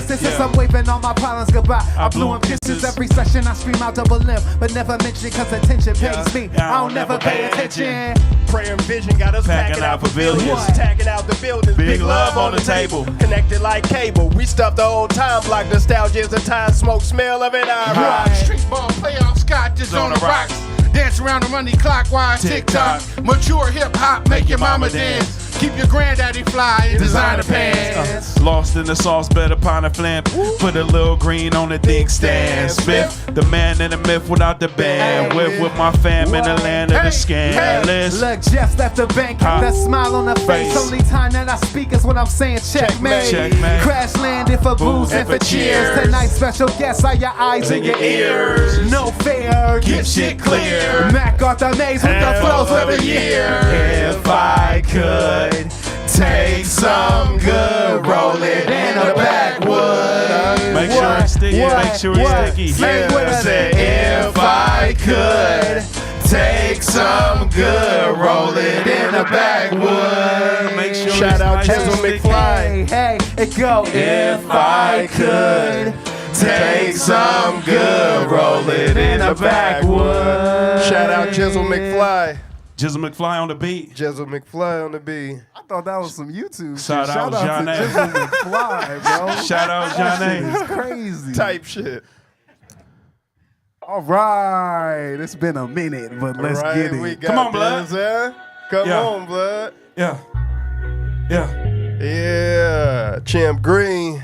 Since I'm waving all my problems goodbye, I blew in kisses every session. I scream out double limb, but never mention cause attention pays me. I don't never pay attention. Prayer and vision got us packing out pavilions, tagging out the buildings. Big love on the table, connected like cable. We stuffed the old time block. Nostalgia is a time smoke smell of an eye rock. Street ball playoff Scott is on the rocks. Dance around the money clockwise, tick-tock. Mature hip-hop, make your mama dance. Keep your granddaddy fly in designer pants. Lost in the sauce, better pine a flamp. Put a little green on the thick stand. Smith, the man in the myth without the band. With my fam in the land of the scandalous. Look, Jeff left the bank, keep that smile on her face. Only time that I speak is when I'm saying checkmate. Crash landed for booze and for cheers. Tonight's special guests are your eyes and your ears. No fair, keep shit clear. MacArthur Maze with the flows of the year. If I could take some good, roll it in a backwood. Make sure it's sticky, make sure it's sticky. Yeah. Say, if I could take some good, roll it in a backwood. Make sure shout out nice Chisel McFly. Hey, it go. If I could take some good, roll it in a backwood. Shout out Chisel McFly. Jizzle McFly on the beat. Jizzle McFly on the beat. I thought that was some YouTube Shout shit. out to Johnny. Jizzle McFly, bro. Shout out Johnny. It's crazy. Type shit. All right. It's been a minute, but let's get it. We got Come on, blood. this, huh? Come on, blood. Yeah. Yeah. Champ Green.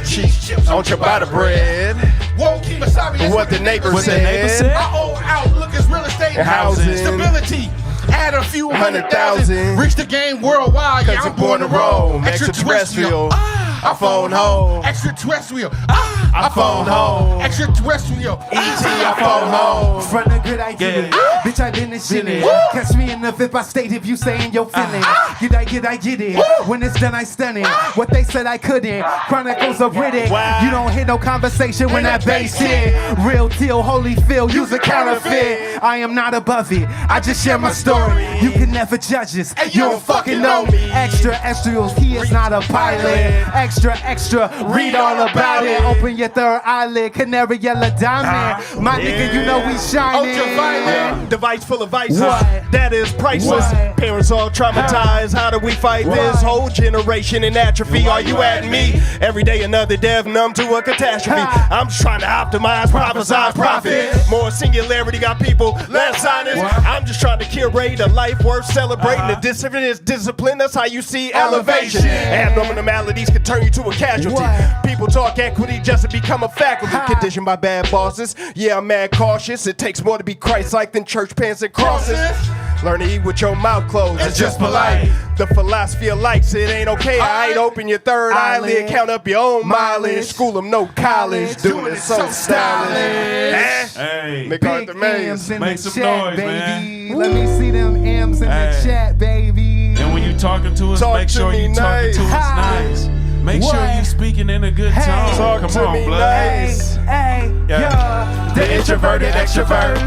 cheap. Don't you buy the bread? What the neighbor said. Our old outlook is real estate and housing. Stability. Add a few 100,000. Reach the game worldwide. Yeah, I'm born to roll. Extraterrestrial. I phone home. Extraterrestrial. I phone home. Extraterrestrial. ET. I phone home. Front a good idea. Bitch, I been this shit. Catch me in the VIP, I state if you saying your feeling. Get it. When it's done, I stun it. What they said I couldn't. Chronicles of Riddick. You don't hear no conversation when that bass hit. Real deal, holy feel, use a counterfeit. I am not above it. I just share my story. You can never judge us. You don't fucking know me. Extraterrestrials, he is not a pilot. Extra, read all about it. Open your third eyelid, canary yellow diamond. My nigga, you know we shining. Ultraviolet, device full of vices. That is priceless. Parents all traumatized. How do we fight this whole generation in atrophy? Are you at me? Every day another death, numb to a catastrophe. I'm just trying to optimize, prophesize, profit. More singularity got people less honest. I'm just trying to curate a life worth celebrating. The discipline is discipline. That's how you see elevation. Abnormalities can turn you to a casualty. People talk equity just to become a faculty. Conditioned by bad bosses. Yeah, I'm mad cautious. It takes more to be Christ-like than church pants and crosses. Learn to eat with your mouth closed. It's just polite. The philosophy of life, it ain't okay. I ain't open your third eyelid. Count up your own mileage. School them no college. Doing it so stylish. Hey, MacArthur Maze. Make some noise, man. Let me see them M's in the chat, baby. And when you talking to us, make sure you talking to us nice. Make sure you speaking in a good tone. Come on, blood. The introverted extrovert.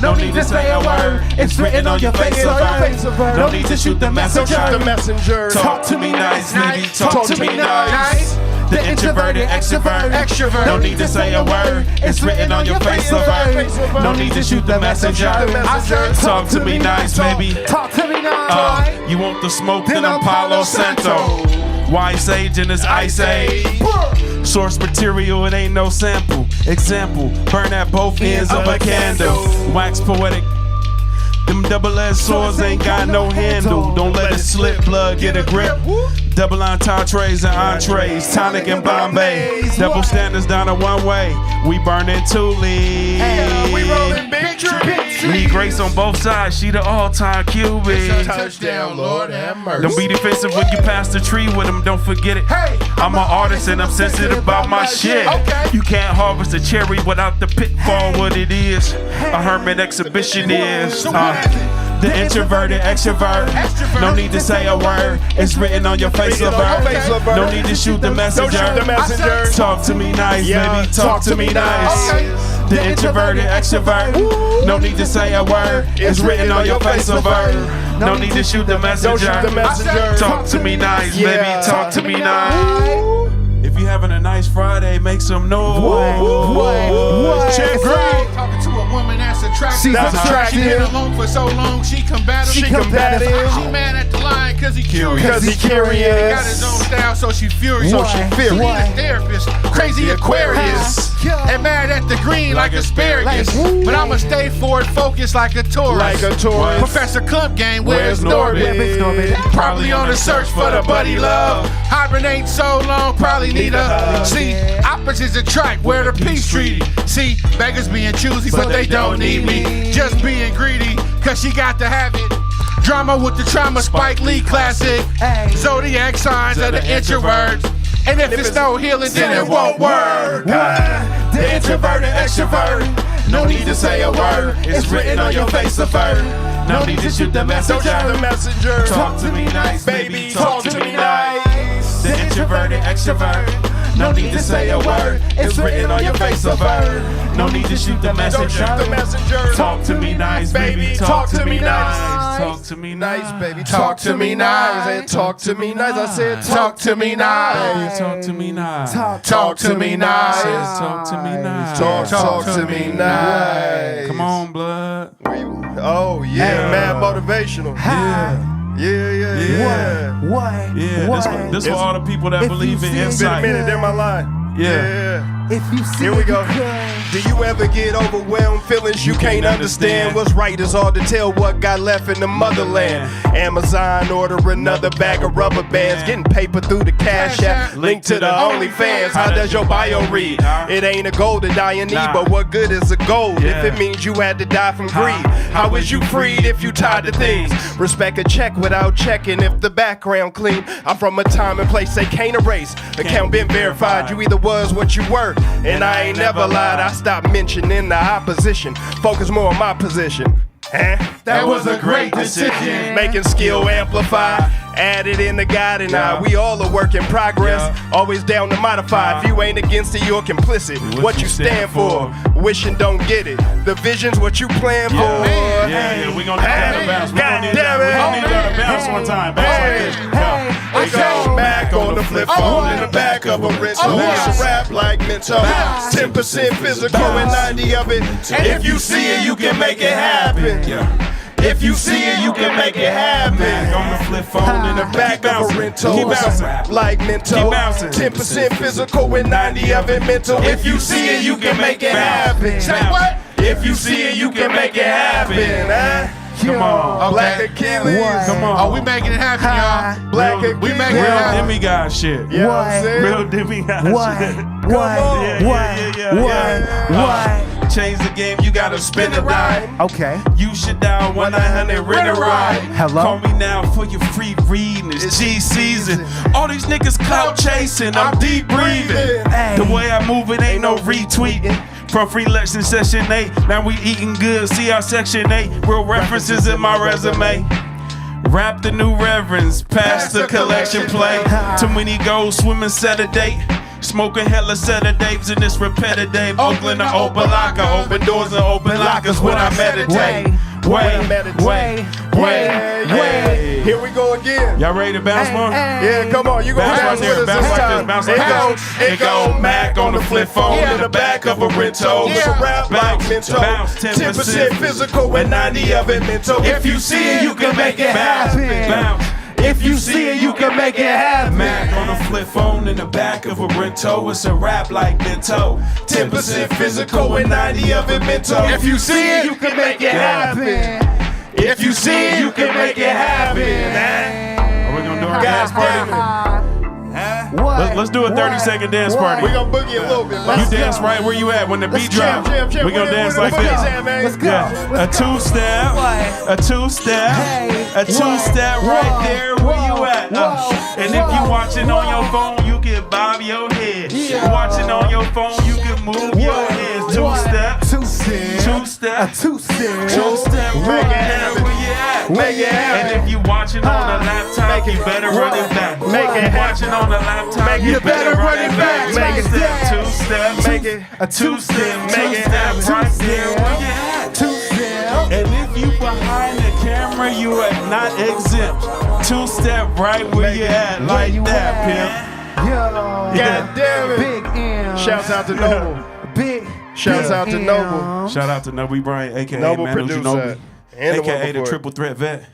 No need to say a word. It's written on your face of her. No need to shoot the messenger. Talk to me nice, baby. Talk to me nice. The introverted extrovert. No need to say a word. It's written on your face of her. No need to shoot the messenger. Talk to me nice, baby. Talk to me nice. You want the smoke, then I'm Palo Santo. Wine sage in this ice age. Source material, it ain't no sample. Example, burn at both ends of a candle. Wax poetic. Them double-edged swords ain't got no handle. Don't let it slip, blood, get a grip. Double entendres and entrees, tonic and Bombay. Double standards down a one way. We burning two leads. We rolling big trees. Need grace on both sides. She the all-time QB. It's a touchdown, Lord have mercy. Don't be defensive when you pass the tree with them. Don't forget it. Hey, I'm an artist and I'm sensitive about my shit. Okay. You can't harvest a cherry without the pitfall. What it is, a hermit exhibition is. The introverted extrovert. No need to say a word. It's written on your face of her. No need to shoot the messenger. Talk to me nice, baby. Talk to me nice. The introverted extrovert. No need to say a word. It's written on your face of her. No need to shoot the messenger. Talk to me nice, baby. Talk to me nice. If you having a nice Friday, make some noise. Check grade. Talking to a woman that's attractive. She's attractive. She been alone for so long. She combative. She combative. She mad at the lion cause he curious. Cause he curious. Got his own style, so she furious. So she furious. She need a therapist. Crazy Aquarius. And mad at the green like asparagus. But I'ma stay forward focused like a Taurus. Professor Clump Gang, where's Norbit? Probably on the search for the buddy love. Hibernate so long, probably need a. See, opposites attract, where the peace treaty. See, beggars being choosy, but they don't need me. Just being greedy, cause she got to have it. Drama with the trauma, Spike Lee classic. Zodiac signs of the introverts. And if it's no healing, then it won't work. The introverted extrovert. No need to say a word. It's written on your face of her. No need to shoot the messenger. Talk to me nice, baby. Talk to me nice. The introverted extrovert. No need to say a word. It's written on your face of her. No need to shoot the messenger. Talk to me nice, baby. Talk to me nice. Talk to me nice, baby. Talk to me nice. And talk to me nice. I said talk to me nice. Talk to me nice. Talk to me nice. Talk to me nice. Talk to me nice. Come on, blood. Oh yeah, man, motivational. Yeah. What? Yeah, this for all the people that believe in insight. It's been a minute in my life. Yeah. If you see Here we it, go. you could. Do you ever get overwhelmed? Feelings you can't understand. What's right is hard to tell what got left in the motherland. Amazon order another bag of rubber bands. Getting paper through the Cash App. Link to the OnlyFans. How does your bio read? It ain't a goal to die in need, but what good is a gold if it means you had to die from greed? How is you freed if you tied to things? Respect a check without checking if the background clean. I'm from a time and place they can't erase. Account been verified. You either was what you were, and I ain't never lied. I stopped mentioning the opposition. Focus more on my position. That was a great decision. Making skill amplify. Added in the God and I. We all a work in progress. Always down to modify. If you ain't against it, you're complicit. What you stand for. Wishing don't get it. The vision's what you plan for. Yeah, we gonna need that to bounce. We gonna need that to bounce one time. Bounce like this. It go back on the flip phone in the back of a rental. It's a rap like mental. 10% physical and 90 of it. If you see it, you can make it happen. If you see it, you can make it happen. Back on the flip phone in the back of a rental. Keep bouncing. Like mental. Keep bouncing. 10% physical and 90 of it mental. If you see it, you can make it happen. Say what? If you see it, you can make it happen. Come on. Black Achilles. Come on. Oh, we making it happen, y'all. Black Achilles. We making it Real happen. demigod shit. You know what I'm saying? Real demigod shit. What? Change the game, you gotta spin the dime. Okay. You should dial 1-900 rent a ride. Hello? Call me now for your free reading. It's G season. All these niggas clout chasing. I'm deep breathing. The way I move it ain't no retweeting. From free lecture session 8, now we eating good. See our section 8, real references in my resume. Rap the new reverends, pass the collection play. Too many goals, swimming set a date. Smoking hella sedatives in this repetitive. Oakland to Opalaka, open doors and open lockers when I meditate. Wait. Here we go again. Y'all ready to bounce more? Yeah, come on, you gonna bounce right there, with us bounce this like time. this, bounce like this. It go Mac on the flip phone in the back of a rental. It's a rap like mental. 10% physical and 90 of it mental. If you see it, you can make it happen. If you see it, you can make it happen. Mac on a flip phone in the back of a rental. It's a rap like mental. 10% physical and 90 of it mental. If you see it, you can make it happen. If you see it, you can make it happen. Are we gonna do our dance party? Let's do a 30-second dance party. We gonna boogie a little bit. You dance right where you at when the beat drops. We gonna dance like this. Let's go. A two-step, a two-step, a two-step right there where you at. And if you watching on your phone, you can bob your head. Watching on your phone, you can move your head. Two-step, two-step, two-step right there where you at. Make it happen. And if you watching on a laptop, you better run it back. Make it watching on a laptop, you better run it back. Make it two-step, make it a two-step, make it right there where you at. And if you behind the camera, you are not exempt. Two-step right where you at, like that, pimp. God damn it. Big M. Shouts out to Noble. Shouts out to Noble. Shout out to Noble Bryant, aka Noble Manu producer. Ginobili, And the one aka the before it. triple threat vet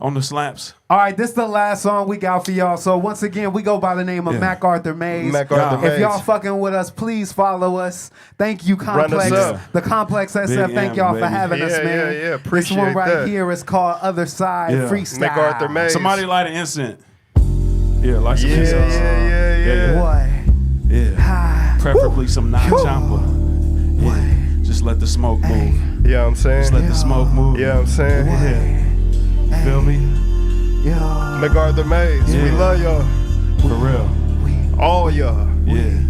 on the slaps. All right, this is the last song we got for y'all. So once again, we go by the name of MacArthur Maze. MacArthur If Maze. y'all fucking with us, please follow us. Thank you, Run us Complex. up. The Complex SF. Big Thank M, y'all for baby. having us, Yeah, man. yeah, This appreciate one right that. here is called Other Side Yeah. Freestyle. MacArthur Maze. Somebody light an incense. Yeah, light some Yeah, incense. yeah. What? Yeah. Preferably some non-chopper. Yeah. Just let the smoke move. You know what I'm saying? Just let the smoke move. You know what I'm saying? Yeah. Feel me? MacArthur Maze. We Yeah. love y'all. For real. All y'all. Yeah.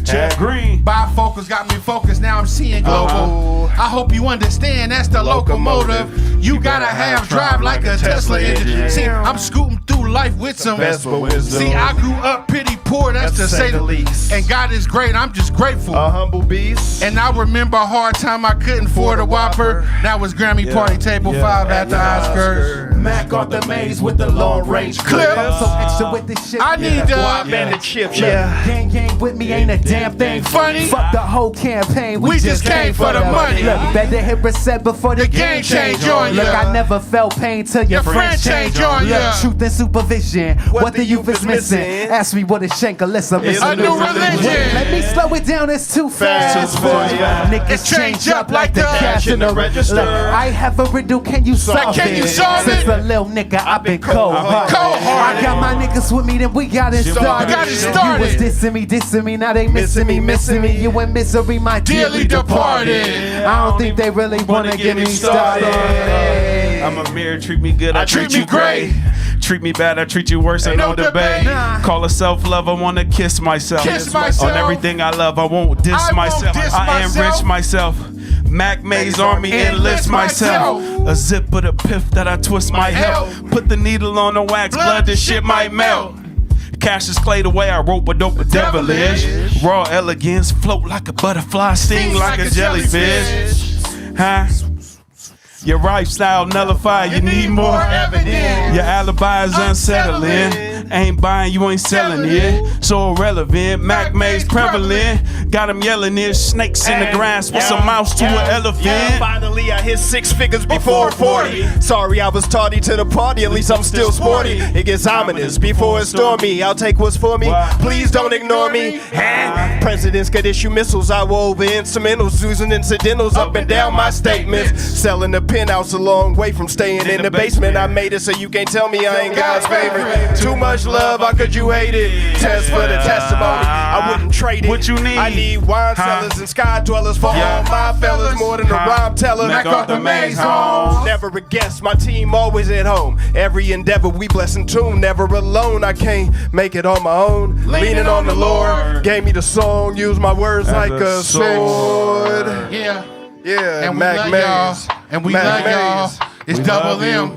Jeff Green. Bifocals got me focused, now I'm seeing global. I hope you understand that's the locomotive. You gotta have drive like a Tesla engine. See, I'm scooting through life with some Vespa wisdom. See, I grew up pretty poor, that's to say the least. And God is great, I'm just grateful. A humble beast. And I remember a hard time I couldn't afford a Whopper. That was Grammy Party Table 5 at the Oscars. MacArthur maze with the long range clip. Clip. So extra with this shit. I need Bandit chips, yeah. Gang with me ain't a damn thing Funny. Fuck the whole campaign. We just came for the money. Look, better hit reset before the game change on Look, ya. I never felt pain till your friends change on Look, ya. truth and supervision. What the youth is missing. Ask me what is Shankless. I'm missing a new religion. Let me slow it down. It's too fast too fast, yeah. Niggas change up like the cash in the register. Look, I have a riddle. Can you solve can it? you solve Since it? a little nigga, I've been cold. Cold-hearted. I got my niggas with me, then we got it started. got it started. You was dissing me, now they missing me. You in misery, my Dearly departed. I don't think they really wanna get me started. I'm a mirror, treat me good, I treat you great. Treat me bad, I treat you worse, ain't no debate. Call it self-love, I wanna kiss myself. Kiss myself. On everything I love, I won't diss I won't myself. diss I myself. enrich myself. Mac Maze Army enlist myself. A zip of the piff that I twist my help. Put the needle on the wax, blood, this shit might melt. Cassius Clay the way I wrote, but dope, but devilish. Raw elegance, float like a butterfly, sting like a jellyfish. Huh? Your lifestyle nullified, you need more evidence. Your alibi is unsettling. Ain't buying, you ain't selling it. So irrelevant, Mac Maze prevalent. Got him yelling, there's snakes in the grass. What's a mouse to an elephant? Finally, I hit 6 figures before 40. Sorry, I was tardy to the party. At least I'm still sporty. It gets ominous before it's stormy. I'll take what's for me. Please don't ignore me. Presidents could issue missiles. I wove instrumentals, using incidentals up and down my statements. Selling the penthouse a long way from staying in the basement. I made it so you can't tell me I ain't God's favorite. Too much love, how could you hate it? Test for the testimony, I wouldn't trade it. What you need? I need wine cellars and sky dwellers for all my fellas. More than a rhyme teller. MacArthur Maze home. Never a guest, my team always at home. Every endeavor we bless and tune. Never alone, I can't make it on my own. Leaning on the Lord, gave me the song. Use my words like a sword. Yeah. Yeah, And we Mac love Maze. y'all. And we Mac love y'all. Maze. It's We Double love you. M.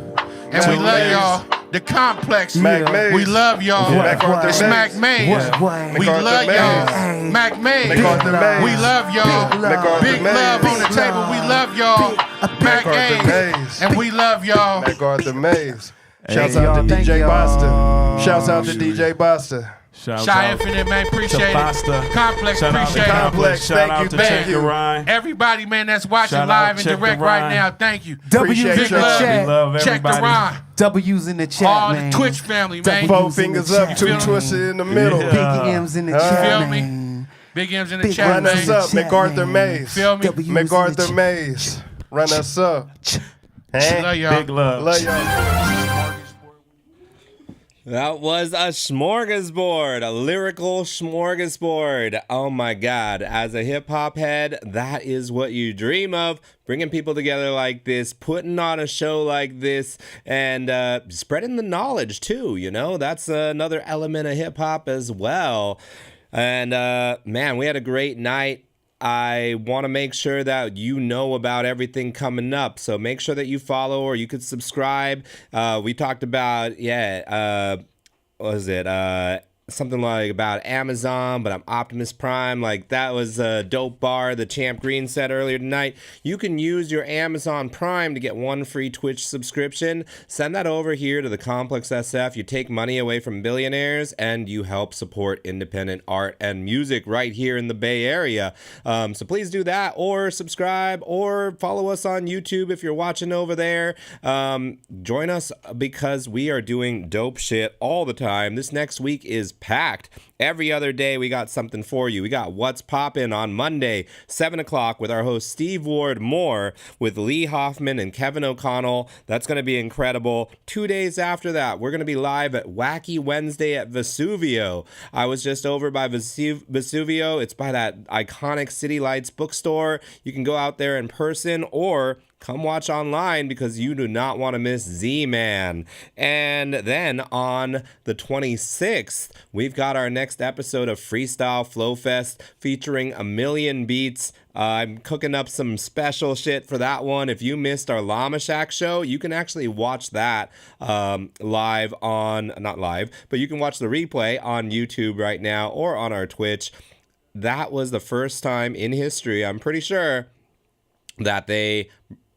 And we love y'all. The complex. Mac Maze. We love y'all. MacArthur It's Maze. Mac Maze. We MacArthur love Maze. y'all. Mac Maze. MacArthur Maze. We love y'all. MacArthur Big Maze. love on the table. We love y'all. Mac MacArthur Maze. Maze. And we love y'all. MacArthur Maze. Shouts Hey, out to y'all, thank DJ y'all. Basta. Shouts out to DJ Basta. Shout Shy out Infinite, man. to Appreciate Basta. it. Complex, Shout out to appreciate it. Complex. Shout Thank out you, to thank Check you. the Rhyme. Everybody, man, that's watching Shout out, live and check direct the right Rhyme. now. Thank you. W's in Appreciate the y'all. We chat. love Check the everybody. rhyme. W's in the chat, All man. the Twitch family, man. Four W's in fingers the up, chat, two man. twisted in the middle. Yeah. Big M's in the Feel chat, me? man. Big M's in the Big chat, Run us man. up, MacArthur Maze. Feel me? W's in the MacArthur chat. Maze. Run us up. Love y'all. Big love. Love y'all. That was a smorgasbord, a lyrical smorgasbord. Oh my God. As a hip hop head, that is what you dream of. Bringing people together like this, putting on a show like this, and spreading the knowledge too. You know, that's another element of hip hop as well. And man, we had a great night. I want to make sure that you know about everything coming up. So make sure that you follow or you could subscribe. We talked about, what was it? Something like about Amazon, but I'm Optimus Prime. Like that was a dope bar the Champ Green said earlier tonight. You can use your Amazon Prime to get 1 free Twitch subscription. Send that over here to the Complex SF. You take money away from billionaires and you help support independent art and music right here in the Bay Area. So please do that, or subscribe, or follow us on YouTube if you're watching over there. Join us because we are doing dope shit all the time. This next week is packed. Every other day we got something for you. We got What's Poppin' on Monday, 7 o'clock with our host Steve Ward Moore with Lee Hoffman and Kevin O'Connell. That's going to be incredible. 2 days after that, we're going to be live at Wacky Wednesday at Vesuvio. I was just over by Vesuvio. It's by that iconic City Lights bookstore. You can go out there in person or come watch online because you do not want to miss Z-Man. And then on the 26th, we've got our next episode of Freestyle Flow Fest featuring A Million Beats. I'm cooking up some special shit for that one. If you missed our Llama Shack show, you can actually watch that live on, not live, but you can watch the replay on YouTube right now or on our Twitch. That was the first time in history, I'm pretty sure, that they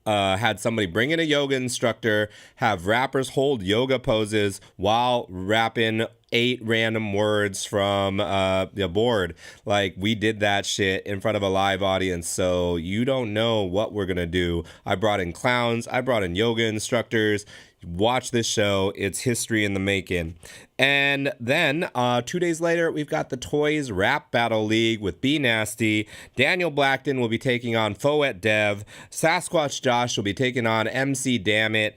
had somebody bring in a yoga instructor, have rappers hold yoga poses while rapping 8 random words from the board. Like, we did that shit in front of a live audience, so you don't know what we're gonna do. I brought in clowns, I brought in yoga instructors. Watch this show. It's history in the making. And then 2 days later, we've got the Toys Rap Battle League with Be Nasty. Daniel Blackton will be taking on Foet Dev. Sasquatch Josh will be taking on MC Dammit.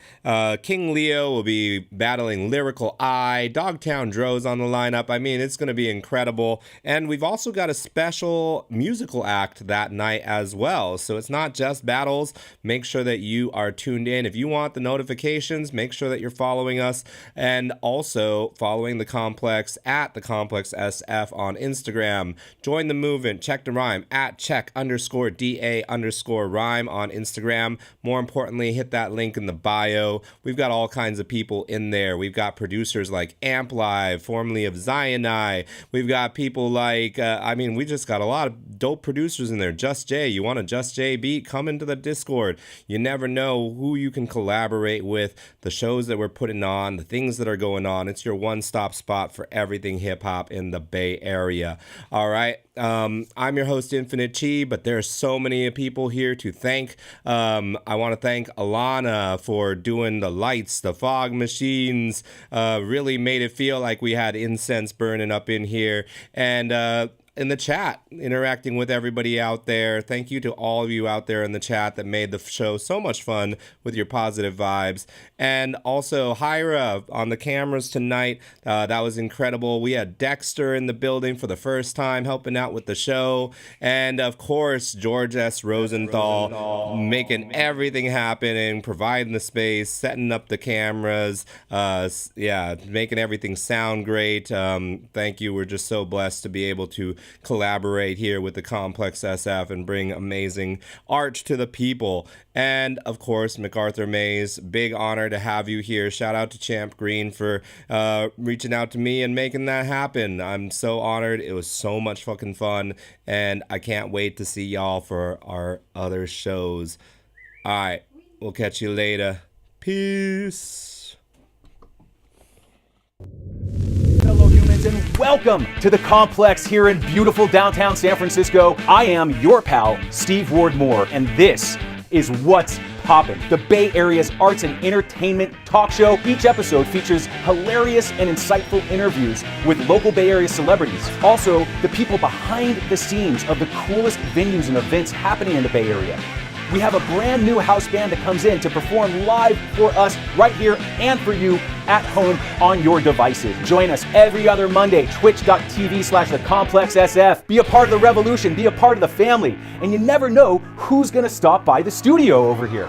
King Leo will be battling Lyrical Eye. Dogtown Dro's on the lineup. I mean, it's going to be incredible. And we've also got a special musical act that night as well. So it's not just battles. Make sure that you are tuned in. If you want the notifications, make sure that you're following us. And also following the Complex at the Complex SF on Instagram. Join the movement. Check the rhyme at check_DA_rhyme on Instagram. More importantly, hit that link in the bio. We've got all kinds of people in there. We've got producers like Amp Live, formerly of Zionai. We've got people like, we just got a lot of dope producers in there. Just Jay, you want a Just Jay beat? Come into the Discord. You never know who you can collaborate with, the shows that we're putting on, the things that are going on. It's your one-stop spot for everything hip-hop in the Bay Area. All right. I'm your host, Infinite Chi, but there's so many people here to thank. I want to thank Alana for doing the lights, the fog machines, really made it feel like we had incense burning up in here. And in the chat, interacting with everybody out there. Thank you to all of you out there in the chat that made the show so much fun with your positive vibes. And also Hyra on the cameras tonight. That was incredible. We had Dexter in the building for the first time helping out with the show. And of course, George S. Rosenthal making everything happen and providing the space, setting up the cameras. Making everything sound great. Thank you. We're just so blessed to be able to collaborate here with the Complex SF and bring amazing art to the people. And of course, MacArthur Mays, big honor to have you here. Shout out to Champ Green for reaching out to me and making that happen. I'm so honored. It was so much fucking fun, and I can't wait to see y'all for our other shows. All right, we'll catch you later. Peace. Fellow humans, and welcome to the Complex here in beautiful downtown San Francisco. I am your pal, Steve Ward Moore, and this is What's Poppin', the Bay Area's arts and entertainment talk show. Each episode features hilarious and insightful interviews with local Bay Area celebrities. Also, the people behind the scenes of the coolest venues and events happening in the Bay Area. We have a brand new house band that comes in to perform live for us right here and for you at home on your devices. Join us every other Monday, twitch.tv/thecomplexsf. Be a part of the revolution, be a part of the family, and you never know who's gonna stop by the studio over here.